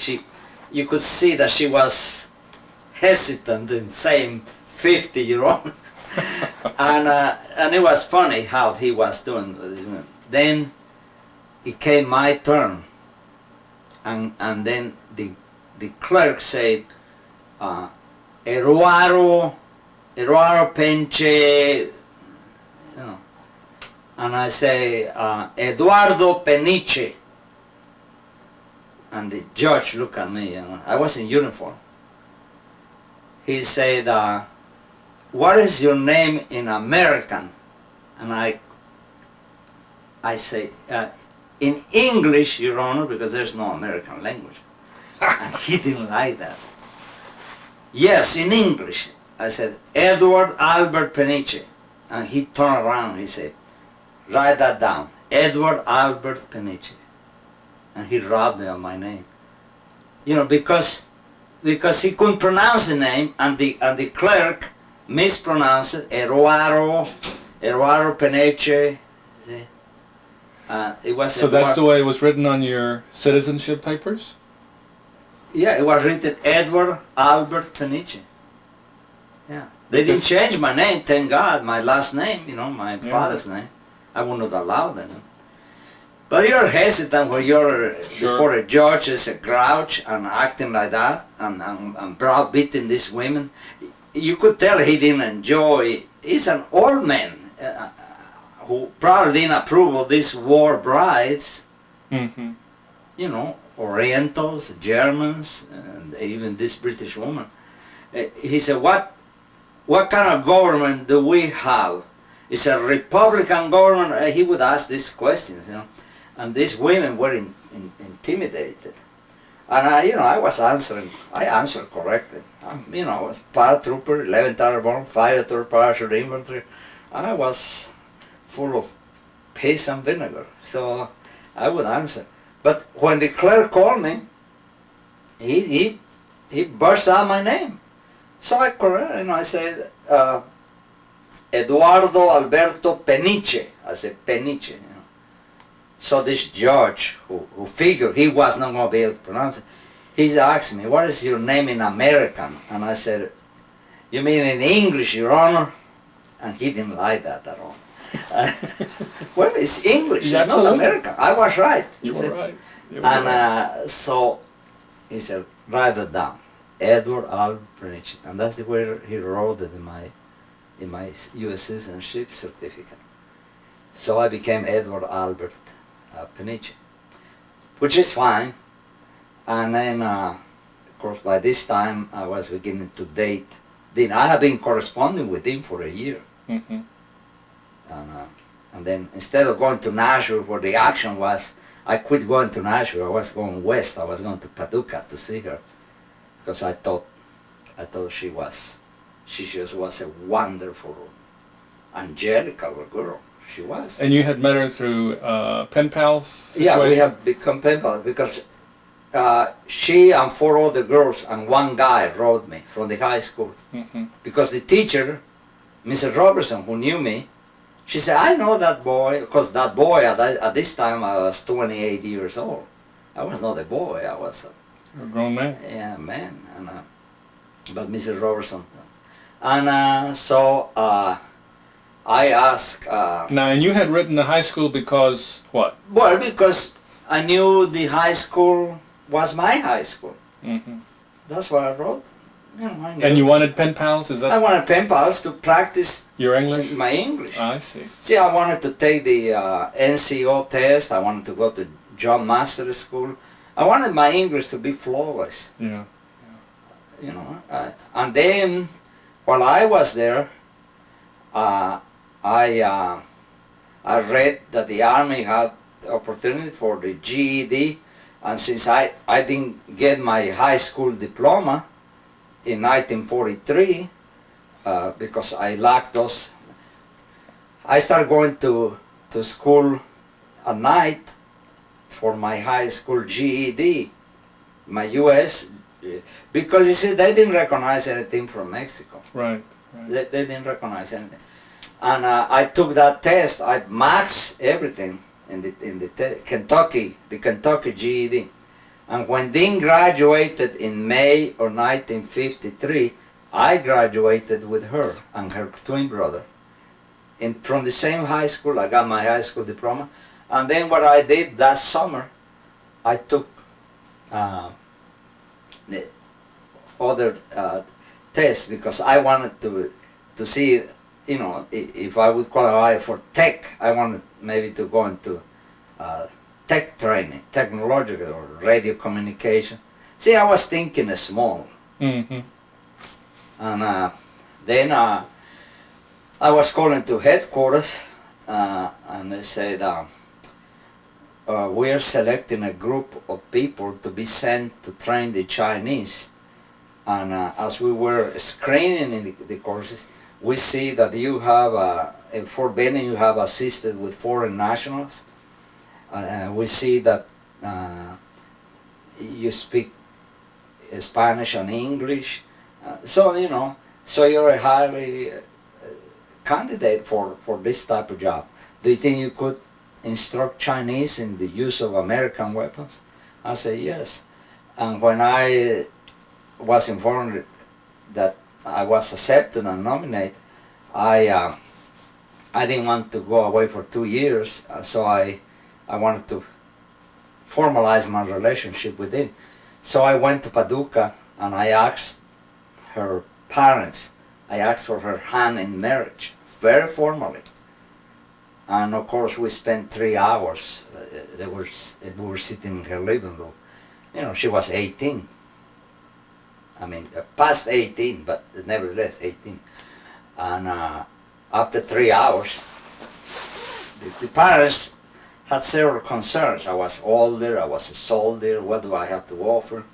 you could see that she was hesitant in saying 50-year-old. And it was funny how he was doing with this woman. Then it came my turn, and then the clerk said, Eduardo Peniche, and I say, Eduardo Peniche. And the judge looked at me, I was in uniform. He said, what is your name in American? And I say, in English, Your Honor, because there's no American language. And he didn't like that. Yes, in English. I said, Edward Albert Peniche. And he turned around, he said, write that down, Edward Albert Peniche. And he robbed me of my name. Because he couldn't pronounce the name, and the clerk mispronounced it, Eduardo Peniche. It was So that's the way it was written on your citizenship papers? Yeah, it was written Edward Albert Peniche. Yeah. They didn't change my name, thank God, my last name, my father's name. I would not allow them. But you're hesitant when you're before a judge as a grouch and acting like that and browbeating these women. You could tell he didn't enjoy. He's an old man who probably didn't approve of these war brides. Mm-hmm. Orientals, Germans, and even this British woman. He said, what kind of government do we have? It's a Republican government. He would ask these questions, and these women were intimidated. And I was answering. I answered correctly. I was paratrooper, 11th Airborne, 5th Parachute Infantry. I was full of piss and vinegar, so I would answer. But when the clerk called me, he burst out my name. So I corrected, I said, Eduardo Alberto Peniche. I said, Peniche. So this judge, who figured he was not going to be able to pronounce it, he asked me, what is your name in American? And I said, you mean in English, Your Honor? And he didn't like that at all. Well, it's English, it's not American. I was right. You were right. So he said, write it down, Edward Albert Peniche. And that's the way he wrote it in my U.S. citizenship certificate. So I became Edward Albert Peniche, which is fine. And then, of course, by this time I was beginning to date. Then I have been corresponding with him for a year. Mm-hmm. And then instead of going to Nashville where the action was, I quit going to Nashville. I was going west. I was going to Paducah to see her because I thought she just was a wonderful, angelical girl. she was. And you had met her through pen pals situation? Yeah, we have become pen pals because she and 4 other girls and 1 guy wrote me from the high school. Mm-hmm. Because the teacher, Mrs. Robertson, who knew me, she said, I know that boy, because that boy, at this time, I was 28 years old. I was not a boy, I was You're a grown man. yeah, man. And, but Mrs. Robertson. And so I asked, Now, and you had written the high school because what? well, because I knew the high school was my high school. Mm-hmm. That's why I wrote. You know, I knew. And you wanted pen pals? Is I that wanted pen pals to practice your English? my English. I see. See, I wanted to take the NCO test. I wanted to go to John Master School. I wanted my English to be flawless. Yeah. You know, and then while I was there, I read that the Army had the opportunity for the GED, and since I didn't get my high school diploma in 1943 because I lacked those, I started going to school at night for my high school GED, my US, because you see they didn't recognize anything from Mexico. Right. They didn't recognize anything, and I took that test. I maxed everything in the Kentucky GED, and when Dean graduated in May of 1953, I graduated with her and her twin brother, from the same high school. I got my high school diploma, and then what I did that summer, I took the other tests because I wanted to see, you know, if I would qualify for tech. I wanted maybe to go into tech training, technological or radio communication. See, I was thinking small. Mm-hmm. And then I was calling to headquarters and they said, we are selecting a group of people to be sent to train the Chinese. And as we were screening in the courses, we see that you have, in Fort Benning, you have assisted with foreign nationals. We see that you speak Spanish and English. So, you know, so you're a highly candidate for this type of job. Do you think you could instruct Chinese in the use of American weapons? I say yes. And when I was informed that I was accepted and nominated, I didn't want to go away for 2 years, so I wanted to formalize my relationship with him. So I went to Paducah and I asked her parents, I asked for her hand in marriage, very formally. And of course we spent 3 hours, we were sitting in her living room. You know, she was 18. I mean, past 18, but nevertheless 18. And after 3 hours, the parents had several concerns. I was older, I was a soldier, what do I have to offer?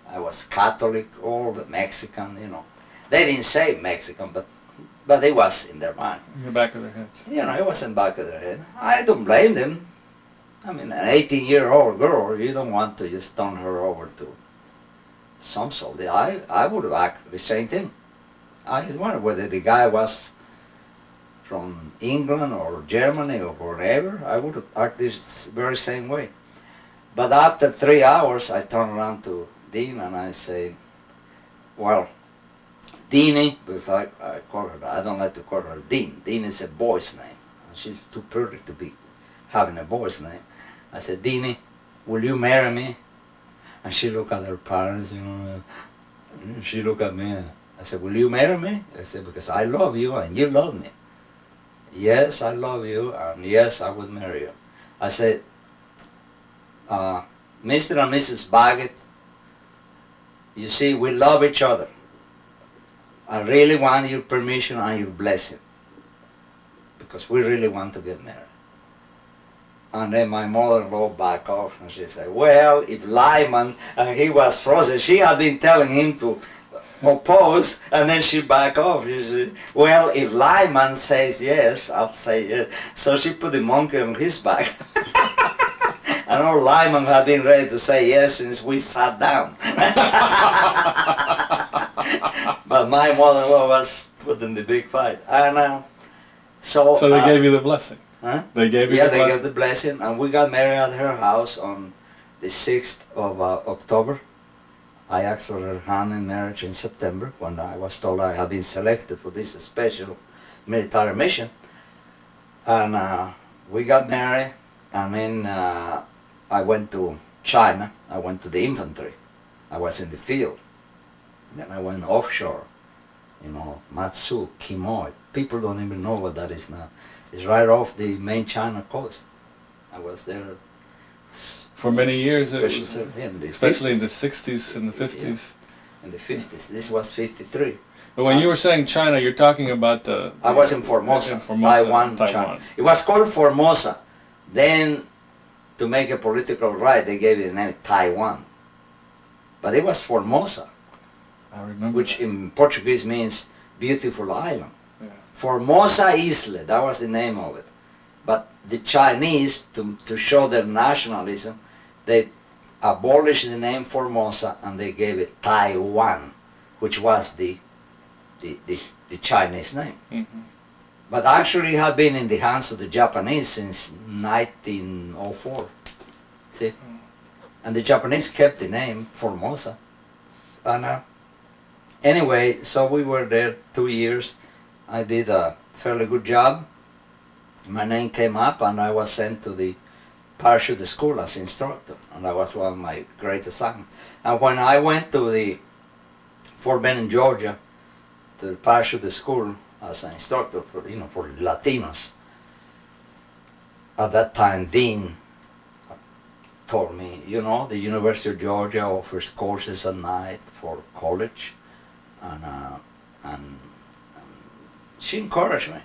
I was Catholic, old, Mexican, you know. They didn't say Mexican, but it was in their mind. In the back of their heads. You know, it was in the back of their head. I don't blame them. I mean, an 18-year-old girl, you don't want to just turn her over to some soldier. I would have acted the same thing. I wonder whether the guy was from England or Germany or wherever, I would have acted this very same way. But after 3 hours, I turned around to Dean and I say, well, Deanie, because I call her, I don't like to call her Dean. Dean is a boy's name. And she's too pretty to be having a boy's name. I said, Deanie, will you marry me? And she looked at her parents, you know, she looked at me. And I said, will you marry me? I said, because I love you and you love me. Yes, I love you, and yes, I would marry you. I said, Mr. and Mrs. Baggett, you see, we love each other. I really want your permission and your blessing, because we really want to get married. And then my mother-in-law backed off and she said, well, if Lyman, and he was frozen, she had been telling him to oppose, and then she back off. Well, if Lyman says yes, I'll say yes. So she put the monkey on his back. And old Lyman had been ready to say yes since we sat down. But my mother-in-law was put in the big fight. And so they gave you the blessing. huh? They gave you Yeah, the they blessing. got the blessing, and we got married at her house on the 6th of October. I asked for her hand in marriage in September when I was told I had been selected for this special military mission. And we got married, and then I went to China. I went to the infantry. I was in the field. Then I went offshore, Matsu, Quemoy. People don't even know what that is now. It's right off the main China coast. I was there For many years, it was, especially in the 50s. 60s and the 50s. In the 50s. This was 53. But when you were saying China, you're talking about the... I was in Formosa, Taiwan, China. It was called Formosa. Then, to make a political right, they gave it the name Taiwan. But it was Formosa, I remember which that. in Portuguese means beautiful island. Yeah. Formosa Isle, that was the name of it. But the Chinese, to show their nationalism, they abolished the name Formosa and they gave it Taiwan, which was the Chinese name. Mm-hmm. But actually it had been in the hands of the Japanese since 1904. See? And the Japanese kept the name Formosa. And anyway, so we were there 2 years. I did a fairly good job. My name came up and I was sent to the parachute school as instructor. And that was one of my great assignments. And when I went to the Fort Benning, Georgia, to the parachute school as an instructor for Latinos, at that time, Dean told me, the University of Georgia offers courses at night for college, and she encouraged me.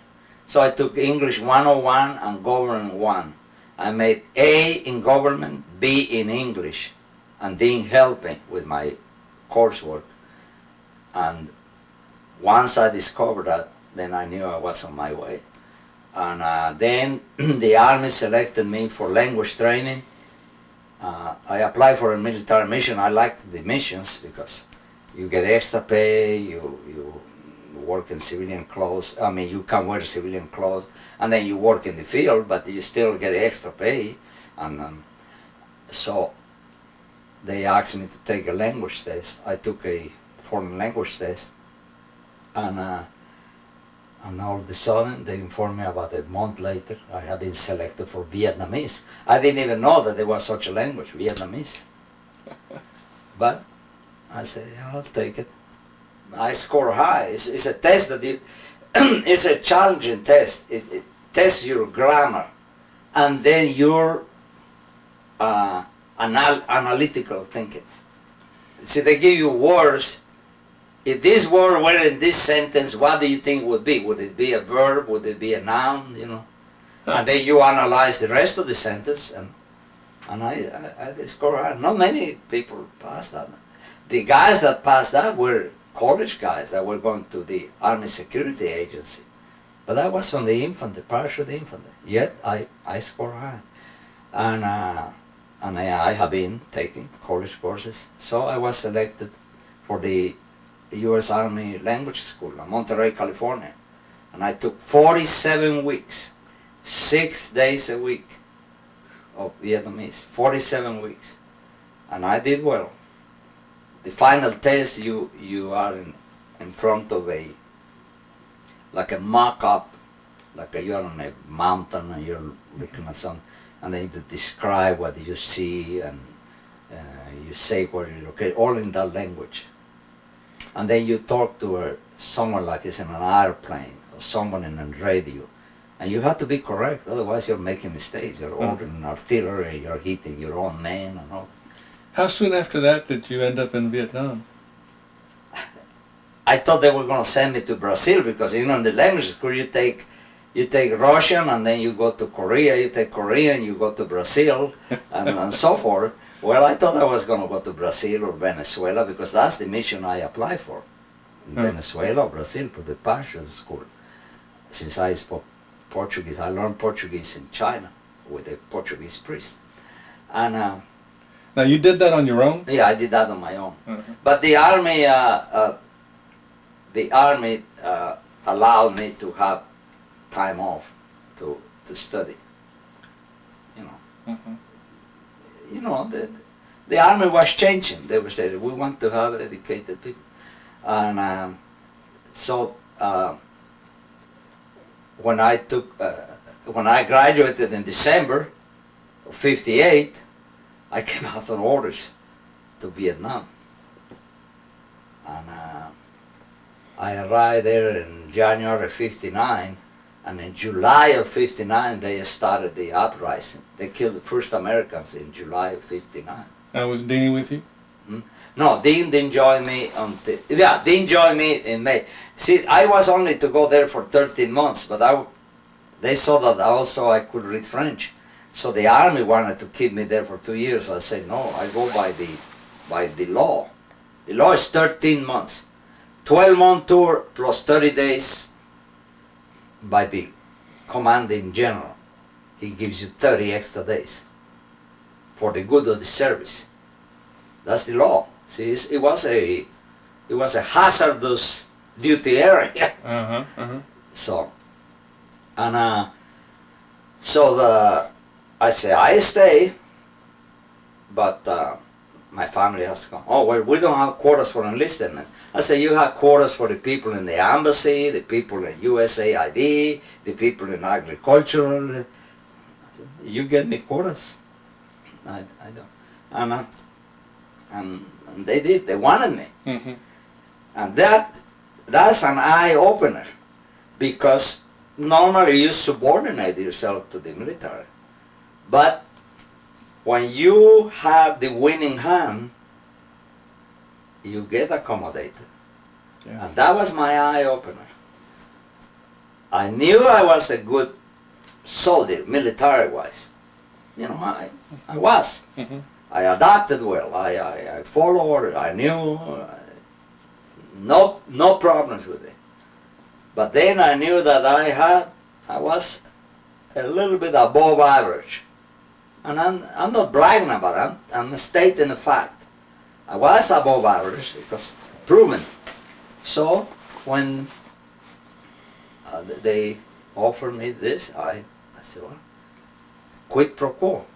So I took English 101 and Government 1. I made A in Government, B in English, and Dean helped me with my coursework. And once I discovered that, then I knew I was on my way. And then the Army selected me for language training. I applied for a military mission. I liked the missions because you get extra pay, you work in civilian clothes. I mean, you can wear civilian clothes, and then you work in the field, but you still get extra pay. And so they asked me to take a language test. I took a foreign language test, and all of a sudden they informed me about a month later I had been selected for Vietnamese. I didn't even know that there was such a language, Vietnamese. But I said, yeah, I'll take it. I score high. It's a test that it's a challenging test. It tests your grammar and then your analytical thinking. See, they give you words. If this word were in this sentence, what do you think would be? Would it be a verb? Would it be a noun? And then you analyze the rest of the sentence, and I score high. Not many people passed that. The guys that passed that were college guys that were going to the Army Security Agency. But I was from the infantry, parachute infantry. Yet I scored high. And I have been taking college courses. So I was selected for the U.S. Army Language School in Monterey, California. And I took 47 weeks, 6 days a week of Vietnamese, 47 weeks. And I did well. The final test, you are in front of like a mock-up, like you're on a mountain and you're looking at something, and then you describe what you see, and you say where you're located, all in that language. And then you talk to someone like it's in an airplane, or someone in a radio, and you have to be correct, otherwise you're making mistakes. You're ordering artillery, you're hitting your own men and all. How soon after that did you end up in Vietnam? I thought they were going to send me to Brazil because in the language school you take Russian and then you go to Korea, you take Korean, you go to Brazil and so forth. Well, I thought I was going to go to Brazil or Venezuela because that's the mission I applied for. in Venezuela or Brazil for the parachute school. Since I spoke Portuguese, I learned Portuguese in China with a Portuguese priest. And Now you did that on your own? yeah, I did that on my own. Uh-huh. But the army allowed me to have time off to study. You know, Uh-huh. you know the army was changing. They were saying we want to have educated people, and so when I graduated in December of '58, I came out on orders to Vietnam, and I arrived there in January '59, and in July of '59 they started the uprising. They killed the first Americans in July of '59. Was Deanie with you? No, Dean didn't join me Dean joined me in May. See, I was only to go there for 13 months, but they saw that also I could read French. So the army wanted to keep me there for 2 years. I said, no, I go by the law. The law is 13 months. 12-month tour plus 30 days by the commanding general. He gives you 30 extra days for the good of the service. That's the law. See, it was a hazardous duty area. Uh-huh. Uh-huh. So, and I say I stay, but my family has to come. Oh well, we don't have quarters for enlisted men. I say you have quarters for the people in the embassy, the people in USAID, the people in agriculture. I said, you get me quarters. I don't. And they did. They wanted me, Mm-hmm. and that's an eye opener, because normally you subordinate yourself to the military, but when you have the winning hand, you get accommodated. Yeah. And that was my eye opener. I knew I was a good soldier, military wise. You know, I was. Mm-hmm. I adapted well. I followed order. I knew no problems with it. But then I knew that I was a little bit above average. And I'm not bragging about it. I'm stating the fact. I was above average because proven. So when they offered me this, I said, well, quid pro quo.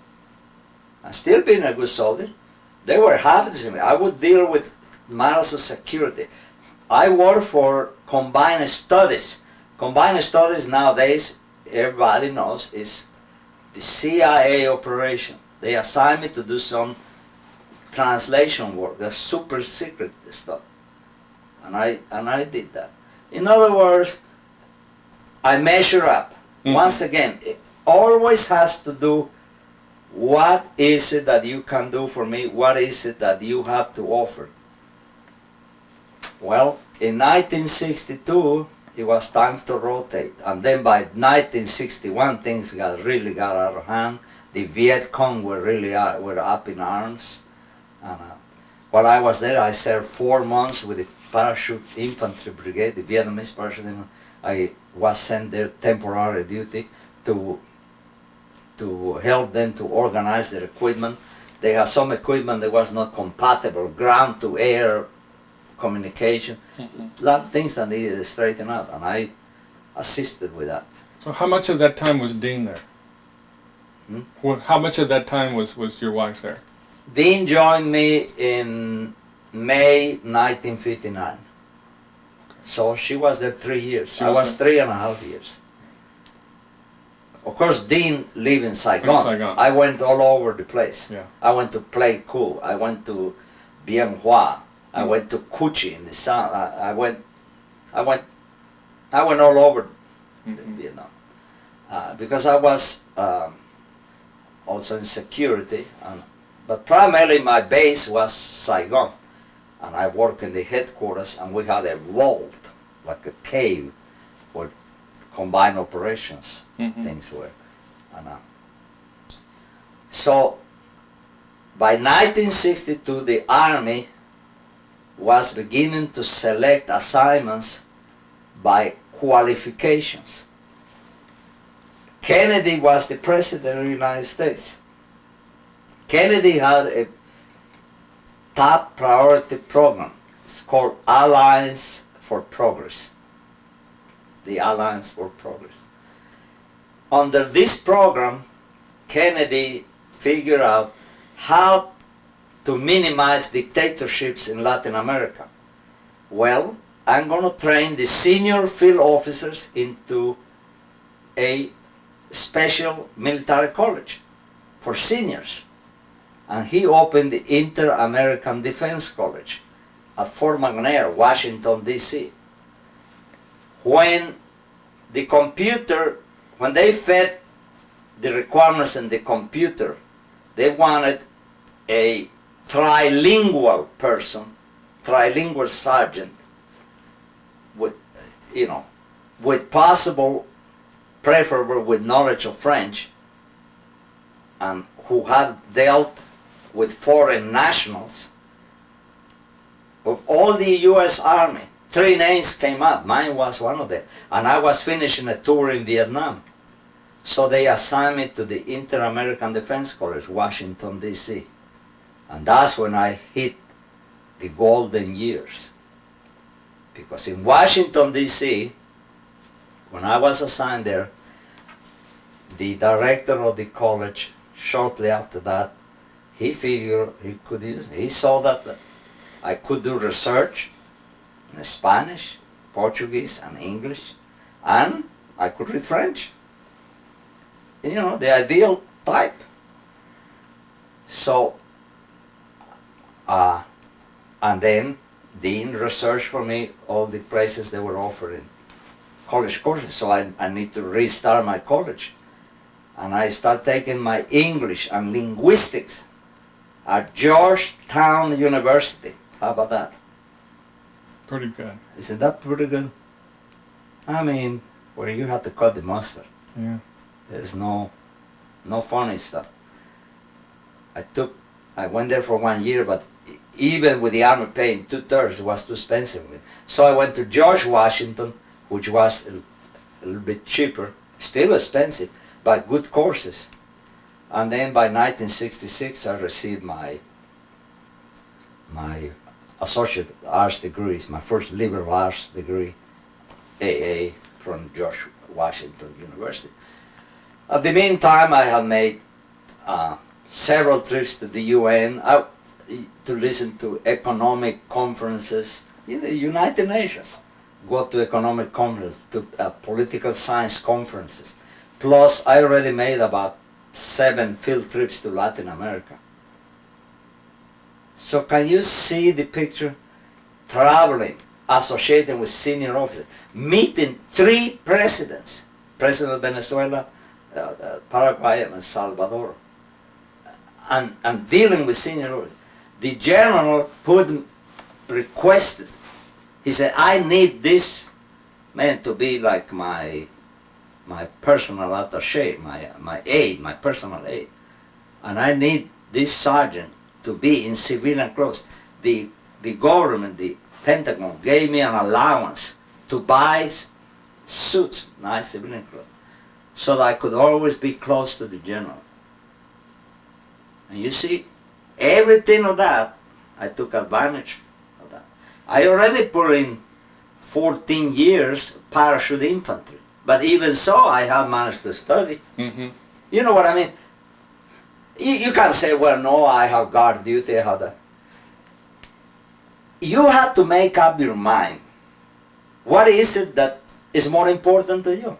I'm still being a good soldier. They were happy to see me. I would deal with matters of security. I work for combined studies. Combined studies nowadays, everybody knows, is the CIA operation. They assigned me to do some translation work. That's super secret stuff. And I did that. In other words, I measure up. Mm-hmm. Once again, it always has to do what is it that you can do for me? What is it that you have to offer? Well, in 1962, it was time to rotate. And then by 1961, things really got out of hand. The Viet Cong were really were up in arms. And while I was there, I served 4 months with the Parachute Infantry Brigade, the Vietnamese Parachute Infantry. I was sent there temporary duty to help them to organize their equipment. They had some equipment that was not compatible, ground to air communication, a lot of things that needed to straighten out, and I assisted with that. So how much of that time was Dean there? Well, how much of that time was your wife there? Dean joined me in May 1959. So she was there 3 years. I was 3.5 years. Of course, Dean lived in Saigon. I went all over the place. Yeah. I went to Pleiku. I went to Bien Hoa. I went to Cuchi in the south. I went all over Vietnam because I was also in security. But primarily my base was Saigon, and I worked in the headquarters, and we had a vault, like a cave, where combined operations things were. And, so by 1962, the Army was beginning to select assignments by qualifications. Kennedy was the president of the United States. Kennedy had a top priority program. It's called Alliance for Progress. The Alliance for Progress. Under this program, Kennedy figured out how to minimize dictatorships in Latin America. Well, I'm going to train the senior field officers into a special military college for seniors. And he opened the Inter-American Defense College at Fort McNair, Washington, D.C. When they fed the requirements in the computer, they wanted a trilingual person, trilingual sergeant, with possible, preferable with knowledge of French, and who had dealt with foreign nationals. Of all the U.S. Army, 3 names came up. Mine was one of them. And I was finishing a tour in Vietnam. So they assigned me to the Inter-American Defense College, Washington, D.C. And that's when I hit the golden years. Because in Washington, D.C., when I was assigned there, the director of the college, shortly after that, he figured he could use me. He saw that I could do research in Spanish, Portuguese, and English, and I could read French. The ideal type. So, and then Dean researched for me all the places they were offering college courses. So I need to restart my college. And I start taking my English and linguistics at Georgetown University. How about that? Pretty good. Isn't that pretty good? I mean, where you have to cut the mustard. Yeah. There's no funny stuff. I went there for 1 year, but even with the Army paying 2/3, it was too expensive. So I went to George Washington, which was a little bit cheaper, still expensive, but good courses. And then by 1966, I received my associate arts degrees, my first liberal arts degree, AA, from George Washington University. At the meantime, I have made several trips to the UN to listen to economic conferences in the United Nations. Go to economic conferences, to political science conferences. Plus, I already made about 7 field trips to Latin America. So can you see the picture? Traveling, associating with senior officers, meeting 3 presidents, President of Venezuela, Paraguay, and El Salvador, and dealing with senior officers. The general requested, he said, I need this man to be like my personal attaché, my aide, my personal aide. And I need this sergeant to be in civilian clothes. The government, the Pentagon, gave me an allowance to buy suits, nice civilian clothes, so that I could always be close to the general. And you see, everything of that, I took advantage of that. I already put in 14 years parachute infantry, but even so, I have managed to study. Mm-hmm. You know what I mean? You can't say, well, no, I have guard duty, I have that. You have to make up your mind. What is it that is more important to you?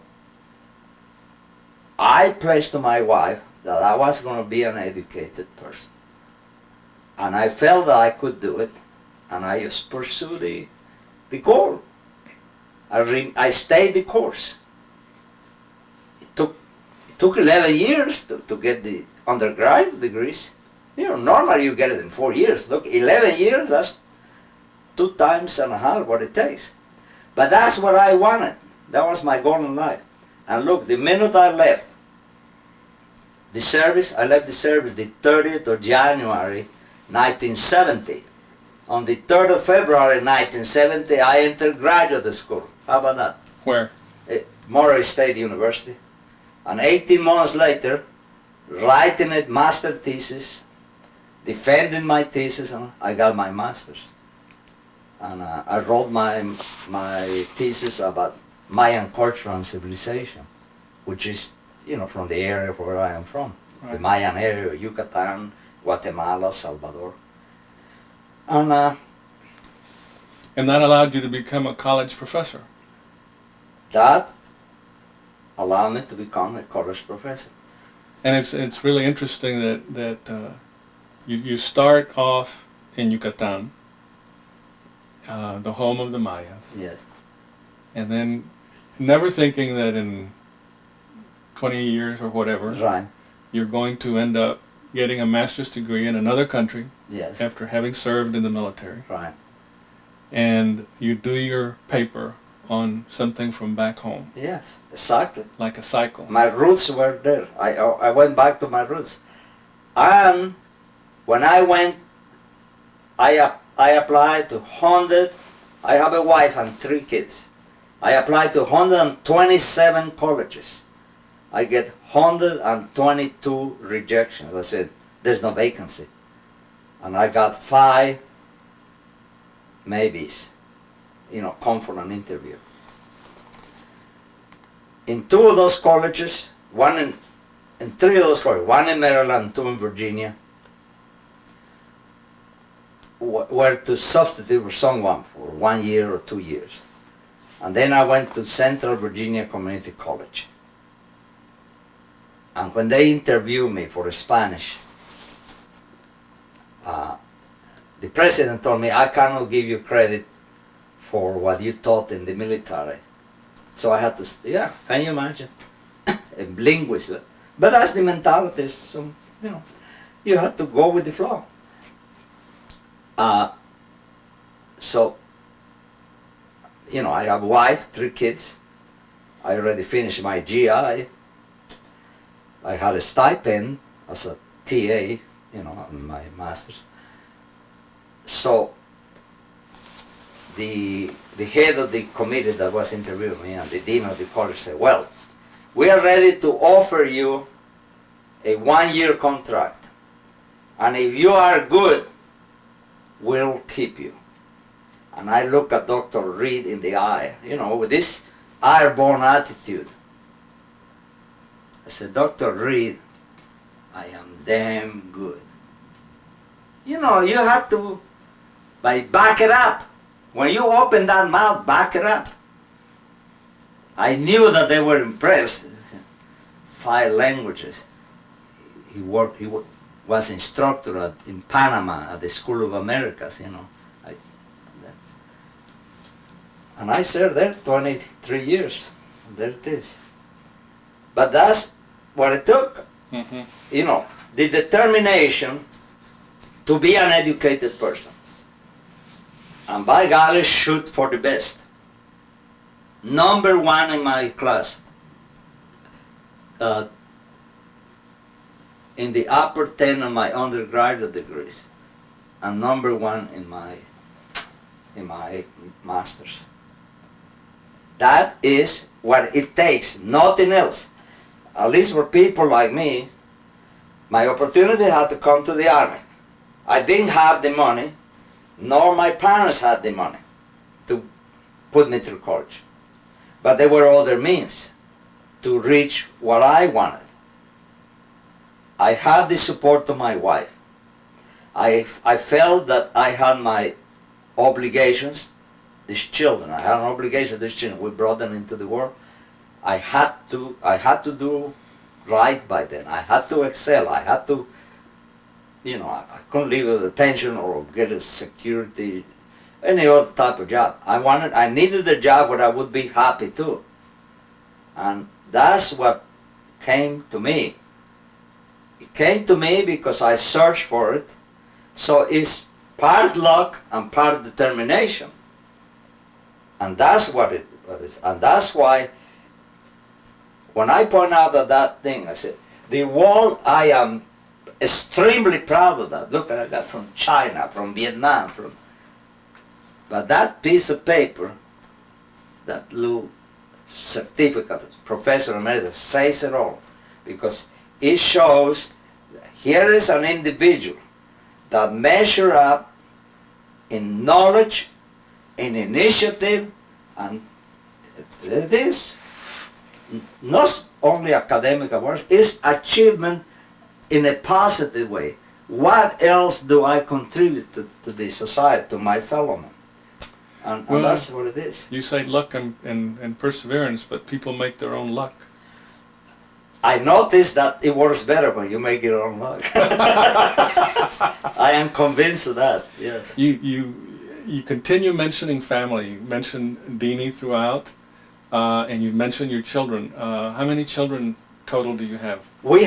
I pledged to my wife that I was going to be an educated person. And I felt that I could do it, and I just pursued the goal. I stayed the course. It took 11 years to get the undergraduate degrees. Normally you get it in 4 years. Look, 11 years, that's 2.5 times what it takes. But that's what I wanted. That was my goal in life. And look, the minute I left the service, I left the service the 30th of January 1970. On the 3rd of February 1970, I entered graduate school. How about that? Where? Murray State University. And 18 months later, writing a master thesis, defending my thesis, and I got my master's. And I wrote my thesis about Mayan culture and civilization, which is, you know, from the area where I am from. Right. The Mayan area, Yucatán, Guatemala, Salvador. And that allowed you to become a college professor. that allowed me to become a college professor. And it's really interesting that you start off in Yucatán, the home of the Mayas, Yes. and then never thinking that in 20 years or whatever, Right. you're going to end up getting a master's degree in another country Yes. after having served in the military. Right. And you do your paper on something from back home, Yes. Exactly. like a cycle. My roots were there. I went back to my roots. And when I went, I applied to 100. I have a wife and 3 kids. I applied to 127 colleges. I get 122 rejections. I said, there's no vacancy. And I got 5 maybes, you know, come for an interview. In 2 of those colleges, in 3 of those colleges, 1 in Maryland, 2 in Virginia, were to substitute for someone for 1 year or 2 years. And then I went to Central Virginia Community College. And when they interviewed me for Spanish, the president told me, I cannot give you credit for what you taught in the military. So I had to, yeah, can you imagine? A linguist. But that's the mentality, so, you know, you have to go with the flow. So, you know, I have a wife, 3 kids. I already finished my GI. I had a stipend as a TA, you know, on my master's. So, the head of the committee that was interviewing me and the dean of the college said, well, we are ready to offer you a 1-year contract. And if you are good, we'll keep you. And I look at Dr. Reed in the eye, you know, with this airborne attitude. I said, Dr. Reed, I am damn good. You know, you have to, back it up. When you open that mouth, back it up. I knew that they were impressed. 5 languages. He was instructor in Panama at the School of Americas, you know. And I served there 23 years. There it is. But that's what it took. Mm-hmm. You know, the determination to be an educated person. And by golly, shoot for the best. Number 1 in my class. In the upper 10 of my undergraduate degrees. And number 1 in my master's. That is what it takes, nothing else. At least for people like me, my opportunity had to come to the army. I didn't have the money, nor my parents had the money to put me through college. But there were other means to reach what I wanted. I had the support of my wife. I felt that I had my obligations. These children, I had an obligation to these children. We brought them into the world. I had to do right by them. I had to excel. I had to, you know, I couldn't live with a pension or get a security, any other type of job. I needed a job where I would be happy too. And that's what came to me. It came to me because I searched for it. So it's part luck and part determination. And that's what it is. And that's why when I point out that thing, I said, the world, I am extremely proud of that. Look, I got from China, from Vietnam, from But that piece of paper, that little certificate, Professor Emeritus, says it all, because it shows that here is an individual that measure up in knowledge, in initiative, and it is not only academic awards, it's achievement in a positive way. What else do I contribute to the society, to my fellow men? And Well, that's what it is. You say luck and perseverance, but people make their own luck. I noticed that it works better when you make your own luck. I am convinced of that, yes. You continue mentioning family. You mention Dini throughout, and you mention your children. How many children total do you have? We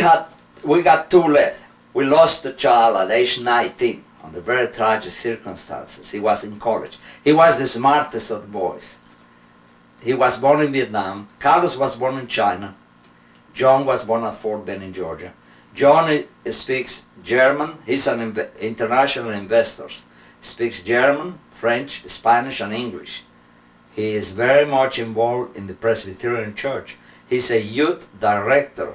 got two left. We lost a child at age 19 under very tragic circumstances. He was in college. He was the smartest of the boys. He was born in Vietnam. Carlos was born in China. John was born at Fort Benning, Georgia. John speaks German. He's an international investor. Speaks German, French, Spanish, and English. He is very much involved in the Presbyterian Church. He's a youth director,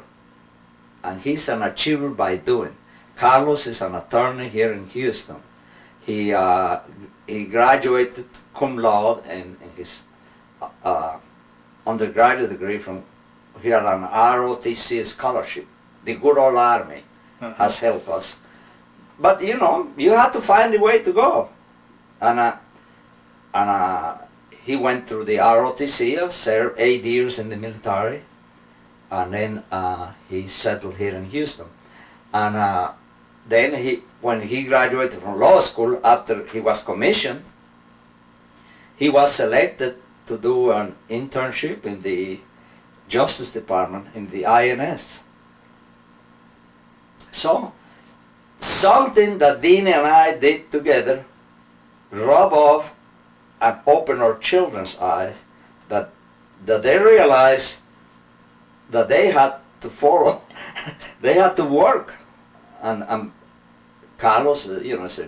and he's an achiever by doing. Carlos is an attorney here in Houston. He graduated cum laude and his undergraduate degree from here an ROTC scholarship. The good old army has helped us. But you know, you have to find a way to go. And he went through the ROTC, served 8 years in the military, and then he settled here in Houston. And then when he graduated from law school, after he was commissioned, he was selected to do an internship in the Justice Department in the INS. So, something that Dini and I did together rub off and open our children's eyes that they realized that they had to follow, they had to work. And Carlos, you know, is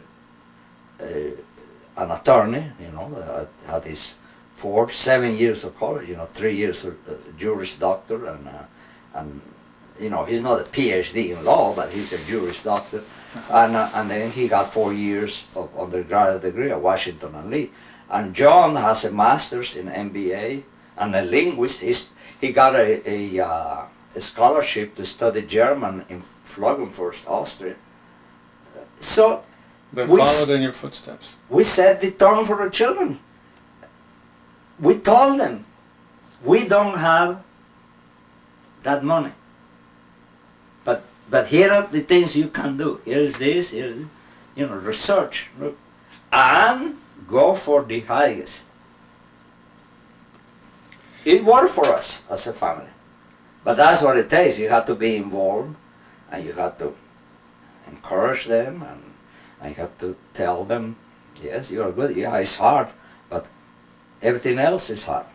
an attorney, you know, had his 7 years of college, you know, 3 years of Juris Doctor, and you know, he's not a PhD in law, but he's a Juris Doctor, and then he got 4 years of undergraduate degree at Washington and Lee. And John has a master's in MBA and a linguist. He got a scholarship to study German in Flogenfurt, Austria. So They followed in your footsteps. we set the tone for the children. We told them, we don't have that money. But here are the things you can do. Here is this, here is, you know, research. Look, and go for the highest. It worked for us as a family. But that's what it takes. You have to be involved, and you have to encourage them, and you have to tell them, yes, you are good. Yeah, it's hard, but everything else is hard.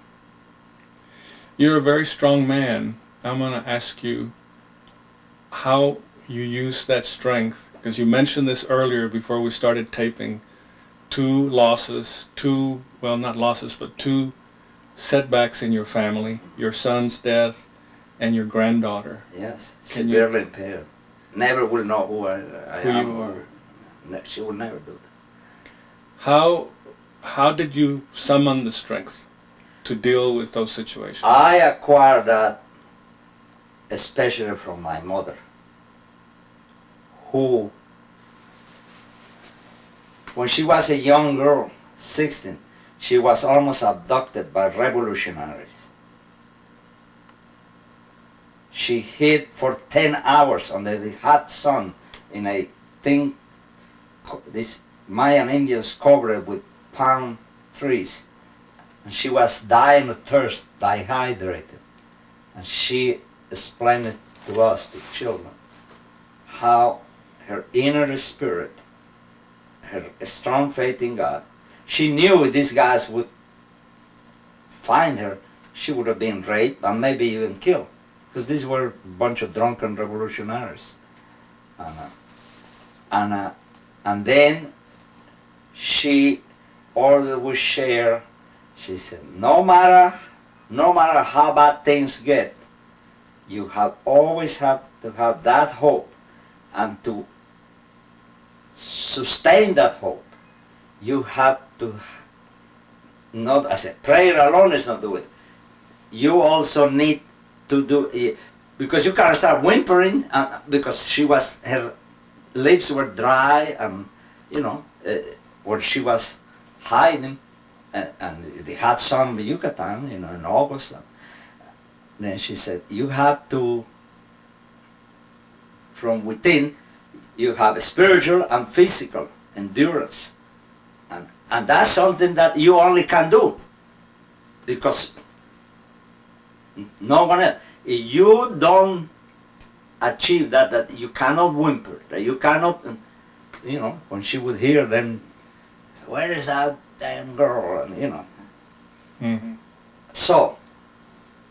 You're a very strong man. I'm going to ask you how you use that strength, because you mentioned this earlier before we started taping. 2 losses, not losses, but 2 setbacks in your family, your son's death and your granddaughter. Yes, severely impaired. Never will know who I am. You are. She will never do that. How did you summon the strength to deal with those situations? I acquired that especially from my mother, who, when she was a young girl, 16, she was almost abducted by revolutionaries. She hid for 10 hours under the hot sun in a thing, these Mayan Indians covered with palm trees. And she was dying of thirst, dehydrated. And she explained it to us, the children, how her inner spirit, her strong faith in God, she knew if these guys would find her, she would have been raped and maybe even killed. Because these were a bunch of drunken revolutionaries. And then she always we share. She said, no matter how bad things get, you always have to have that hope, and to sustain that hope, you have to not, as a prayer alone is not do it. You also need to do it, because you can't start whimpering, because her lips were dry, and where she was hiding, and they had some in Yucatán, in August. And then she said, you have to, from within, you have a spiritual and physical endurance. And that's something that you only can do, because no one else. If you don't achieve that you cannot whimper, that you cannot, when she would hear them, where is that damn girl, and Mm-hmm. So,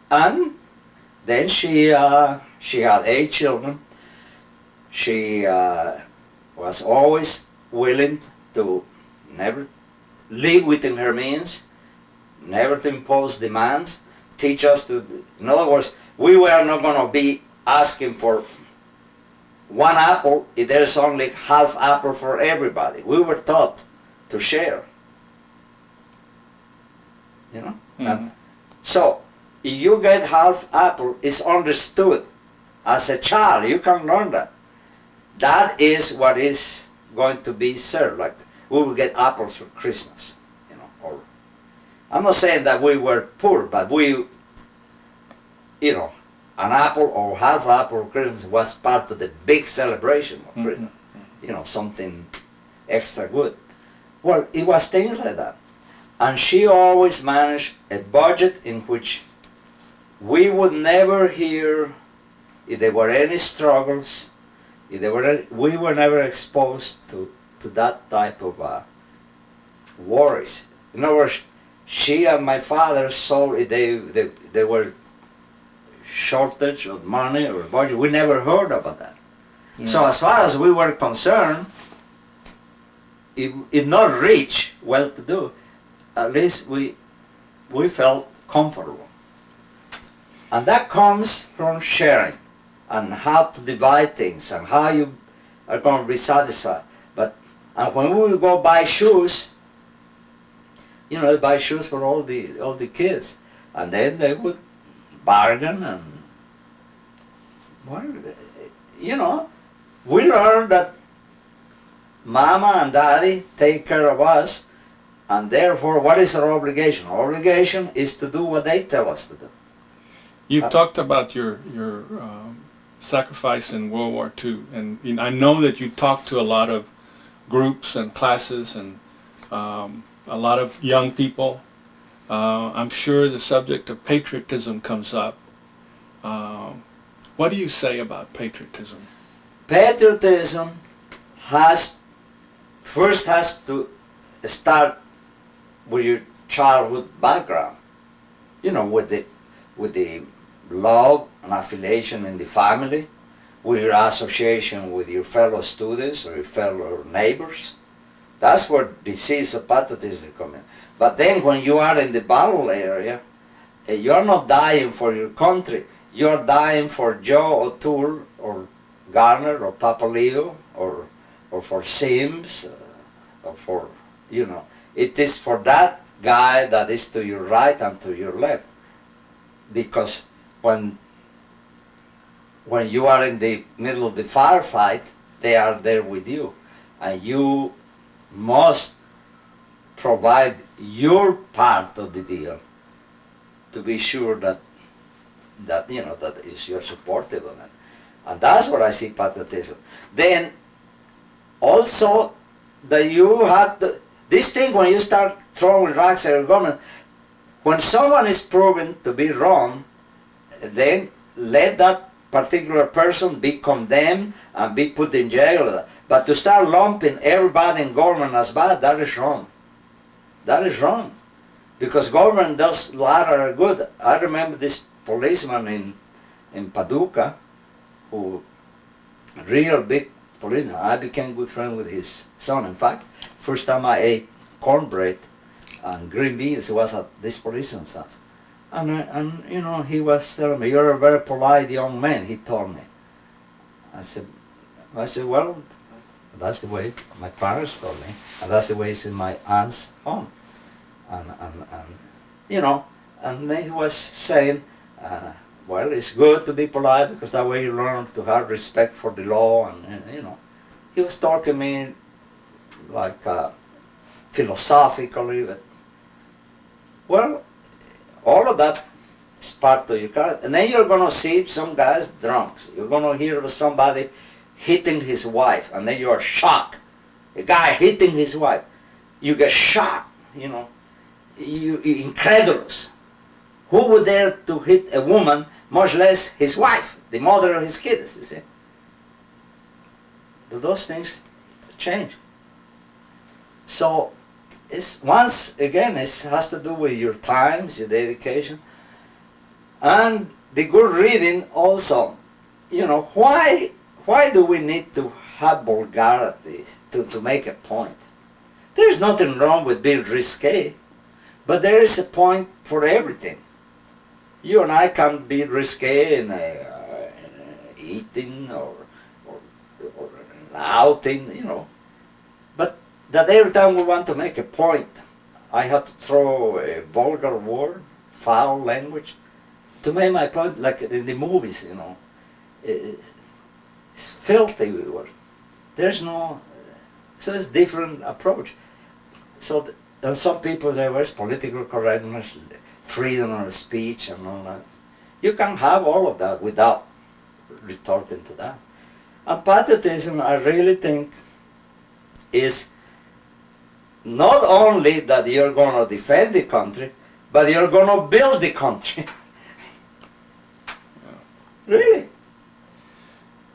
and then she had 8 children. She was always willing to never live within her means, never to impose demands, teach us to, in other words, we were not going to be asking for 1 apple if there's only half apple for everybody. We were taught to share. Mm-hmm. And so, if you get half apple, it's understood. As a child, you can learn that. That is what is going to be served. Like, we will get apples for Christmas, or I'm not saying that we were poor, but we, an apple or half apple for Christmas was part of the big celebration of Christmas. Something extra good. Well, it was things like that. And she always managed a budget in which we would never hear if there were any struggles, we were never exposed to that type of worries. In other words, she and my father saw if they were shortage of money or budget. We never heard about that. Yeah. So as far as we were concerned, if not rich, well-to-do, at least we felt comfortable. And that comes from sharing, and how to divide things, and how you are going to be satisfied. And when we would go buy shoes, they buy shoes for all the kids, and then they would bargain, and we learned that Mama and Daddy take care of us, and therefore, what is our obligation? Our obligation is to do what they tell us to do. You've talked about your sacrifice in World War II, and I know that you talked to a lot of groups and classes and a lot of young people. I'm sure the subject of patriotism comes up. What do you say about patriotism? Patriotism has to start with your childhood background. With the love and affiliation in the family, with your association with your fellow students or your fellow neighbors. That's where the seeds of patriotism come in. But then when you are in the battle area, you're not dying for your country. You're dying for Joe O'Toole or Garner or Papa Leo or for Sims or for, it is for that guy that is to your right and to your left. Because when you are in the middle of the firefight, they are there with you. And you must provide your part of the deal to be sure that you're supportive of it. And that's what I see patriotism. Then also that you have this thing when you start throwing rocks at your government, when someone is proven to be wrong, then let that particular person be condemned and be put in jail. But to start lumping everybody in government as bad, that is wrong. That is wrong. Because government does a lot of good. I remember this policeman in Paducah, who real big policeman. I became good friend with his son. In fact, first time I ate cornbread and green beans was at this policeman's house. And you know, he was telling me, "You're a very polite young man," he told me. I said, well, that's the way my parents told me, and that's the way it's in my aunt's home. And you know, and then he was saying, well, it's good to be polite because that way you learn to have respect for the law, and you know, he was talking to me like philosophically, but well, all of that is part of your character. And then you're gonna see some guys drunks. You're gonna hear of somebody hitting his wife, and then you're shocked. A guy hitting his wife, you get shocked. You know, you incredulous. Who would dare to hit a woman, much less his wife, the mother of his kids? You see, but those things change. So it's once again, it has to do with your times, your dedication, and the good reading also. You know, why do we need to have vulgarity to make a point? There's nothing wrong with being risque, but there is a point for everything. You and I can be risque in eating or an outing, you know, but that every time we want to make a point, I have to throw a vulgar word, foul language, to make my point, like in the movies, you know. It's filthy word. There's no, so it's different approach. So and some people say, well, it's political correctness, freedom of speech and all that. You can have all of that without retorting to that. And patriotism, I really think, is not only that you're going to defend the country, but you're going to build the country. Really.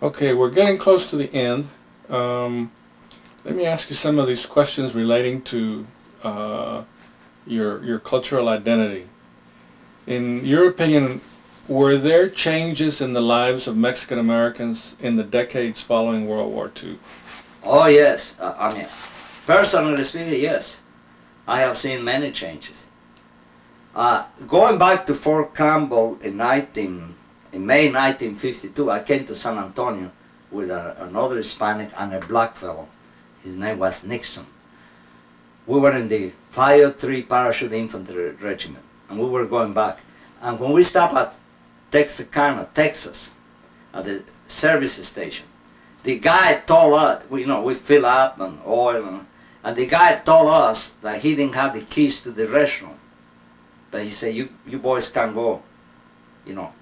Okay, we're getting close to the end. Let me ask you some of these questions relating to your cultural identity. In your opinion, were there changes in the lives of Mexican Americans in the decades following World War II? Oh yes, I mean, personally speaking, yes. I have seen many changes. Going back to Fort Campbell in May 1952, I came to San Antonio with another Hispanic and a black fellow. His name was Nixon. We were in the 503 Parachute Infantry Regiment, and we were going back. And when we stopped at Texarkana, Texas, at the service station, the guy told us, you know, we fill up on oil, and the guy told us that he didn't have the keys to the restroom. But he said, you boys can go, you know.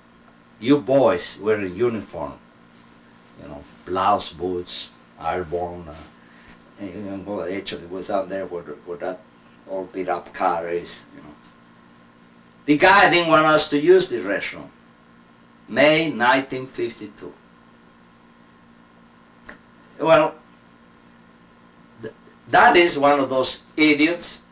You boys were in uniform, you know, blouse, boots, airborne, and you can go. Actually, was out there where that all beat up car is, you know. The guy didn't want us to use the restroom. May 1952. Well, that is one of those idiots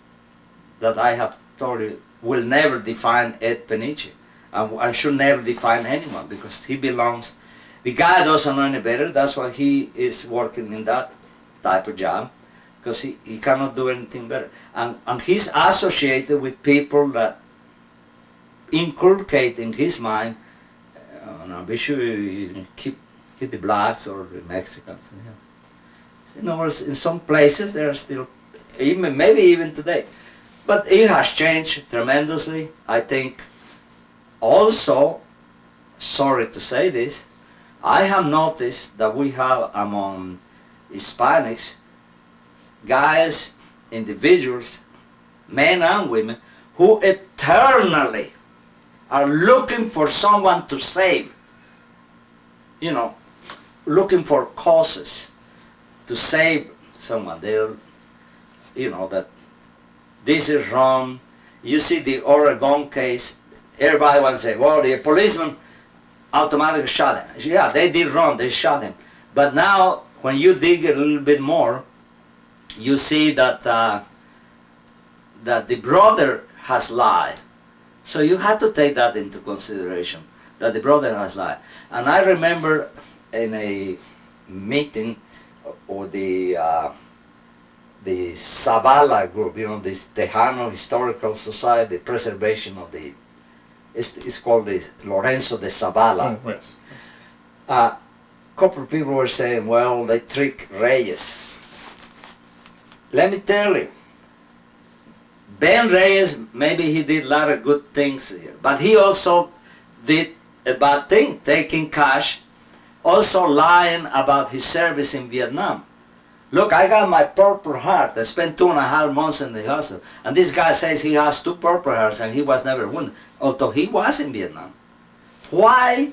that I have told you will never define Ed Peniche. And should never define anyone because he belongs. The guy doesn't know any better. That's why he is working in that type of job, because he cannot do anything better. And he's associated with people that inculcate in his mind, be sure you keep the blacks or the Mexicans. Yeah. In other words, in some places there are still, maybe even today, but it has changed tremendously. I think. Also, sorry to say this, I have noticed that we have among Hispanics guys, individuals, men and women, who eternally are looking for someone to save. You know, looking for causes to save someone. They're, you know, that this is wrong. You see the Oregon case. Everybody wants to say, well, the policeman automatically shot him. Yeah, they did wrong, they shot him. But now, when you dig a little bit more, you see that that the brother has lied. So you have to take that into consideration, that the brother has lied. And I remember in a meeting of the the Zavala group, this Tejano Historical Society, preservation of it's called the Lorenzo de Zavala. Oh, yes. Couple of people were saying, well, they trick Reyes. Let me tell you, Ben Reyes, maybe he did a lot of good things here, but he also did a bad thing, taking cash, also lying about his service in Vietnam. Look, I got my Purple Heart. I spent 2.5 months in the hospital, and this guy says he has 2 Purple Hearts and he was never wounded, although he was in Vietnam. Why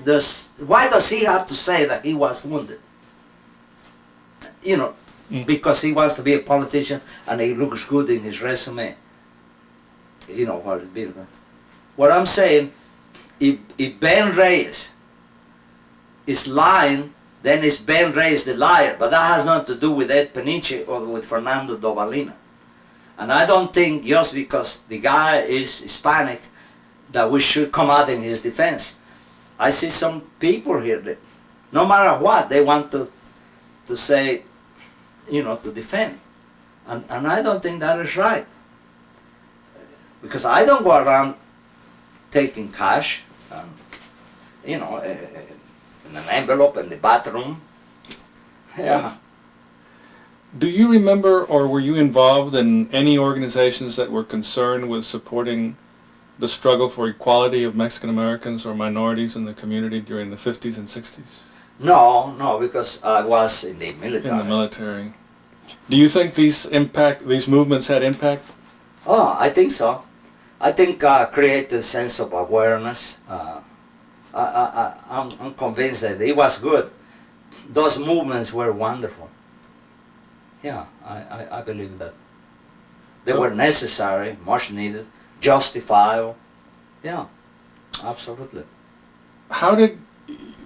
does he have to say that he was wounded? Because he wants to be a politician and he looks good in his resume. You know what it means. What I'm saying, if Ben Reyes is lying, then it's Ben Reyes the liar. But that has nothing to do with Ed Peniche or with Fernando Dovalina. And I don't think just because the guy is Hispanic that we should come out in his defense. I see some people here that no matter what, they want to say, to defend. And I don't think that is right. Because I don't go around taking cash, in an envelope in the bathroom. Yeah. Do you remember, or were you involved in any organizations that were concerned with supporting the struggle for equality of Mexican Americans or minorities in the community during the 50s and 60s? No, because I was in the military. In the military. Do you think these movements had impact? Oh, I think so. I think created a sense of awareness. I'm convinced that it was good. Those movements were wonderful. Yeah, I believe that. They were necessary, much needed, justifiable. Yeah, absolutely. How did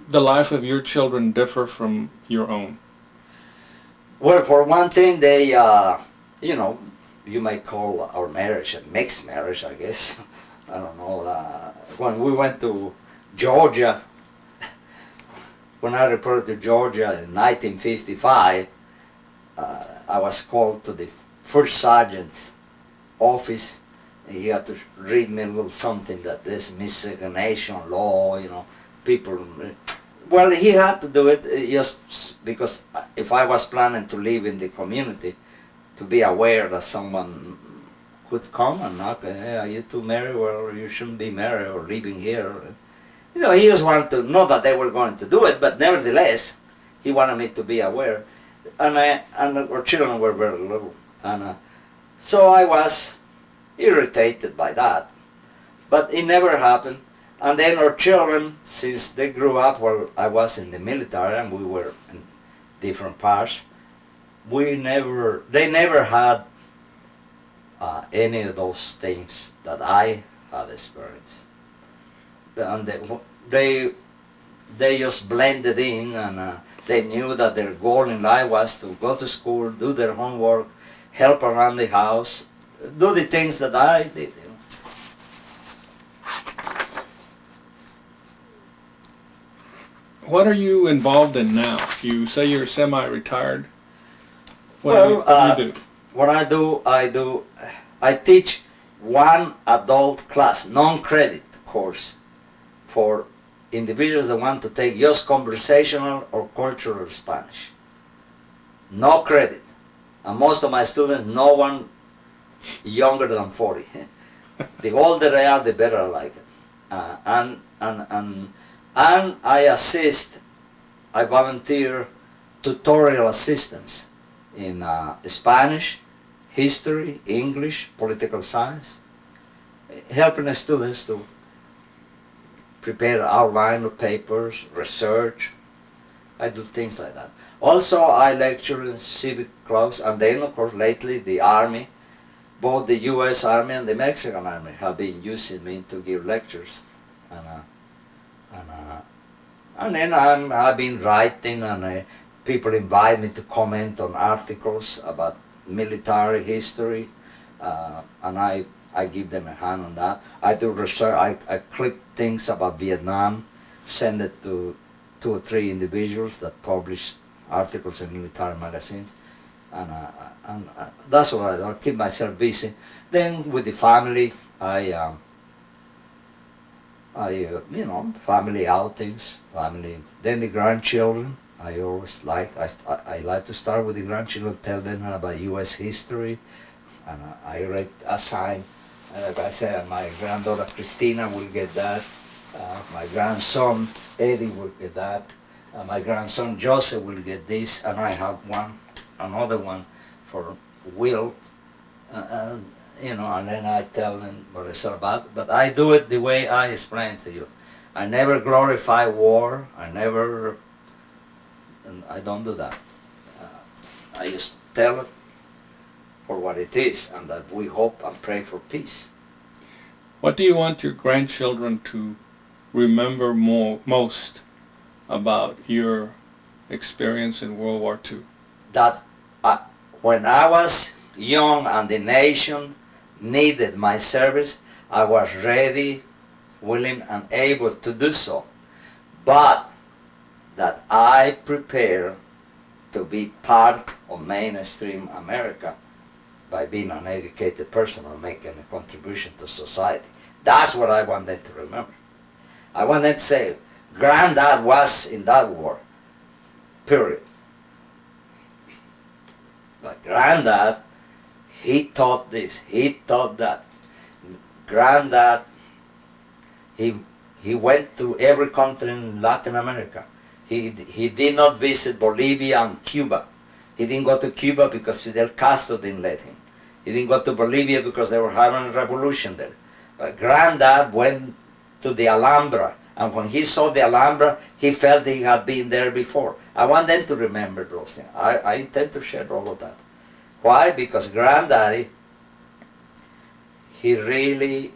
the life of your children differ from your own? Well, for one thing, they, you might call our marriage a mixed marriage, I guess. I don't know. When we went to Georgia, when I reported to Georgia in 1955, I was called to the first sergeant's office. He had to read me a little something that this miscegenation law, people. Well, he had to do it just because if I was planning to live in the community, to be aware that someone could come and knock, hey, are you two married? Well, you shouldn't be married or living here. He just wanted to know that they were going to do it, but nevertheless, he wanted me to be aware. And our children were very little. And so I was irritated by that. But it never happened. And then our children, since they grew up while I was in the military and we were in different parts, they never had any of those things that I had experienced. And they just blended in, and they knew that their goal in life was to go to school, do their homework, help around the house, do the things that I did. What are you involved in now? You say you're semi-retired. What do you do? What I teach one adult class, non-credit course for individuals that want to take just conversational or cultural Spanish. No credit. And most of my students, no one younger than 40. The older they are, the better I like it. And I volunteer tutorial assistance in Spanish, history, English, political science, helping the students to prepare outline of papers, research. I do things like that. Also, I lecture in civic clubs, and then, of course, lately the Army, both the U.S. Army and the Mexican Army have been using me to give lectures. And then I've been writing, and people invite me to comment on articles about military history, and I give them a hand on that. I do research, I clip things about Vietnam, send it to 2 or 3 individuals that publish articles in military magazines. and that's what I do. I keep myself busy. Then with the family, family outings, family. Then the grandchildren. I always I like to start with the grandchildren, tell them about U.S. history, and I read a sign. Like I said, my granddaughter Christina will get that. My grandson Eddie will get that. My grandson Joseph will get this, and I have another one for Will. And then I tell them what it's all about. But I do it the way I explained to you. I never glorify war. I don't do that. I just tell it for what it is, and that we hope and pray for peace. What do you want your grandchildren to remember most about your experience in World War II? That when I was young and the nation needed my service, I was ready, willing, and able to do so. But that I prepare to be part of mainstream America by being an educated person or making a contribution to society. That's what I want them to remember. I want them to say, Granddad was in that war, period. But Granddad, he taught this, he taught that. Granddad, he went to every country in Latin America. He did not visit Bolivia and Cuba. He didn't go to Cuba because Fidel Castro didn't let him. He didn't go to Bolivia because they were having a revolution there. But Granddad went to the Alhambra, and when he saw the Alhambra, he felt he had been there before. I want them to remember those things. I intend to share all of that. Why? Because Granddaddy, he really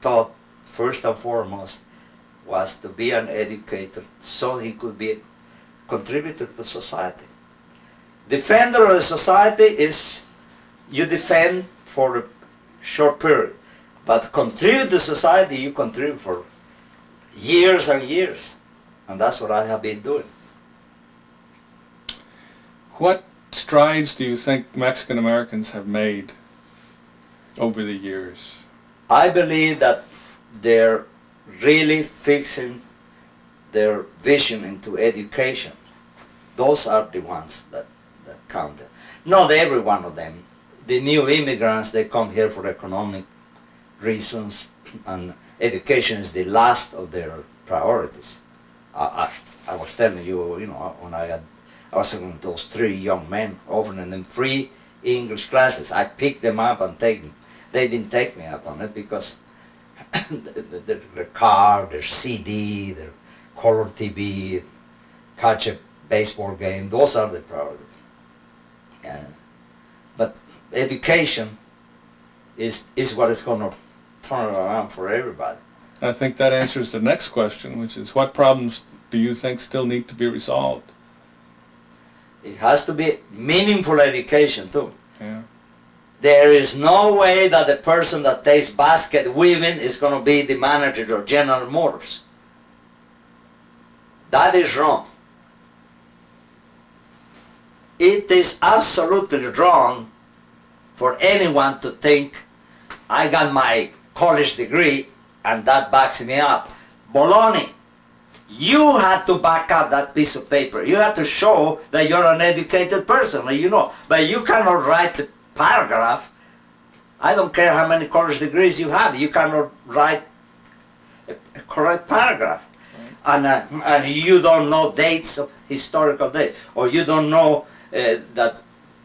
taught, first and foremost, was to be an educator so he could be a contributor to society. Defender of the society is you defend for a short period, but contribute to society, you contribute for years and years. And that's what I have been doing. What strides do you think Mexican Americans have made over the years? I believe that they're really fixing their vision into education. Those are the ones that count. Not every one of them. The new immigrants, they come here for economic reasons, and education is the last of their priorities. I was telling you, when I was talking to those 3 young men, offering them free English classes. I picked them up and take them. They didn't take me up on it because their car, their CD, their color TV, catch a baseball game, those are the priorities. But education is what is going to turn it around for everybody. I think that answers the next question, which is what problems do you think still need to be resolved? It has to be meaningful education too. Yeah. There is no way that the person that takes basket weaving is going to be the manager of General Motors. That is wrong. It is absolutely wrong for anyone to think, I got my college degree and that backs me up. Baloney. You had to back up that piece of paper. You had to show that you're an educated person, but you cannot write a paragraph. I don't care how many college degrees you have. You cannot write a correct paragraph. And you don't know dates of historical dates, or you don't know that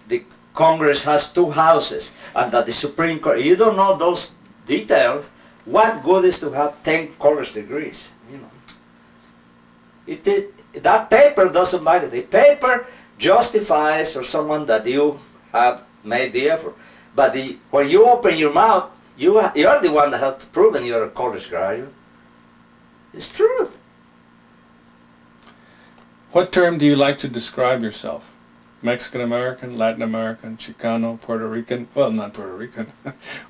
the Congress has 2 houses and that the Supreme Court, you don't know those details. What good is to have 10 college degrees? That paper doesn't matter. The paper justifies for someone that you have made the effort. But when you open your mouth, you're the one that has to prove that you're a college graduate. It's truth. What term do you like to describe yourself? Mexican American, Latin American, Chicano, Puerto Rican, well, not Puerto Rican,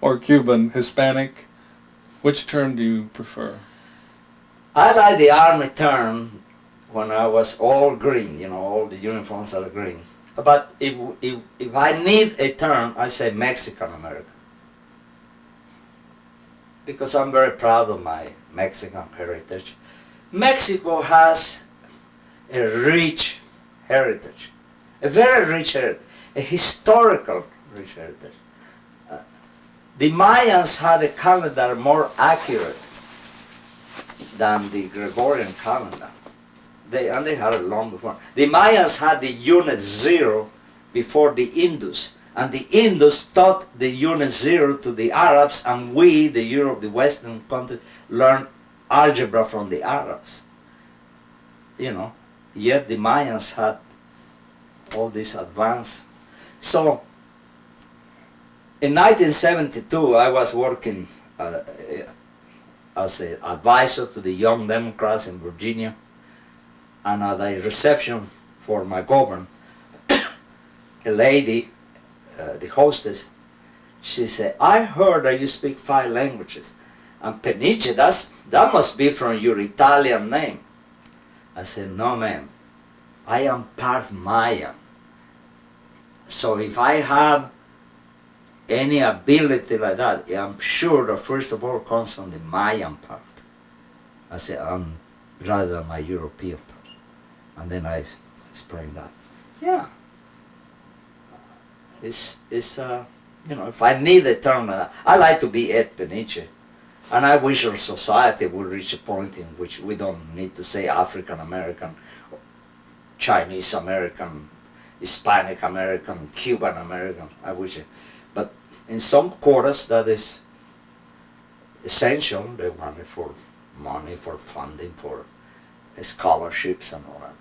or Cuban, Hispanic? Which term do you prefer? I like the Army term when I was all green, all the uniforms are green. But if I need a term, I say Mexican American. Because I'm very proud of my Mexican heritage. Mexico has a rich heritage, a very rich heritage, a historical rich heritage. The Mayans had a calendar more accurate than the Gregorian calendar. They had it long before. The Mayans had the unit 0 before the Indus, and the Indus taught the unit 0 to the Arabs, and we, the Europe, the Western countries, learned algebra from the Arabs. You know, yet the Mayans had all this advance. So, in 1972, I was working as an advisor to the Young Democrats in Virginia, and at a reception for my governor, a lady, the hostess, she said, "I heard that you speak 5 languages. And Peniche, that must be from your Italian name." I said, "No, ma'am. I am part Mayan. So if I have any ability like that, I'm sure that first of all comes from the Mayan part." I said, rather than my European part. And then I explained that. Yeah. It's you know, if I need a term, I like to be Ed Peniche. And I wish our society would reach a point in which we don't need to say African American, Chinese American, Hispanic American, Cuban American. I wish it. But in some quarters that is essential. They want it for money, for funding, for scholarships and all that.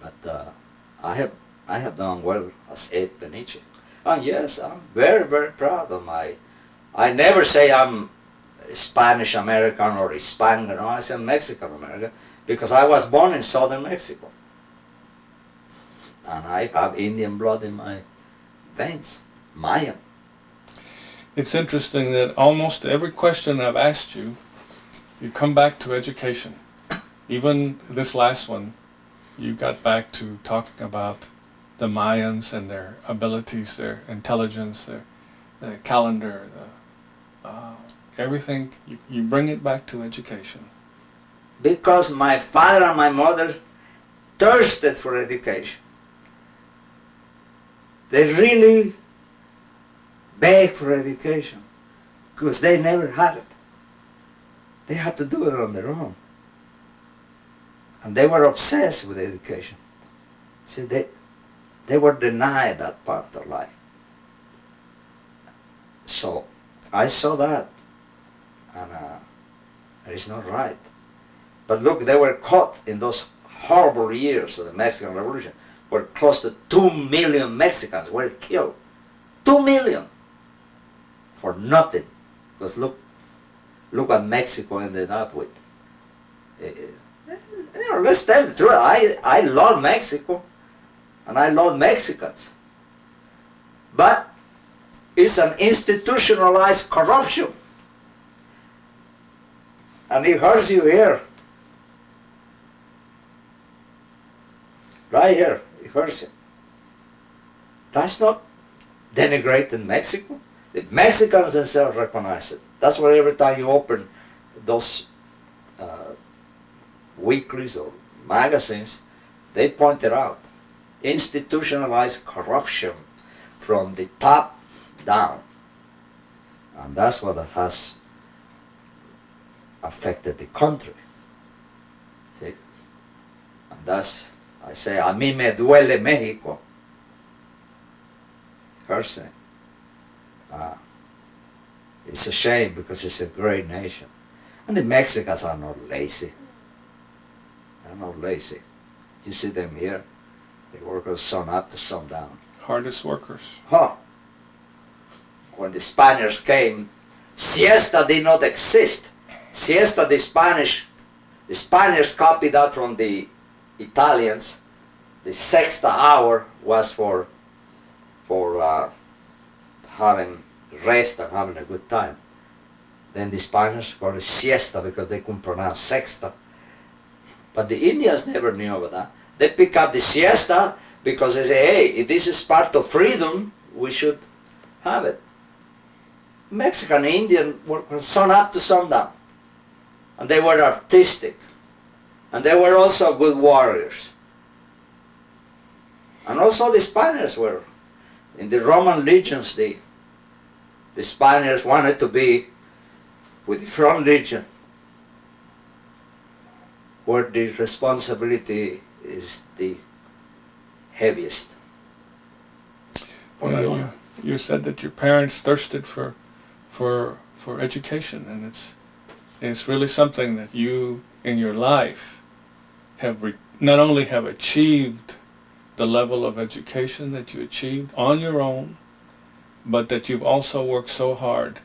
But I have done well as Ed Peniche. And yes, I'm very, very proud of I never say I'm Spanish American or Hispanic, no, I say Mexican American, because I was born in southern Mexico. And I have Indian blood in my veins, Mayan. It's interesting that almost every question I've asked you, you come back to education. Even this last one, you got back to talking about the Mayans and their abilities, their intelligence, their calendar, everything. You bring it back to education. Because my father and my mother thirsted for education. They really begged for education because they never had it. They had to do it on their own. And they were obsessed with education. See, they were denied that part of life. So I saw that, and it's not right. But look, they were caught in those horrible years of the Mexican Revolution, where close to 2 million Mexicans were killed. 2 million! For nothing. Because look what Mexico ended up with. You know, let's tell the truth. I love Mexico, and I love Mexicans. But it's an institutionalized corruption. And it hurts you here. Right here, it hurts you. That's not denigrating Mexico. The Mexicans themselves recognize it. That's why every time you open those weeklies or magazines, they point it out. Institutionalized corruption from the top down. And that's what has affected the country. See? And that's, I say, a mí me duele México. Hurts me. It's a shame because it's a great nation. And the Mexicans are not lazy. They're not lazy. You see them here, they work from sun up to sundown. Hardest workers. Huh. When the Spaniards came, siesta did not exist. Siesta, the Spaniards copied that from the Italians. The sexta hour was for having rest and having a good time. Then the Spaniards called it siesta because they couldn't pronounce sexta. But the Indians never knew about that. They pick up the siesta because they say, hey, if this is part of freedom, we should have it. Mexican Indian worked from sun up to sundown. And they were artistic. And they were also good warriors. And also the Spaniards were. In the Roman legions, the Spaniards wanted to be with the front legion, where the responsibility is the heaviest. Well, you said that your parents thirsted for education, and it's really something that you in your life have not only have achieved the level of education that you achieved on your own, but that you've also worked so hard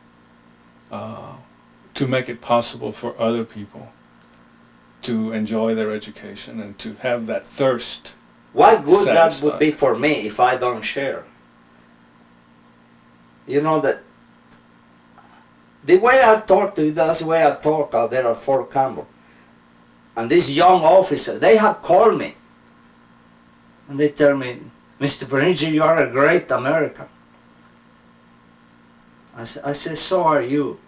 to make it possible for other people to enjoy their education and to have that thirst. What good that satisfied. would be for me if I don't share. You know that the way I talk to you, that's the way I talk out there at Fort Campbell. And these young officers, they have called me. And they tell me, Mr. Peniche, you are a great American. I said, so are you.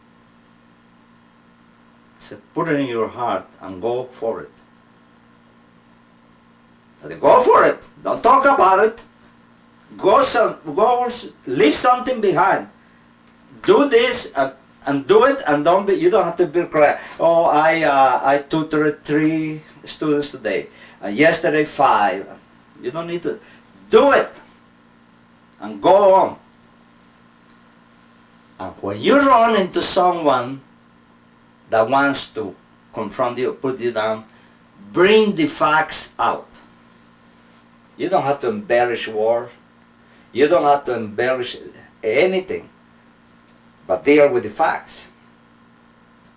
I said, put it in your heart and go for it. I said, go for it. Don't talk about it. Go leave something behind. Do this and do it, and you don't have to be correct. Oh, I tutored 3 students today. Yesterday 5. You don't need to do it and go on. And when you run into someone that wants to confront you, put you down, bring the facts out. You don't have to embellish war. You don't have to embellish anything, but deal with the facts.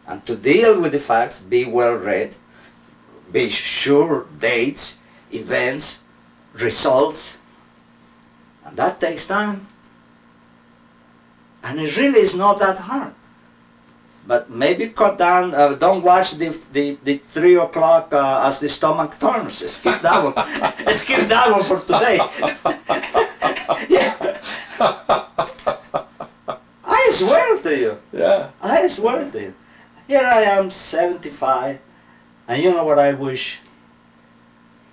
And to deal with the facts, be well read, be sure dates, events, results, and that takes time. And it really is not that hard. But maybe cut down, don't watch the 3 o'clock as the stomach turns. Skip that one. Skip that one for today. Yeah. I swear to you. Yeah. I swear to you. Here I am, 75, and you know what I wish?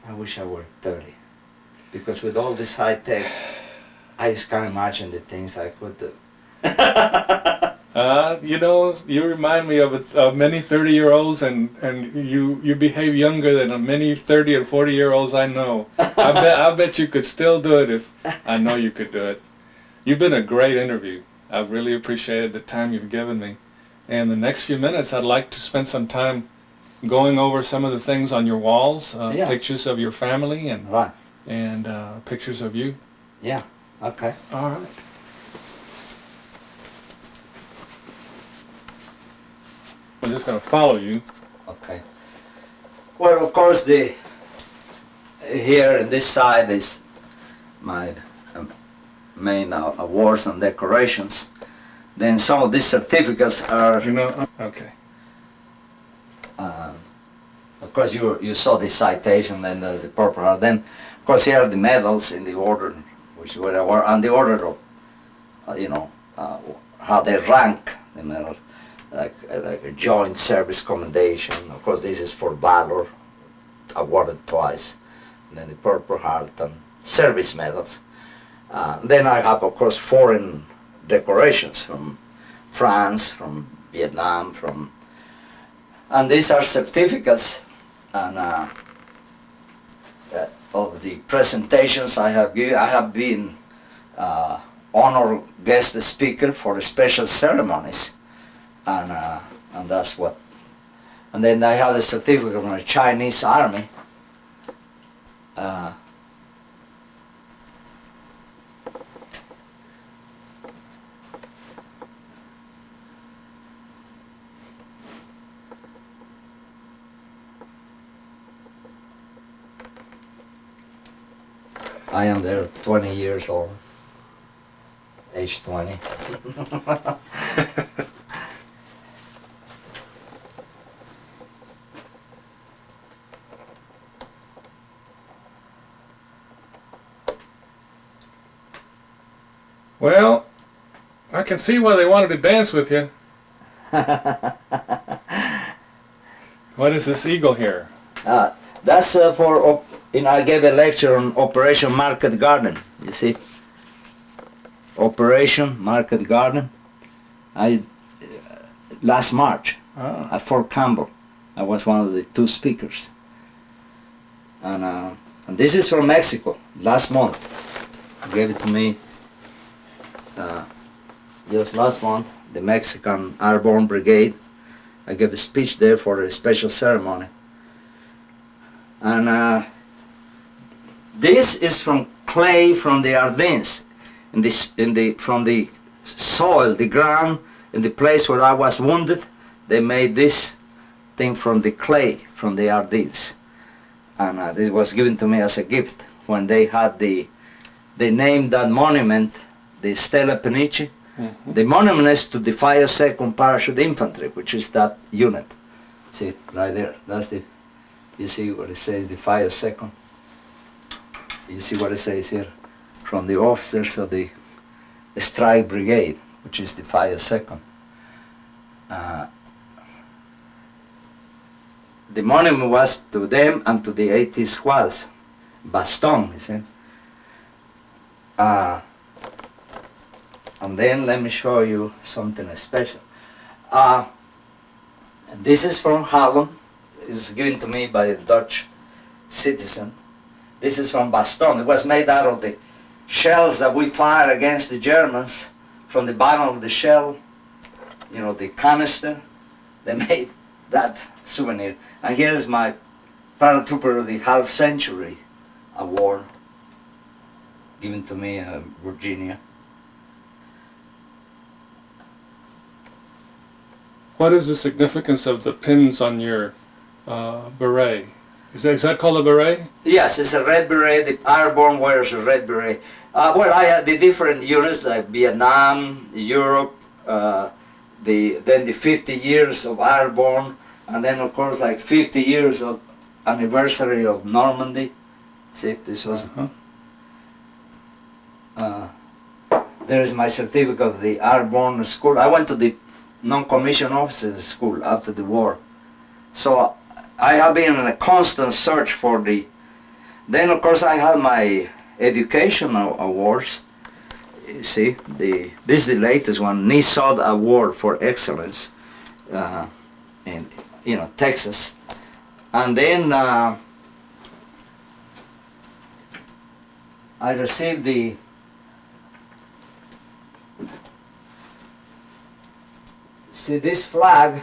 I wish I were 30. Because with all this high tech, I just can't imagine the things I could do. You know, you remind me of many 30-year-olds, and you behave younger than many 30 and 40-year-olds I know. I bet you could still do it if I know you could do it. You've been a great interview. I've really appreciated the time you've given me. And the next few minutes, I'd like to spend some time going over some of the things on your walls, Yeah. pictures of your family and Right. Pictures of you. Yeah. Okay. All right. I'm just going to follow you. Okay. Well, of course, here in this side is my main awards and decorations. Then some of these certificates are, You know, okay. of course, you saw the citation. Then there's the Purple Heart. Then, of course, here are the medals in the order which were awarded, and the order of, how they rank the medals. Like a joint service commendation. Of course, this is for valor, awarded twice. And then the Purple Heart and service medals. Then I have, of course, foreign decorations from France, from Vietnam, and these are certificates and of the presentations I have given. I have been honored guest speaker for special ceremonies. And that's what. And then I have a certificate from the Chinese Army. I am there 20 years old. Age 20. Well, I can see why they wanted to dance with you. What is this eagle here? That's I gave a lecture on Operation Market Garden. You see, Operation Market Garden. Last March at Fort Campbell, I was one of the 2 speakers. And this is from Mexico. Last month, gave it to me. Just last month, the Mexican Airborne Brigade. I gave a speech there for a special ceremony. And this is from clay from the Ardennes, from the soil, the ground, in the place where I was wounded. They made this thing from the clay from the Ardennes, and this was given to me as a gift when they named that monument the Stella Peniche. Mm-hmm. The monument is to the 52nd Parachute Infantry, which is that unit. See, right there, that's you see what it says, the 52nd. You see what it says here, from the officers of the Strike Brigade, which is the 52nd. The monument was to them and to the 80 squads, Baston, you see. And then let me show you something special. This is from Holland. It's given to me by a Dutch citizen. This is from Baston. It was made out of the shells that we fired against the Germans. From the bottom of the shell, you know, the canister, they made that souvenir. And here is my paratrooper of the half century award, given to me in Virginia. What is the significance of the pins on your beret? Is that called a beret? Yes, it's a red beret. The Airborne wears a red beret. Well, I had the different units like Vietnam, Europe, then the 50 years of Airborne, and then of course like 50 years of anniversary of Normandy. See, this was. There is my certificate of the Airborne school. I went to the non-commissioned officers school after the war, so I have been in a constant search for the. Then of course I had my educational awards. You see, this is the latest one, NISOD Award for Excellence in Texas, and then I received the this flag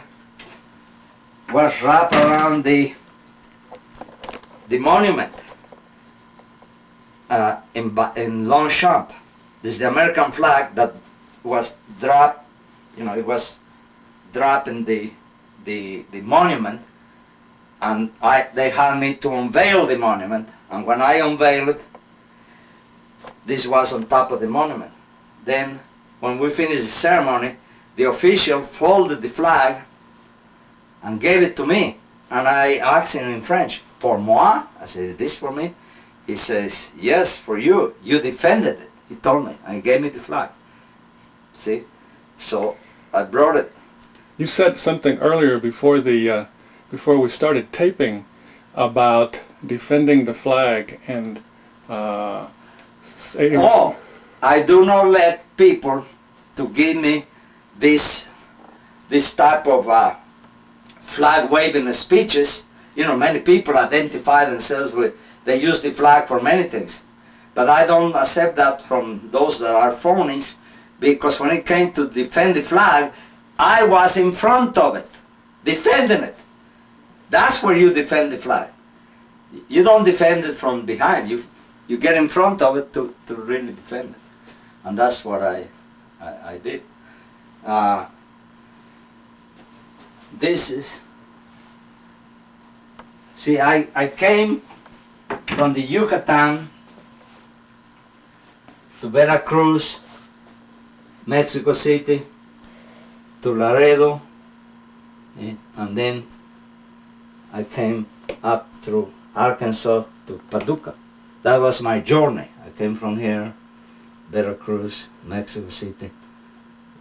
was wrapped around the monument in Longchamp. This is the American flag that was dropped. It was dropped in the monument, and they had me to unveil the monument. And when I unveiled it, this was on top of the monument. Then, when we finished the ceremony, the official folded the flag and gave it to me. And I asked him in French, "Pour moi?" I said, "Is this for me?" He says, "Yes, for you. You defended it." He told me, and he gave me the flag. See? So I brought it. You said something earlier before we started taping about defending the flag and saying. Oh, I do not let people to give me this type of flag waving speeches. Many people identify themselves with, they use the flag for many things. But I don't accept that from those that are phonies, because when it came to defend the flag, I was in front of it, defending it. That's where you defend the flag. You don't defend it from behind. You get in front of it to really defend it. And that's what I did. This is, see, I came from the Yucatán to Veracruz, Mexico City, to Laredo, and then I came up through Arkansas to Paducah. That was my journey. I came from here Veracruz, Mexico City,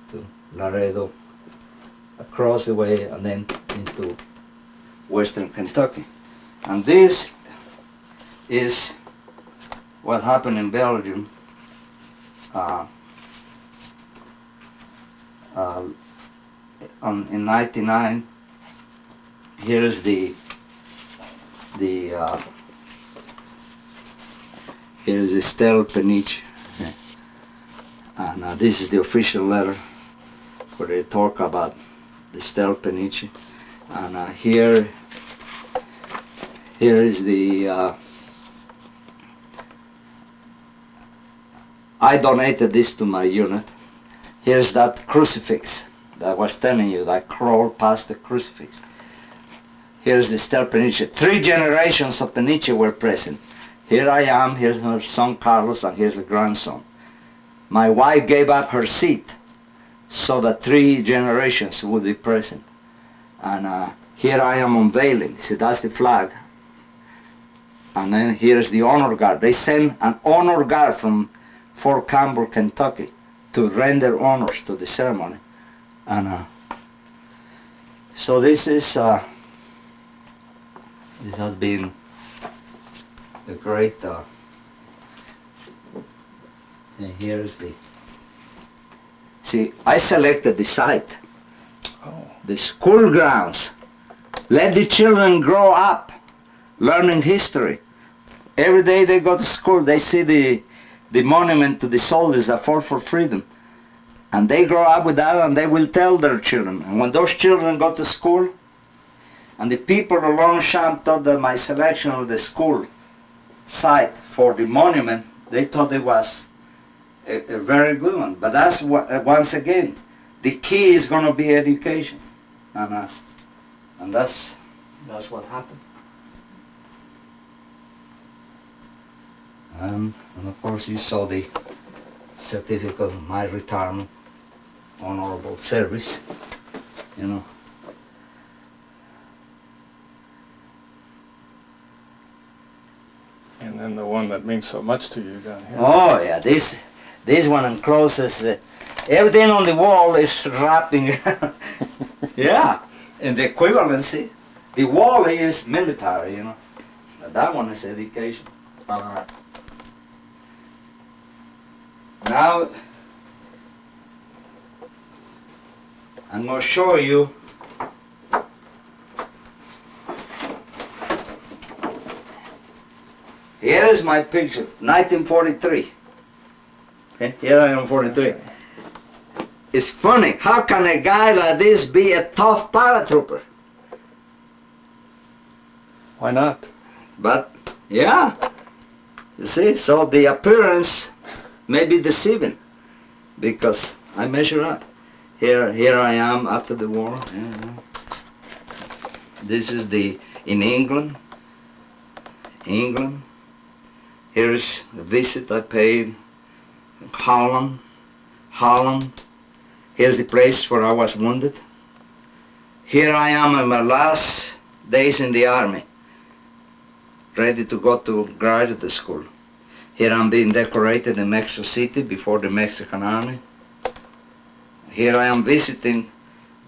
to Laredo, across the way, and then into western Kentucky. And this is what happened in Belgium in '99. Here is here is Eduardo Peniche, and this is the official letter where they talk about Eduardo Peniche, and here is the I donated this to my unit. Here's that crucifix that I was telling you, that crawled past the crucifix. Here's the Eduardo Peniche. 3 generations of Peniche were present. Here I am, here's her son Carlos, and here's a grandson. My wife gave up her seat so that 3 generations would be present. And here I am unveiling. See, that's the flag. And then here's the honor guard. They sent an honor guard from Fort Campbell, Kentucky, to render honors to the ceremony. And so this is this has been a great here's the I selected the site. The school grounds. Let the children grow up learning history. Every day they go to school, they see the monument to the soldiers that fought for freedom. And they grow up with that, and they will tell their children. And when those children go to school, and the people of Longchamp thought that my selection of the school site for the monument, they thought it was a very good one. But that's what, once again, the key is going to be education. And that's what happened. And of course you saw the certificate of my retirement, honorable service, you know. And then the one that means so much to you down here. Oh yeah, this one encloses everything on the wall is wrapping. Yeah, and the equivalency. The wall is military, you know. That one is education. Now I'm going to show you here is my picture, 1943. Okay, here I am, 43. It's funny, how can a guy like this be a tough paratrooper? Why not? But yeah, you see, so the appearance may be deceiving because I measure up. Here I am after the war. Yeah. This is in England. Here is a visit I paid. Holland. Here's the place where I was wounded. Here I am in my last days in the army, ready to go to graduate school. Here I'm being decorated in Mexico City before the Mexican army. Here I am visiting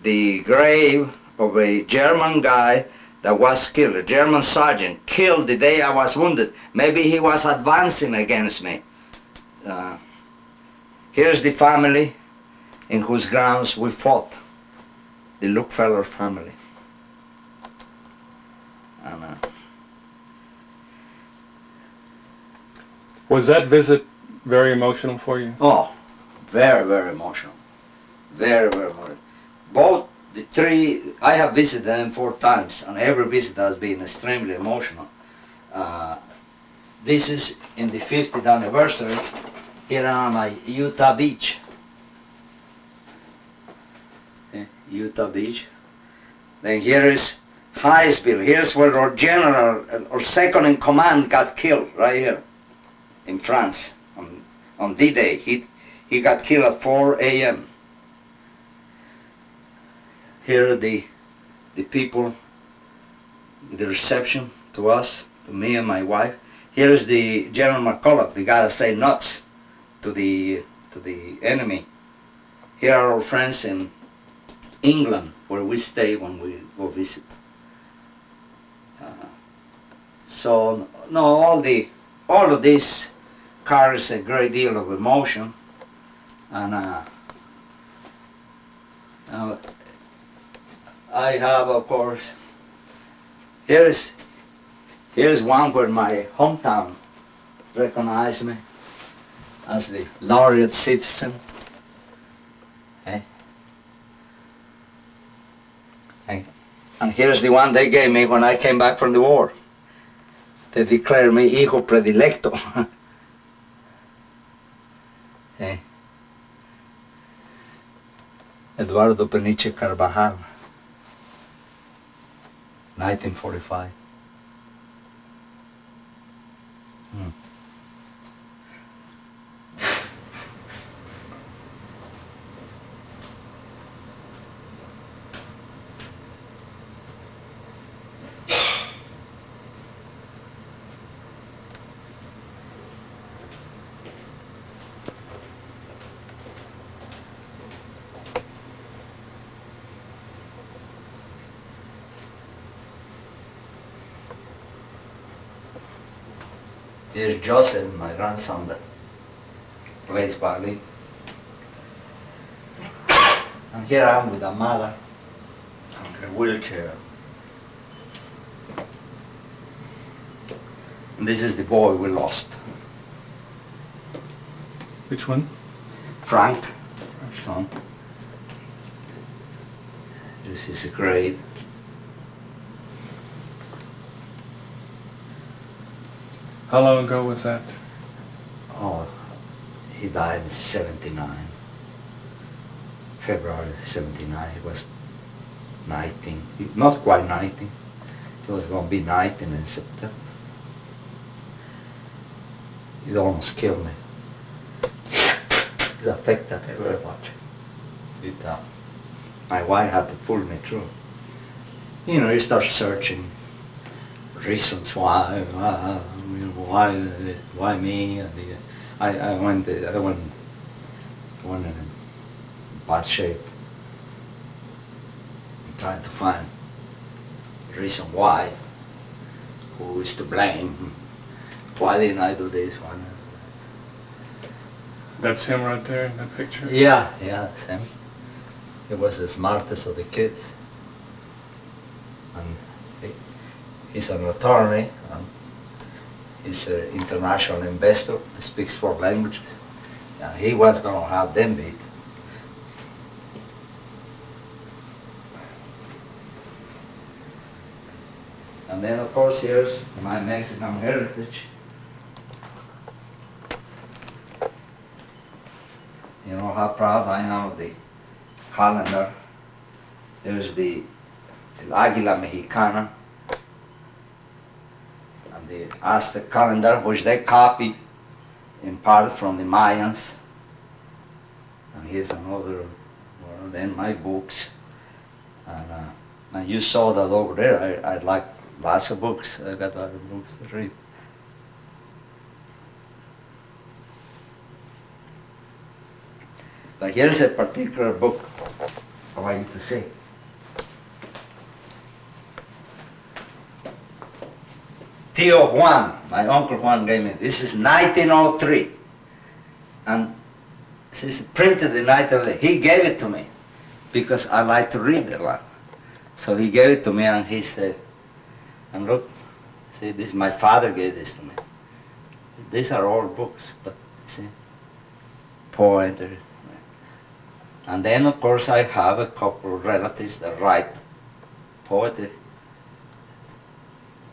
the grave of a German guy that was killed, a German sergeant, killed the day I was wounded. Maybe he was advancing against me. Here's the family in whose grounds we fought, the Lookfeller family. And, Was that visit very emotional for you? oh, very, very emotional. Very, very emotional. Both the 3, I have visited them 4 times, and every visit has been extremely emotional. This is in the 50th anniversary. Here I am at Utah Beach. Okay, Utah Beach. Then here is Highsville. Here's where our general, or second in command, got killed, right here in France on D-Day. He got killed at 4 a.m. Here are the people, the reception to us, to me and my wife. Here is the General McCulloch, the guy that said nuts. to the enemy. Here are our friends in England, where we stay when we go visit. So no, all of this carries a great deal of emotion, and I have, of course, here's one where my hometown recognized me as the laureate citizen. And here's the one they gave me when I came back from the war. They declared me hijo predilecto. Eduardo Peniche Carvajal, 1945. Here's Joseph, my grandson, that plays violin. And here I am with a mother on her wheelchair. And this is the boy we lost. Which one? Frank, our son. This is a grave. How long ago was that? Oh, he died in 79. February 79, he was 19, not quite 19. He was going to be 19 in September. It almost killed me. It affected me very much. My wife had to pull me through. You know, you start searching reasons why me? And I went in bad shape. I'm trying to find reason why, who is to blame, why didn't I do this one? That's him right there in that picture? Yeah, that's him. He was the smartest of the kids. And he's an attorney, and he's an international investor, he speaks 4 languages. And he was going to have them beat. And then of course here's my Mexican heritage. You know how proud I am of the calendar. There's the Águila Mexicana and the Aztec calendar, which they copied in part from the Mayans. And here's another one, then my books. And you saw that over there. I like lots of books. I got other books to read. But here's a particular book I want you to see. Tio Juan, my uncle Juan gave me. This is 1903. And this is printed in 1903. He gave it to me because I like to read a lot. So he gave it to me and he said, and look, see, this, my father gave this to me. These are all books, but see, poetry. And then of course I have a couple of relatives that write poetry.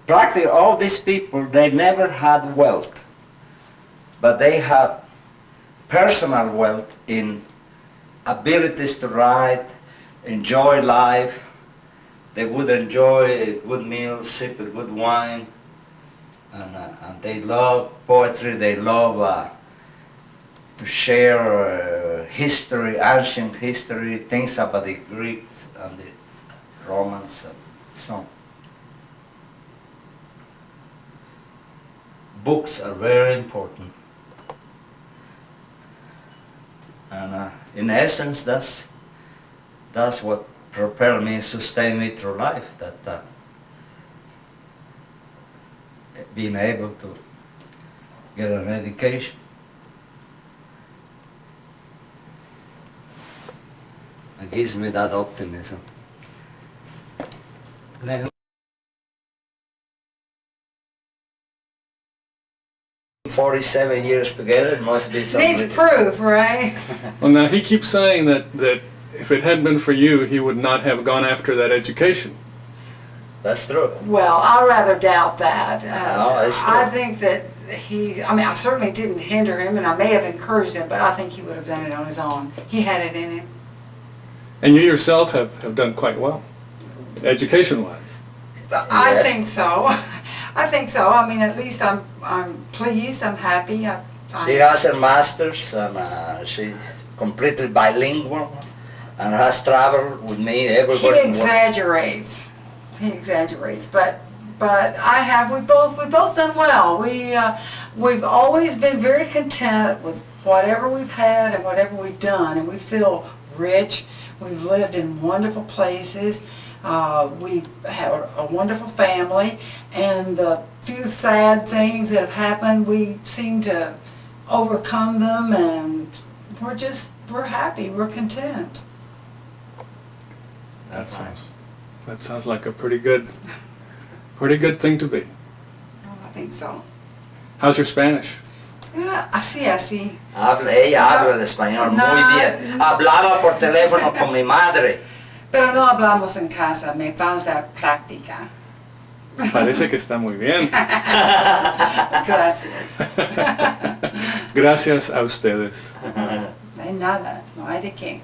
Practically all these people, they never had wealth, but they had personal wealth in abilities to write, enjoy life. They would enjoy a good meal, sip a good wine, and they love poetry, they love to share history, ancient history, things about the Greeks and the Romans and so on. Books are very important. in essence, that's what propelled me, sustained me through life. That being able to get an education. It gives me that optimism. Then 47 years together must be something. Needs proof, right? Well, now he keeps saying that if it hadn't been for you, he would not have gone after that education. That's true. Well, I rather doubt that. No, it's true. I think that I certainly didn't hinder him, and I may have encouraged him, but I think he would have done it on his own. He had it in him. And you yourself have done quite well, education-wise. I Yeah. think so. I think so. I mean, at least I'm pleased. I'm happy. She has her master's and she's completely bilingual and has traveled with me everywhere. He exaggerates. He exaggerates, but we've both done well. We've always been very content with whatever we've had and whatever we've done, and we feel rich. We've lived in wonderful places. We've had a wonderful family, and the few sad things that have happened, we seem to overcome them, and we're happy. We're content. That sounds like a pretty good thing to be. Oh, I think so. How's your Spanish? Yeah, así. Ella habla el español muy bien. Hablaba por teléfono con mi madre. Pero no hablamos en casa, me falta práctica. Parece que está muy bien. Gracias. Gracias a ustedes. No hay nada, no hay de qué.